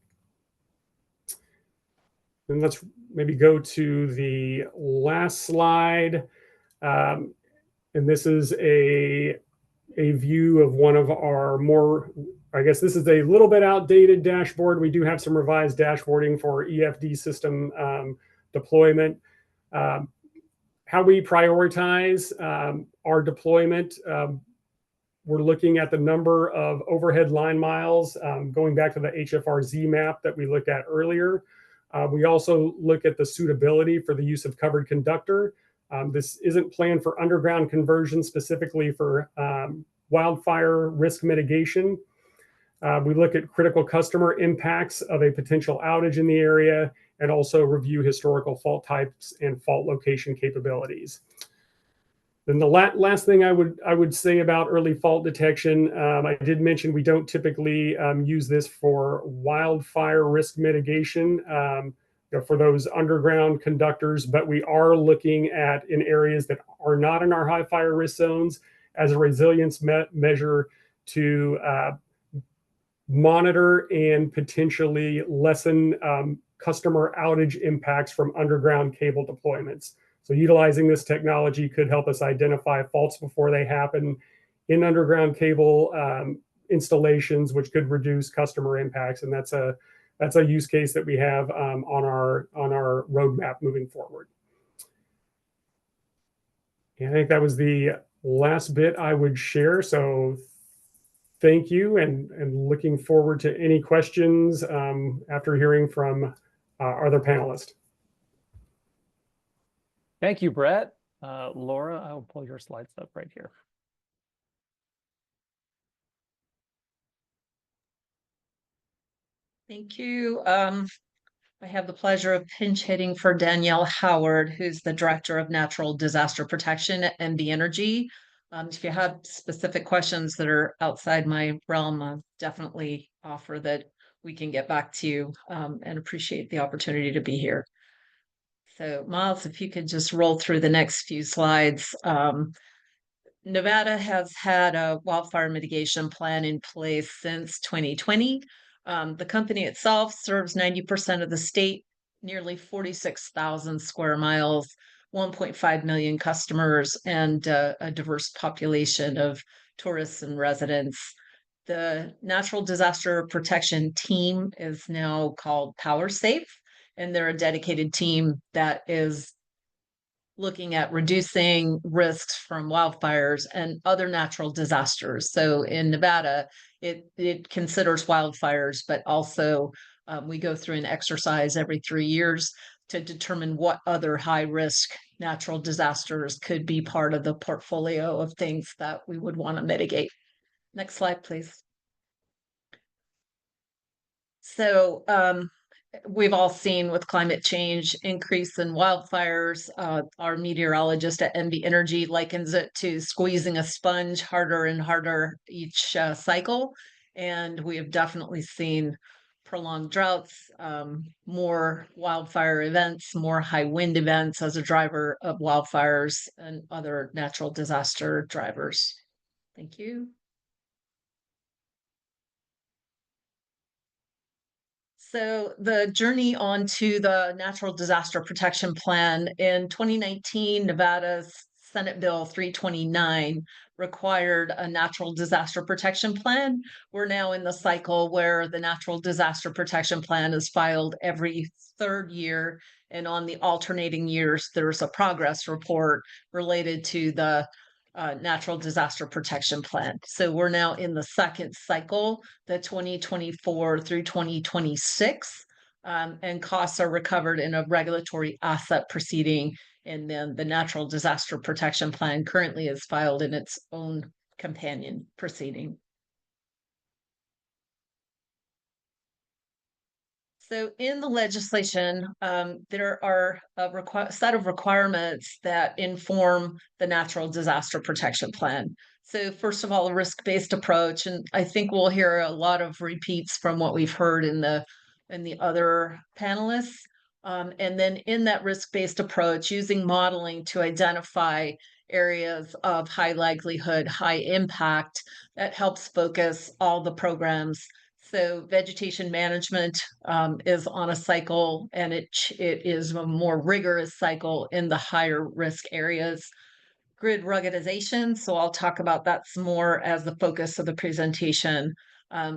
H: And let's maybe go to the last slide. And this is a view of one of our more, I guess this is a little bit outdated dashboard. We do have some revised dashboarding for EFD system deployment. How we prioritize our deployment, we're looking at the number of overhead line miles, going back to the HFRZ map that we looked at earlier. We also look at the suitability for the use of covered conductor. This isn't planned for underground conversion specifically for wildfire risk mitigation. We look at critical customer impacts of a potential outage in the area and also review historical fault types and fault location capabilities. Then the last thing I would say about early fault detection, I did mention we don't typically use this for wildfire risk mitigation for those underground conductors, but we are looking at in areas that are not in our high fire risk zones as a resilience measure to monitor and potentially lessen customer outage impacts from underground cable deployments. So utilizing this technology could help us identify faults before they happen in underground cable installations, which could reduce customer impacts. And that's a use case that we have on our roadmap moving forward. And I think that was the last bit I would share. So thank you, and looking forward to any questions after hearing from our other panelists.
B: Thank you, Brett. Laura, I'll pull your slides up right here.
I: Thank you. I have the pleasure of pinch hitting for Danielle Howard, who's the Director of Natural Disaster Protection at NB Energy. If you have specific questions that are outside my realm, I'll definitely offer that we can get back to you and appreciate the opportunity to be here. So Miles, if you could just roll through the next few slides. Nevada has had a wildfire mitigation plan in place since 2020. The company itself serves 90% of the state, nearly 46,000 square miles, 1.5 million customers, and a diverse population of tourists and residents. The Natural Disaster Protection Team is now called PowerSafe, and they're a dedicated team that is looking at reducing risks from wildfires and other natural disasters. So in Nevada, it considers wildfires, but also we go through an exercise every 3 years to determine what other high-risk natural disasters could be part of the portfolio of things that we would want to mitigate. Next slide, please. So we've all seen with climate change, increase in wildfires. Our meteorologist at NB Energy likens it to squeezing a sponge harder and harder each cycle. And we have definitely seen prolonged droughts, more wildfire events, more high wind events as a driver of wildfires and other natural disaster drivers. Thank you. So the journey onto the Natural Disaster Protection Plan in 2019, Nevada's Senate Bill 329 required a natural disaster protection plan. We're now in the cycle where the Natural Disaster Protection Plan is filed every third year. And on the alternating years, there's a progress report related to the Natural Disaster Protection Plan. So we're now in the second cycle, the 2024 through 2026, and costs are recovered in a regulatory asset proceeding. And then the Natural Disaster Protection Plan currently is filed in its own companion proceeding. So in the legislation, there are a set of requirements that inform the Natural Disaster Protection Plan. So first of all, a risk-based approach, and I think we'll hear a lot of repeats from what we've heard in the other panelists. And then in that risk-based approach, using modeling to identify areas of high likelihood, high impact, that helps focus all the programs. So vegetation management is on a cycle, and it is a more rigorous cycle in the higher risk areas. Grid ruggedization, so I'll talk about that some more as the focus of the presentation.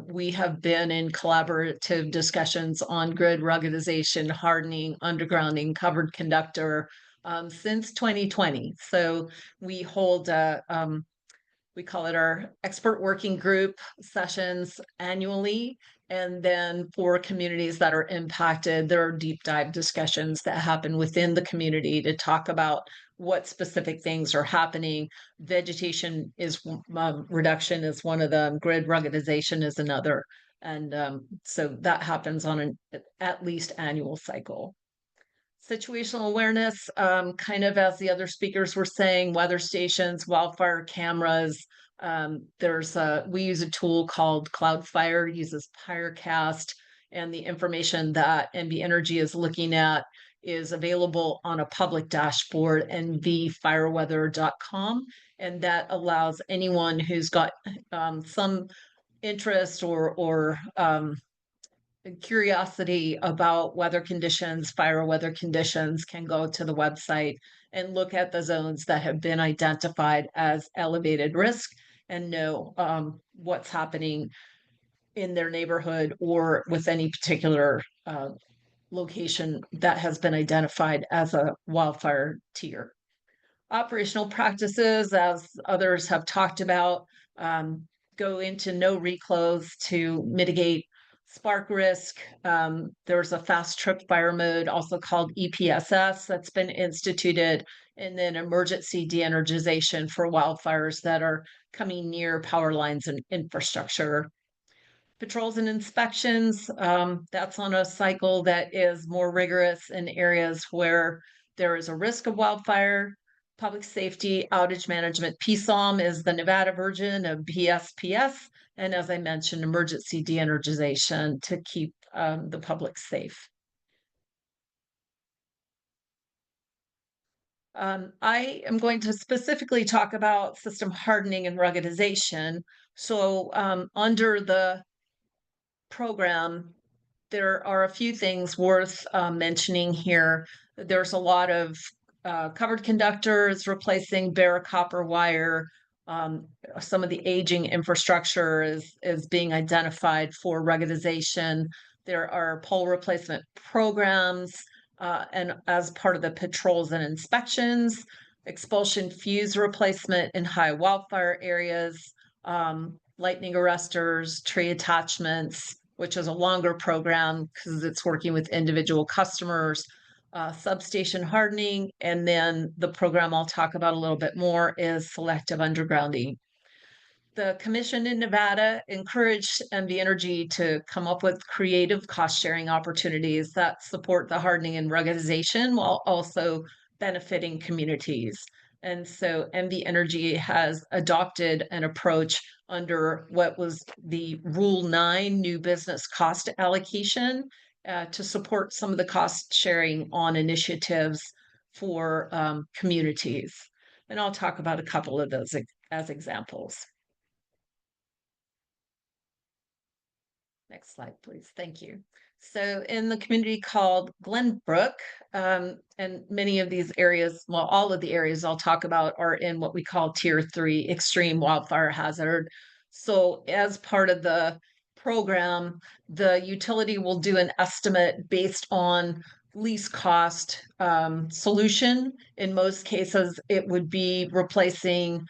I: We have been in collaborative discussions on grid ruggedization, hardening, undergrounding, covered conductor since 2020. So we hold we call it our expert working group sessions annually. And then for communities that are impacted, there are deep dive discussions that happen within the community to talk about what specific things are happening. Vegetation is reduction is one of them. Grid ruggedization is another. And so that happens on an at least annual cycle. Situational awareness, kind of as the other speakers were saying, weather stations, wildfire cameras. We use a tool called Cloudfire, uses Pyrecast, and the information that NB Energy is looking at is available on a public dashboard, nvfireweather.com, and that allows anyone who's got some interest or curiosity about weather conditions, fire weather conditions, can go to the website and look at the zones that have been identified as elevated risk and know what's happening in their neighborhood or with any particular location that has been identified as a wildfire tier. Operational practices, as others have talked about, go into no reclose to mitigate spark risk. There's a fast trip fire mode, also called EPSS, that's been instituted, and then emergency de-energization for wildfires that are coming near power lines and infrastructure. Patrols and inspections, that's on a cycle that is more rigorous in areas where there is a risk of wildfire. Public safety outage management, PSOM, is the Nevada version of PSPS. And as I mentioned, emergency de-energization to keep the public safe. I am going to specifically talk about system hardening and ruggedization. So under the program, there are a few things worth mentioning here. There's a lot of covered conductors replacing bare copper wire. Some of the aging infrastructure is being identified for ruggedization. There are pole replacement programs, and as part of the patrols and inspections, expulsion fuse replacement in high wildfire areas, lightning arresters, tree attachments, which is a longer program because it's working with individual customers, substation hardening, and then the program I'll talk about a little bit more is selective undergrounding. The commission in Nevada encouraged NV Energy to come up with creative cost-sharing opportunities that support the hardening and ruggedization while also benefiting communities. And so NV Energy has adopted an approach under what was the Rule 9 new business cost allocation to support some of the cost sharing on initiatives for communities. And I'll talk about a couple of those as examples. Next slide, please. Thank you. So in the community called Glenbrook, and many of these areas, well, all of the areas I'll talk about are in what we call Tier 3 extreme wildfire hazard. So as part of the program, the utility will do an estimate based on least cost solution. In most cases, it would be replacing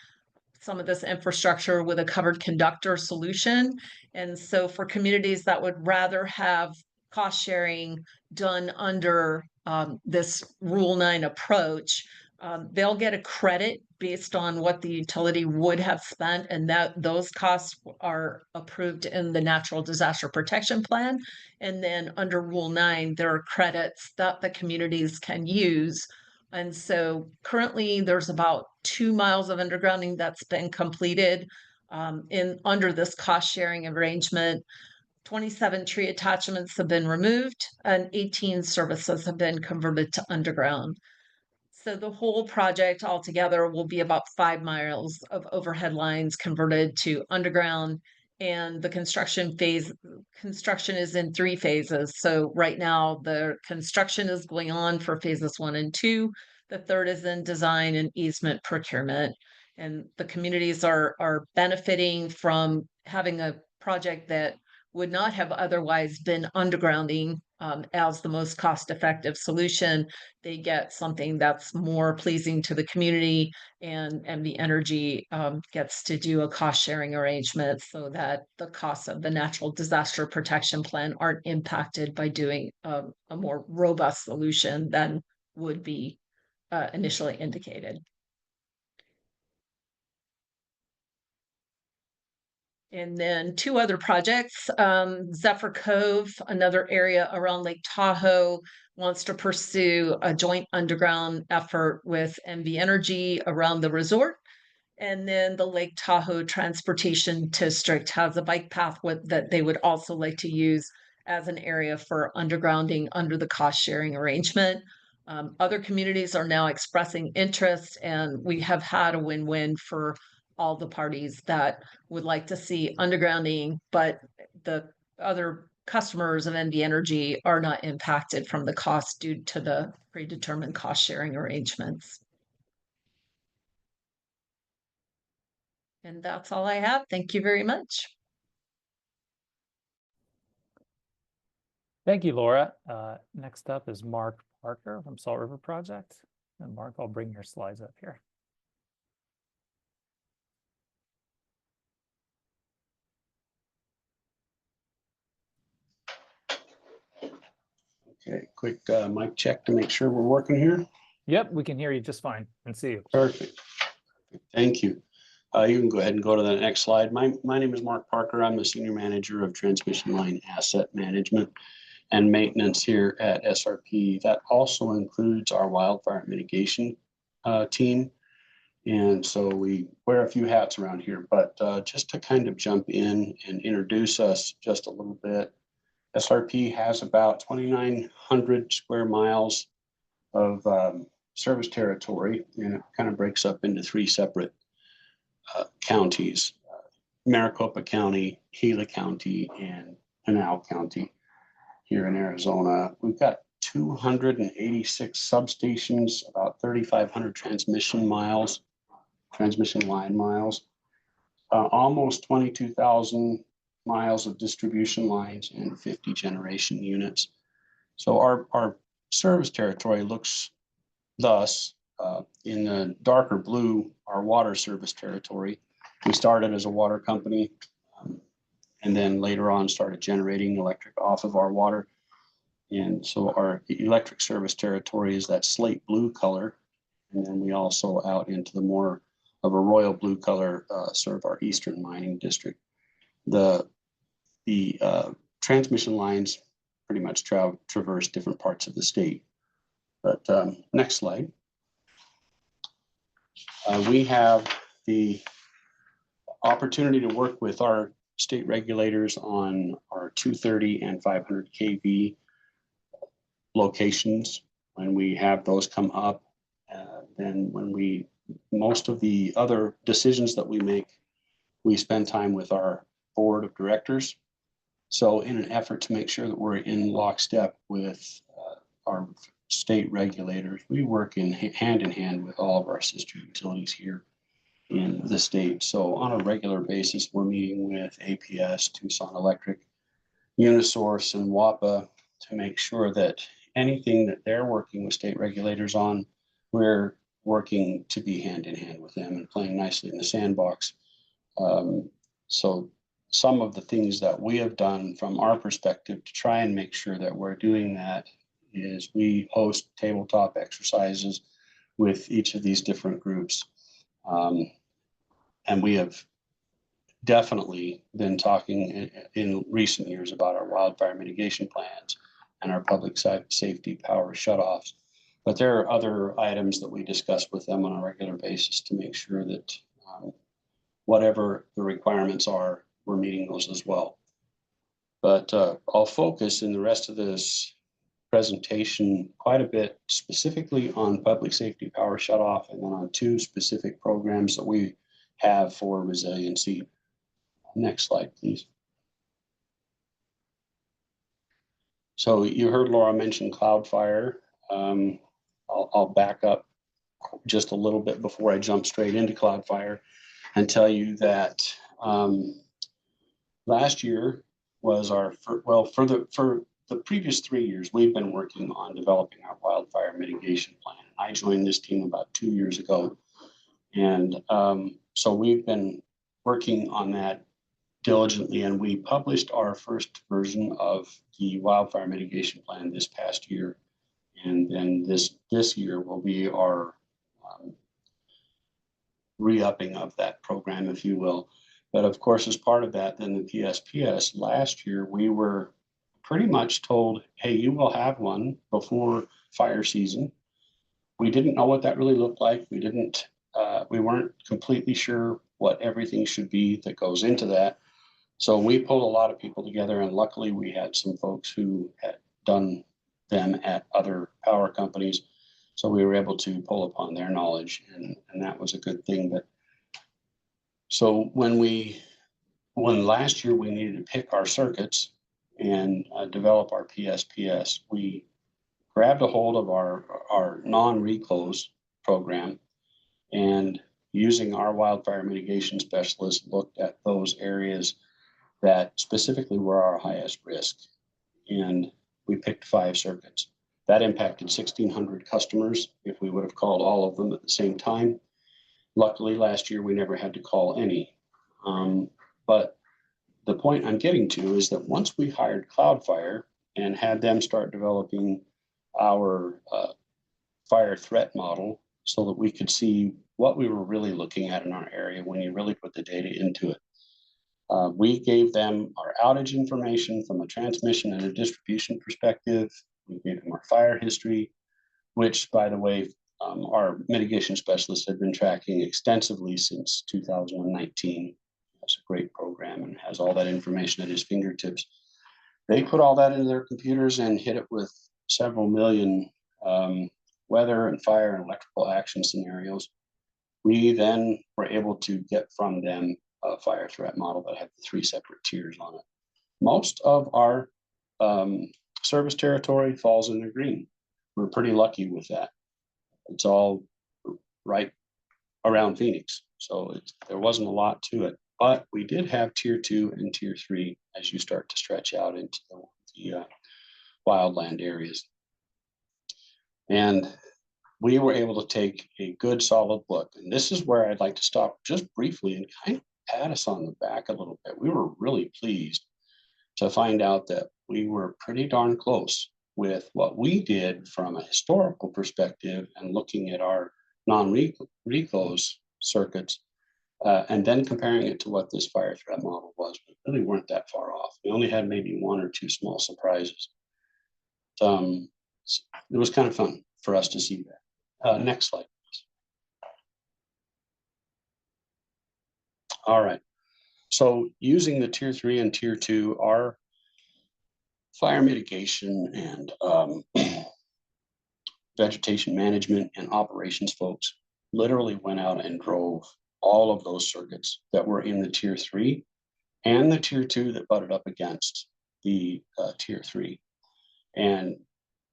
I: some of this infrastructure with a covered conductor solution. And so for communities that would rather have cost sharing done under this Rule 9 approach, they'll get a credit based on what the utility would have spent, and that those costs are approved in the Natural Disaster Protection Plan. And then under Rule 9, there are credits that the communities can use. And so currently there's about 2 miles of undergrounding that's been completed under this cost sharing arrangement. 27 tree attachments have been removed and 18 services have been converted to underground. So the whole project altogether will be about 5 miles of overhead lines converted to underground. And the construction is in 3 phases. So right now the construction is going on for phases 1 and 2. The third is in design and easement procurement. And the communities are benefiting from having a project that would not have otherwise been undergrounding as the most cost-effective solution. They get something that's more pleasing to the community, and the energy gets to do a cost-sharing arrangement so that the costs of the Natural Disaster Protection Plan aren't impacted by doing a more robust solution than would be initially indicated. And then 2 other projects, Zephyr Cove, another area around Lake Tahoe, wants to pursue a joint underground effort with NV Energy around the resort. And then the Lake Tahoe Transportation District has a bike path that they would also like to use as an area for undergrounding under the cost sharing arrangement. Other communities are now expressing interest, and we have had a win-win for all the parties that would like to see undergrounding, but the other customers of NV Energy are not impacted from the cost due to the predetermined cost sharing arrangements. And that's all I have. Thank you very much.
B: Thank you, Laura. Next up is Mark Parker from Salt River Project. And Mark, I'll bring your slides up here.
J: Okay, quick mic check to make sure we're working here.
B: Yep, we can hear you just fine and see you.
J: Perfect. Thank you. You can go ahead and go to the next slide. My name is Mark Parker. I'm the Senior Manager of Transmission Line Asset Management and Maintenance here at SRP. That also includes our wildfire mitigation team. And so we wear a few hats around here, but just to kind of jump in and introduce us just a little bit. SRP has about 2,900 square miles of service territory, and it kind of breaks up into 3 separate counties, Maricopa County, Gila County, and Pinal County here in Arizona. We've got 286 substations, about 3,500 transmission line miles, almost 22,000 miles of distribution lines and 50 generation units. So our service territory looks thus. In the darker blue, our water service territory. We started as a water company and then later on started generating electric off of our water. And so our electric service territory is that slate blue color. And then we also out into the more of a royal blue color serve our eastern mining district. The transmission lines pretty much traverse different parts of the state. But next slide. We have the opportunity to work with our state regulators on our 230 and 500 kV locations. When we have those come up, then most of the other decisions that we make, we spend time with our board of directors. So in an effort to make sure that we're in lockstep with our state regulators, we work hand in hand with all of our sister utilities here in the state. So on a regular basis, we're meeting with APS, Tucson Electric, Unisource, and WAPA to make sure that anything that they're working with state regulators on, we're working to be hand in hand with them and playing nicely in the sandbox. So some of the things that we have done from our perspective to try and make sure that we're doing that is we host tabletop exercises with each of these different groups. And we have definitely been talking in recent years about our wildfire mitigation plans and our public safety power shutoffs. But there are other items that we discuss with them on a regular basis to make sure that whatever the requirements are, we're meeting those as well. But I'll focus in the rest of this presentation quite a bit specifically on public safety power shutoff and then on two specific programs that we have for resiliency. Next slide, please. So you heard Laura mention Wildfire. I'll back up just a little bit before I jump straight into Wildfire and tell you that last year was our for the previous 3 years, we've been working on developing our wildfire mitigation plan. I joined this team about 2 years ago. And so we've been working on that diligently, and we published our first version of the wildfire mitigation plan this past year. And then this year will be our re-upping of that program, if you will. But of course, as part of that, then the PSPS, last year, we were pretty much told, hey, you will have one before fire season. We didn't know what that really looked like. We weren't completely sure what everything should be that goes into that. So we pulled a lot of people together, and luckily we had some folks who had done them at other power companies. So we were able to pull upon their knowledge, and that was a good thing. But so when last year we needed to pick our circuits and develop our PSPS, we grabbed a hold of our non-reclose program, and using our wildfire mitigation specialists looked at those areas that specifically were our highest risk. And we picked 5 circuits. That impacted 1,600 customers if we would have called all of them at the same time. Luckily, last year we never had to call any. But the point I'm getting to is that once we hired Wildfire and had them start developing our fire threat model so that we could see what we were really looking at in our area when you really put the data into it. We gave them our outage information from a transmission and a distribution perspective. We gave them our fire history, which, by the way, our mitigation specialists have been tracking extensively since 2019. That's a great program and has all that information at his fingertips. They put all that into their computers and hit it with several million weather and fire and electrical action scenarios. We then were able to get from them a fire threat model that had 3 separate tiers on it. Most of our service territory falls in the green. We're pretty lucky with that. It's all right around Phoenix, so there wasn't a lot to it. But we did have tier 2 and tier 3 as you start to stretch out into the wildland areas. And we were able to take a good solid look. And this is where I'd like to stop just briefly and kind of pat us on the back a little bit. We were really pleased to find out that we were pretty darn close with what we did from a historical perspective and looking at our non-reclose circuits, and then comparing it to what this fire threat model was, we really weren't that far off. We only had maybe one or two small surprises. It was kind of fun for us to see that. Next slide, please. All right. So using the tier 3 and tier 2, our fire mitigation and vegetation management and operations folks literally went out and drove all of those circuits that were in the tier 3 and the tier 2 that butted up against the tier 3, and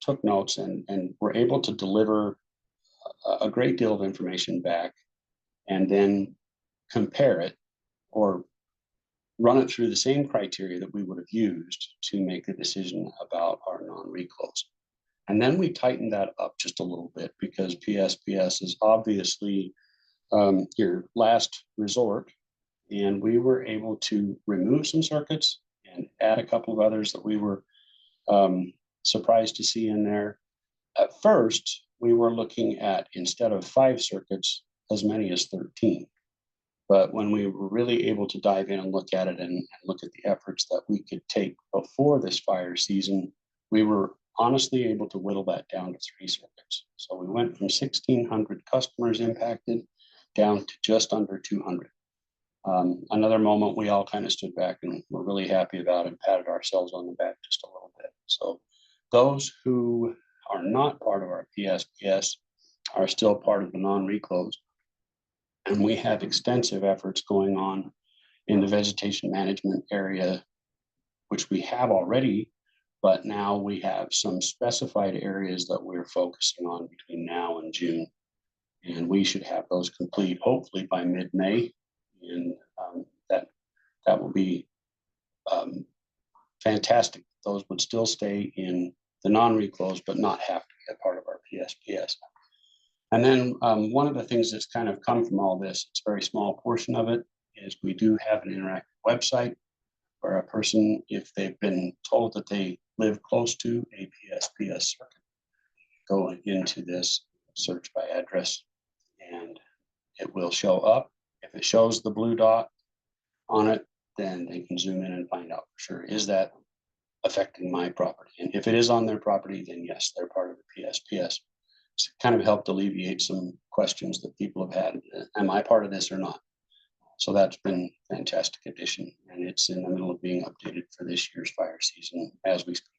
J: took notes and were able to deliver a great deal of information back, and then compare it or run it through the same criteria that we would have used to make a decision about our non-reclose. And then we tightened that up just a little bit, because PSPS is obviously your last resort. And we were able to remove some circuits and add a couple of others that we were surprised to see in there. At first, we were looking at, instead of 5 circuits, as many as 13. But when we were really able to dive in and look at it and look at the efforts that we could take before this fire season, we were honestly able to whittle that down to 3 circuits. So we went from 1,600 customers impacted down to just under 200. Another moment we all kind of stood back and were really happy about and patted ourselves on the back just a little bit. So those who are not part of our PSPS are still part of the non-reclose. And we have extensive efforts going on in the vegetation management area, which we have already, but now we have some specified areas that we're focusing on between now and June. And we should have those complete hopefully by mid-May. And that will be fantastic. Those would still stay in the non-reclose, but not have to be a part of our PSPS. And then one of the things that's kind of come from all this, it's a very small portion of it, is we do have an interactive website where a person, if they've been told that they live close to a PSPS circuit, go into this, search by address, and it will show up. If it shows the blue dot on it, then they can zoom in and find out for sure, is that affecting my property? And if it is on their property, then yes, they're part of the PSPS. It's kind of helped alleviate some questions that people have had. Am I part of this or not? So that's been a fantastic addition, and it's in the middle of being updated for this year's fire season as we speak.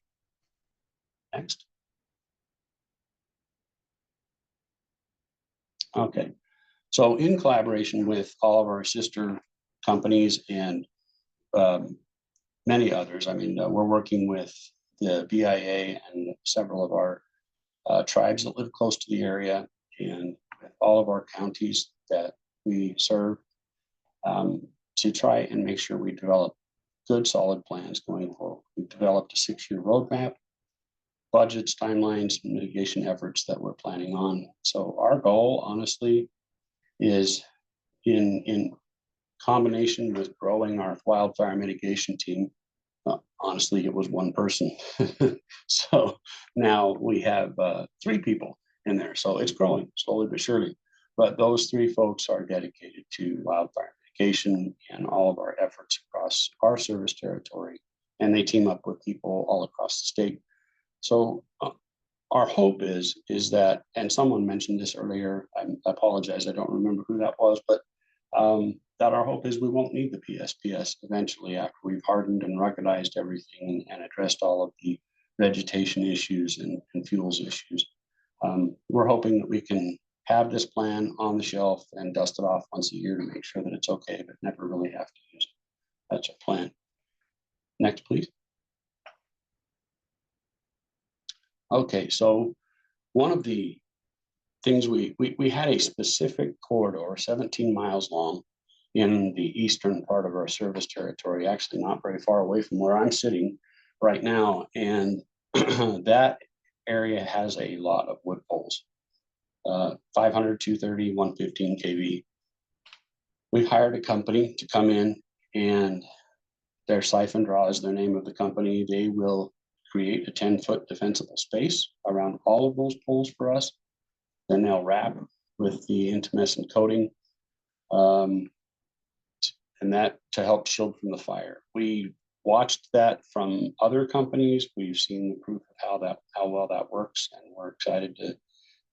J: Next. Okay, so in collaboration with all of our sister companies and many others, I mean, we're working with the BIA and several of our tribes that live close to the area, and with all of our counties that we serve, to try and make sure we develop good, solid plans going forward. We've developed a 6-year roadmap, budgets, timelines, and mitigation efforts that we're planning on. So our goal, honestly, is in combination with growing our wildfire mitigation team. Honestly, it was one person. So now we have 3 people in there. So it's growing slowly but surely. But those 3 folks are dedicated to wildfire mitigation and all of our efforts across our service territory. And they team up with people all across the state. So our hope is that, and someone mentioned this earlier, I apologize, I don't remember who that was, but that our hope is we won't need the PSPS eventually after we've hardened and ruggedized everything and addressed all of the vegetation issues and fuels issues. We're hoping that we can have this plan on the shelf and dust it off once a year to make sure that it's okay, but never really have to use it. That's our plan. Next, please. Okay, so one of the things we had a specific corridor, 17 miles long, in the eastern part of our service territory, actually not very far away from where I'm sitting right now. And that area has a lot of wood poles, 500, 230, 115 kV. We hired a company to come in, and their Siphon Draw is the name of the company. They will create a 10-foot defensible space around all of those poles for us. Then they'll wrap with the intumescent coating and that to help shield from the fire. We watched that from other companies. We've seen the proof of how well that works, and we're excited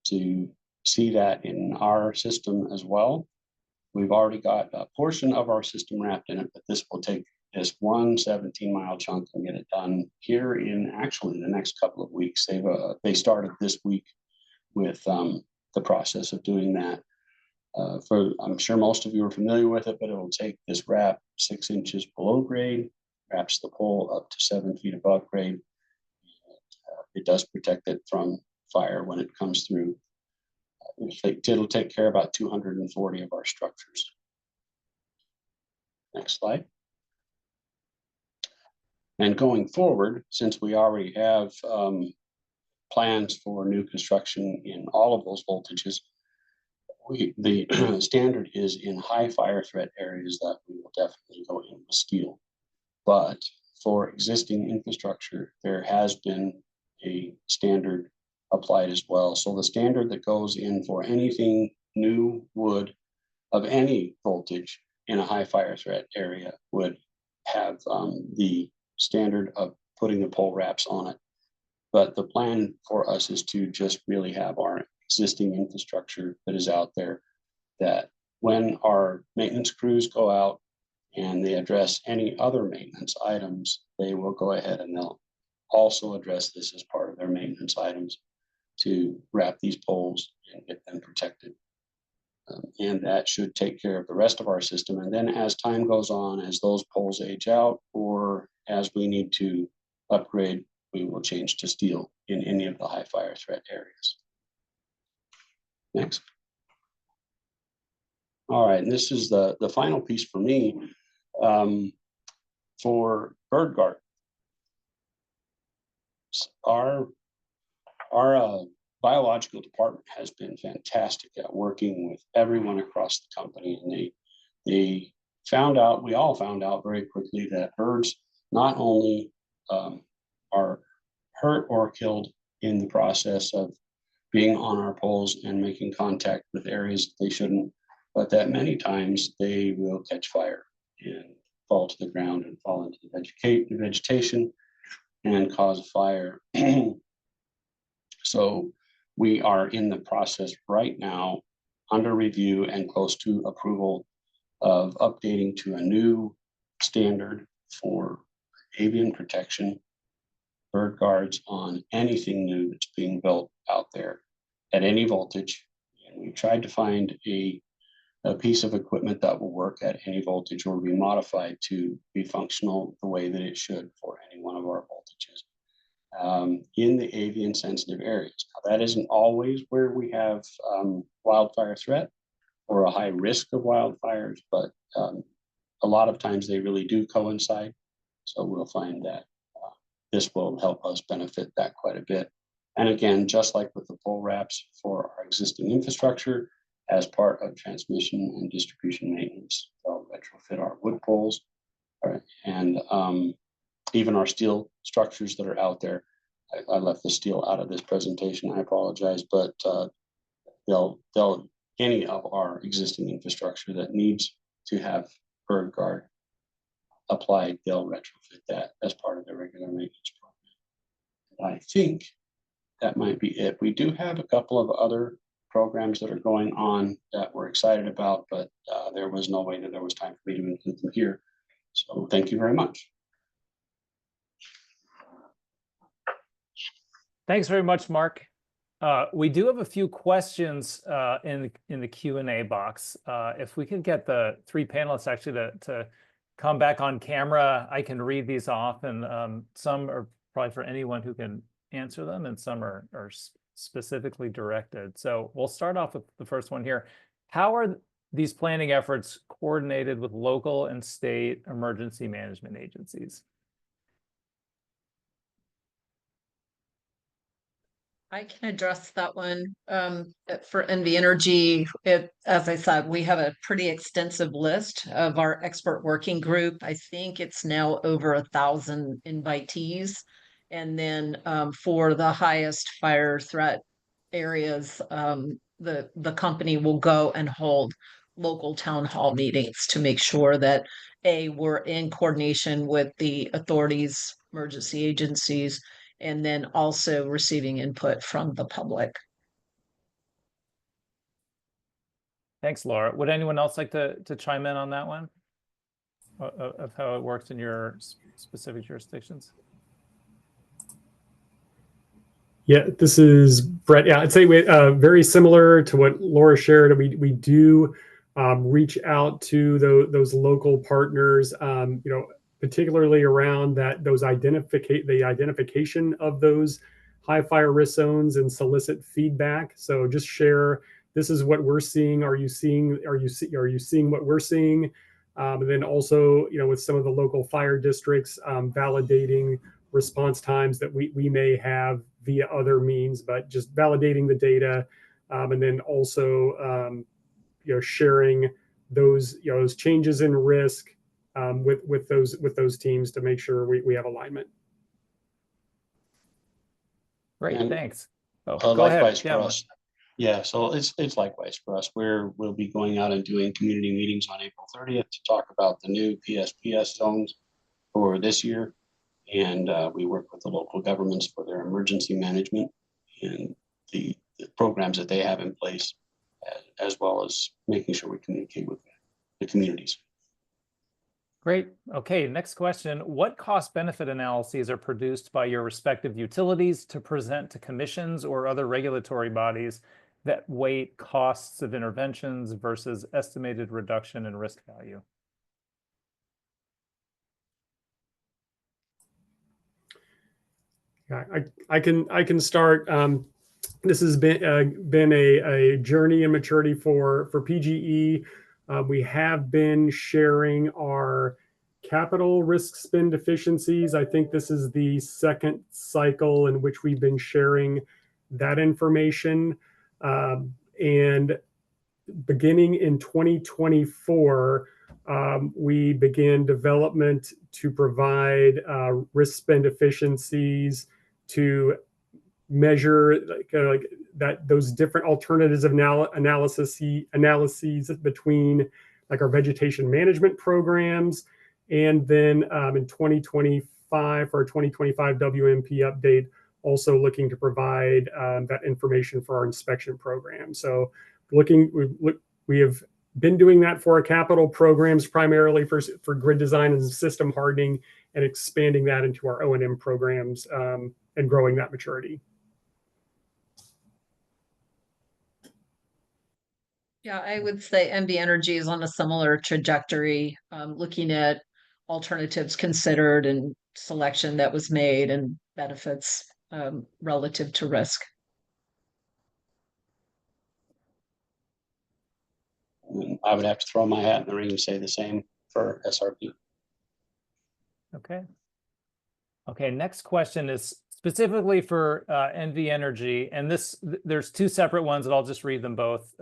J: to see that in our system as well. We've already got a portion of our system wrapped in it, but this will take this one 17-mile chunk and get it done here in actually the next couple of weeks. They started this week with the process of doing that. I'm sure most of you are familiar with it, but it will take this wrap 6 inches below grade, wraps the pole up to 7 feet above grade. It does protect it from fire when it comes through. It'll take care of about 240 of our structures. Next slide. And going forward, since we already have plans for new construction in all of those voltages, the standard is in high fire threat areas that we will definitely go in with steel. But for existing infrastructure, there has been a standard applied as well. So the standard that goes in for anything new wood of any voltage in a high fire threat area would have the standard of putting the pole wraps on it. But the plan for us is to just really have our existing infrastructure that is out there, that when our maintenance crews go out and they address any other maintenance items, they will go ahead and they'll also address this as part of their maintenance items to wrap these poles and get them protected. And that should take care of the rest of our system. And then as time goes on, as those poles age out, or as we need to upgrade, we will change to steel in any of the high fire threat areas. Next. All right, and this is the final piece for me for bird guard. Our biological department has been fantastic at working with everyone across the company, and they found out, we all found out very quickly that birds not only are hurt or killed in the process of being on our poles and making contact with areas they shouldn't, but that many times they will catch fire and fall to the ground and fall into the vegetation and cause a fire. So we are in the process right now, under review and close to approval, of updating to a new standard for avian protection, bird guards on anything new that's being built out there at any voltage. And we tried to find a piece of equipment that will work at any voltage or be modified to be functional the way that it should for any one of our voltages in the avian sensitive areas. Now, that isn't always where we have wildfire threat or a high risk of wildfires, but a lot of times they really do coincide. So we'll find that this will help us benefit that quite a bit. And again, just like with the pole wraps for our existing infrastructure, as part of transmission and distribution maintenance, they'll retrofit our wood poles, and even our steel structures that are out there. I left the steel out of this presentation, I apologize, but they'll any of our existing infrastructure that needs to have bird guard applied, they'll retrofit that as part of their regular maintenance program. I think that might be it. We do have a couple of other programs that are going on that we're excited about, but there was no way that there was time for me to include them here. So thank you very much.
B: Thanks very much, Mark. We do have a few questions in the Q&A box. If we could get the three panelists actually to come back on camera, I can read these off, and some are probably for anyone who can answer them, and some are specifically directed. So we'll start off with the first one here. How are these planning efforts coordinated with local and state emergency management agencies?
I: I can address that one. For NV Energy, as I said, we have a pretty extensive list of our expert working group. I think it's now over 1,000 invitees. And then for the highest fire threat areas, the company will go and hold local town hall meetings to make sure that we're in coordination with the authorities, emergency agencies, and then also receiving input from the public.
B: Thanks, Laura. Would anyone else like to chime in on that one? Of how it works in your specific jurisdictions?
H: Yeah, this is Brett. Yeah, I'd say very similar to what Laura shared. We do reach out to those local partners, particularly around the identification of those high fire risk zones and solicit feedback. So just share, this is what we're seeing. Are you seeing what we're seeing? And then also, with some of the local fire districts, validating response times that we may have via other means, but just validating the data, and then also sharing those those changes in risk with those teams to make sure we have alignment.
B: Great,
J: And,
B: thanks. Oh, go
J: likewise
B: ahead.
J: for us. Yeah, so it's likewise for us. We'll be going out and doing community meetings on April 30th to talk about the new PSPS zones for this year. And we work with the local governments for their emergency management and the programs that they have in place, as well as making sure we communicate with the communities.
B: Great. Okay, next question. What cost-benefit analyses are produced by your respective utilities to present to commissions or other regulatory bodies that weight costs of interventions versus estimated reduction in risk value?
H: I can start. This has been a journey and maturity for PGE. We have been sharing our capital risk spend efficiencies. I think this is the second cycle in which we've been sharing that information. And beginning in 2024, we began development to provide risk spend efficiencies to measure that those different alternatives of analyses between our vegetation management programs, and then in 2025 for our 2025 WMP update, also looking to provide that information for our inspection program. So we have been doing that for our capital programs, primarily for grid design and system hardening, and expanding that into our O&M programs and growing that maturity.
I: Yeah, I would say NV Energy is on a similar trajectory, looking at alternatives considered and selection that was made and benefits relative to risk.
J: I would have to throw my hat in the ring and say the same for SRP.
B: Okay. Okay, next question is specifically for NV Energy, and there's two separate ones, and I'll just read them both,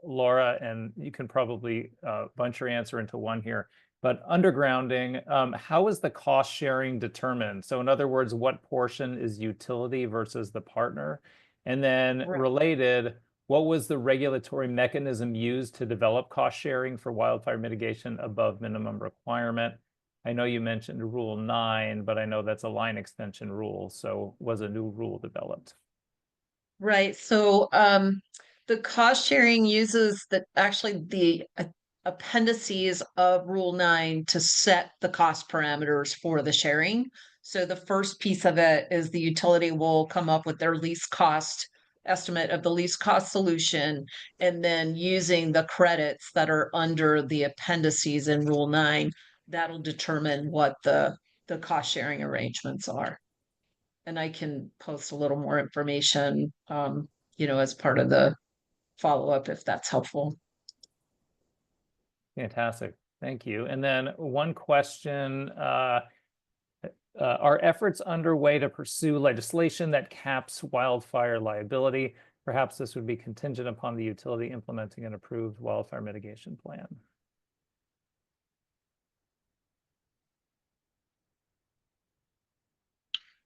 B: Laura, and you can probably bunch your answer into one here. But undergrounding, how is the cost sharing determined? So in other words, what portion is utility versus the partner? And then related, what was the regulatory mechanism used to develop cost sharing for wildfire mitigation above minimum requirement? I know you mentioned Rule 9, but I know that's a line extension rule. So was a new rule developed?
I: Right. So the cost sharing uses the appendices of Rule 9 to set the cost parameters for the sharing. So the first piece of it is the utility will come up with their least cost estimate of the least cost solution, and then using the credits that are under the appendices in Rule 9, that'll determine what the cost sharing arrangements are. And I can post a little more information, as part of the follow-up, if that's helpful.
B: Fantastic. Thank you. And then one question, are efforts underway to pursue legislation that caps wildfire liability? Perhaps this would be contingent upon the utility implementing an approved wildfire mitigation plan.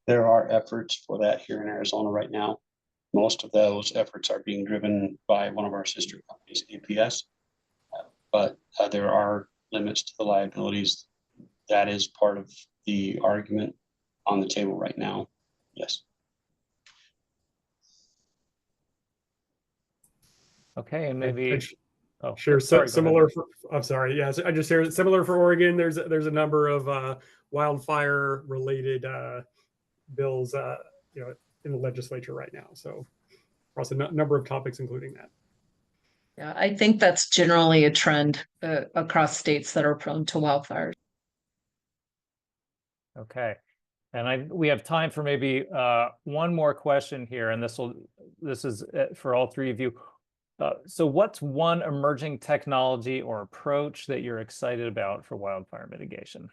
J: There are efforts for that here in Arizona right now. Most of those efforts are being driven by one of our sister companies, APS. but there are limits to the liabilities. That is part of the argument on the table right now. Yes.
B: Okay, and maybe. Oh,
H: sure.
B: sorry,
H: Similar. I'm sorry. Yes, I just shared similar for Oregon. There's a number of wildfire related bills, in the legislature right now. So across a number of topics, including that.
I: Yeah, I think that's generally a trend across states that are prone to wildfires.
B: Okay, and we have time for maybe one more question here, and this is for all three of you. So what's one emerging technology or approach that you're excited about for wildfire mitigation?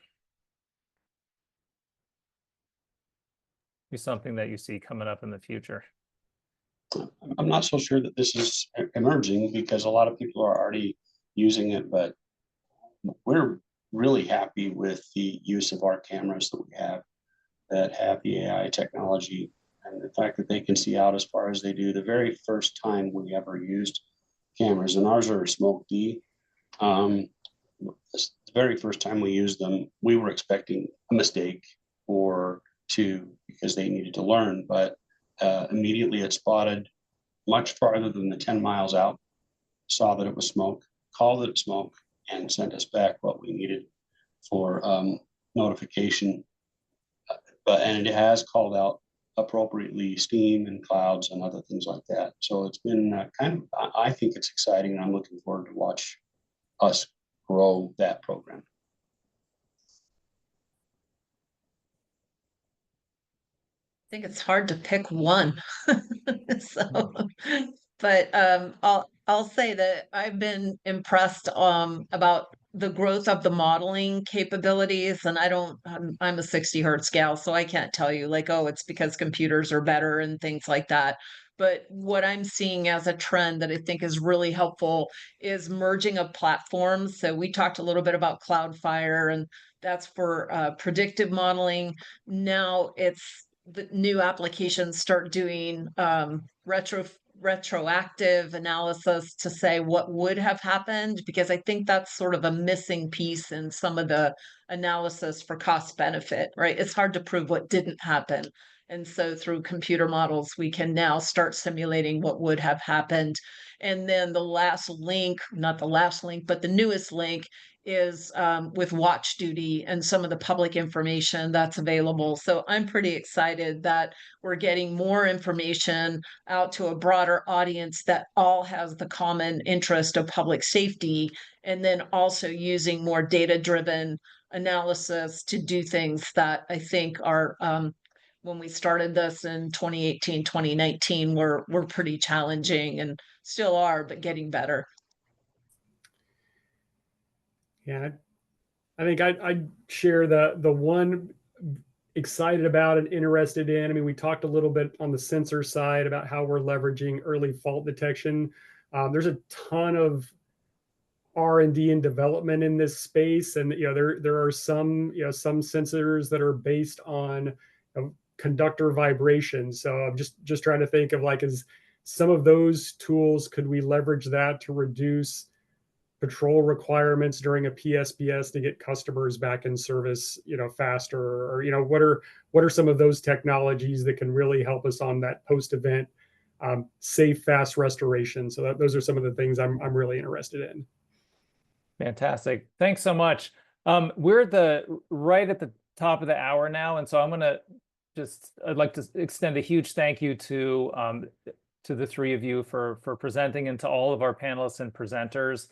B: Be something that you see coming up in the future.
J: I'm not so sure that this is emerging because a lot of people are already using it, but we're really happy with the use of our cameras that have the AI technology, and the fact that they can see out as far as they do. The very first time we ever used cameras, and ours are smoke D, the very first time we used them, we were expecting a mistake or two because they needed to learn, but immediately it spotted much farther than the 10 miles out, saw that it was smoke, called it smoke, and sent us back what we needed for notification. And it has called out appropriately steam and clouds and other things like that. So it's been I think it's exciting, and I'm looking forward to watch us grow that program.
I: I think it's hard to pick one. So, but I'll say that I've been impressed about the growth of the modeling capabilities, and I'm a 60 hertz gal, so I can't tell you like, oh, it's because computers are better and things like that. But what I'm seeing as a trend that I think is really helpful is merging of platforms. So we talked a little bit about Cloudfire, and that's for predictive modeling. Now it's the new applications start doing retroactive analysis to say what would have happened, because I think that's sort of a missing piece in some of the analysis for cost benefit, right? It's hard to prove what didn't happen. And so through computer models, we can now start simulating what would have happened. And then the last link, not the last link, but the newest link is with Watch Duty and some of the public information that's available. So I'm pretty excited that we're getting more information out to a broader audience that all has the common interest of public safety, and then also using more data-driven analysis to do things that I think are, when we started this in 2018, 2019, were pretty challenging and still are, but getting better.
H: Yeah, I think I'd share the one excited about and interested in. I mean, we talked a little bit on the sensor side about how we're leveraging early fault detection. There's a ton of R&D and development in this space, and there are some sensors that are based on conductor vibrations. So I'm just trying to think of like, is some of those tools, could we leverage that to reduce patrol requirements during a PSPS to get customers back in service, faster? Or, what are some of those technologies that can really help us on that post-event safe, fast restoration? So those are some of the things I'm really interested in.
B: Fantastic. Thanks so much. We're right at the top of the hour now, and so I'd like to extend a huge thank you to the three of you for presenting, and to all of our panelists and presenters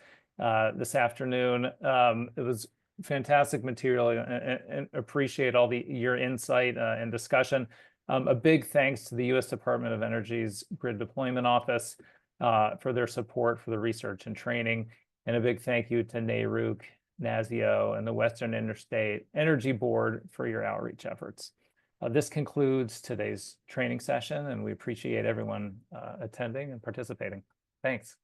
B: this afternoon. It was fantastic material, and appreciate all your insight and discussion. A big thanks to the U.S. Department of Energy's Grid Deployment Office for their support for the research and training, and a big thank you to NARUC, NASIO, and the Western Interstate Energy Board for your outreach efforts. This concludes today's training session, and we appreciate everyone attending and participating. Thanks.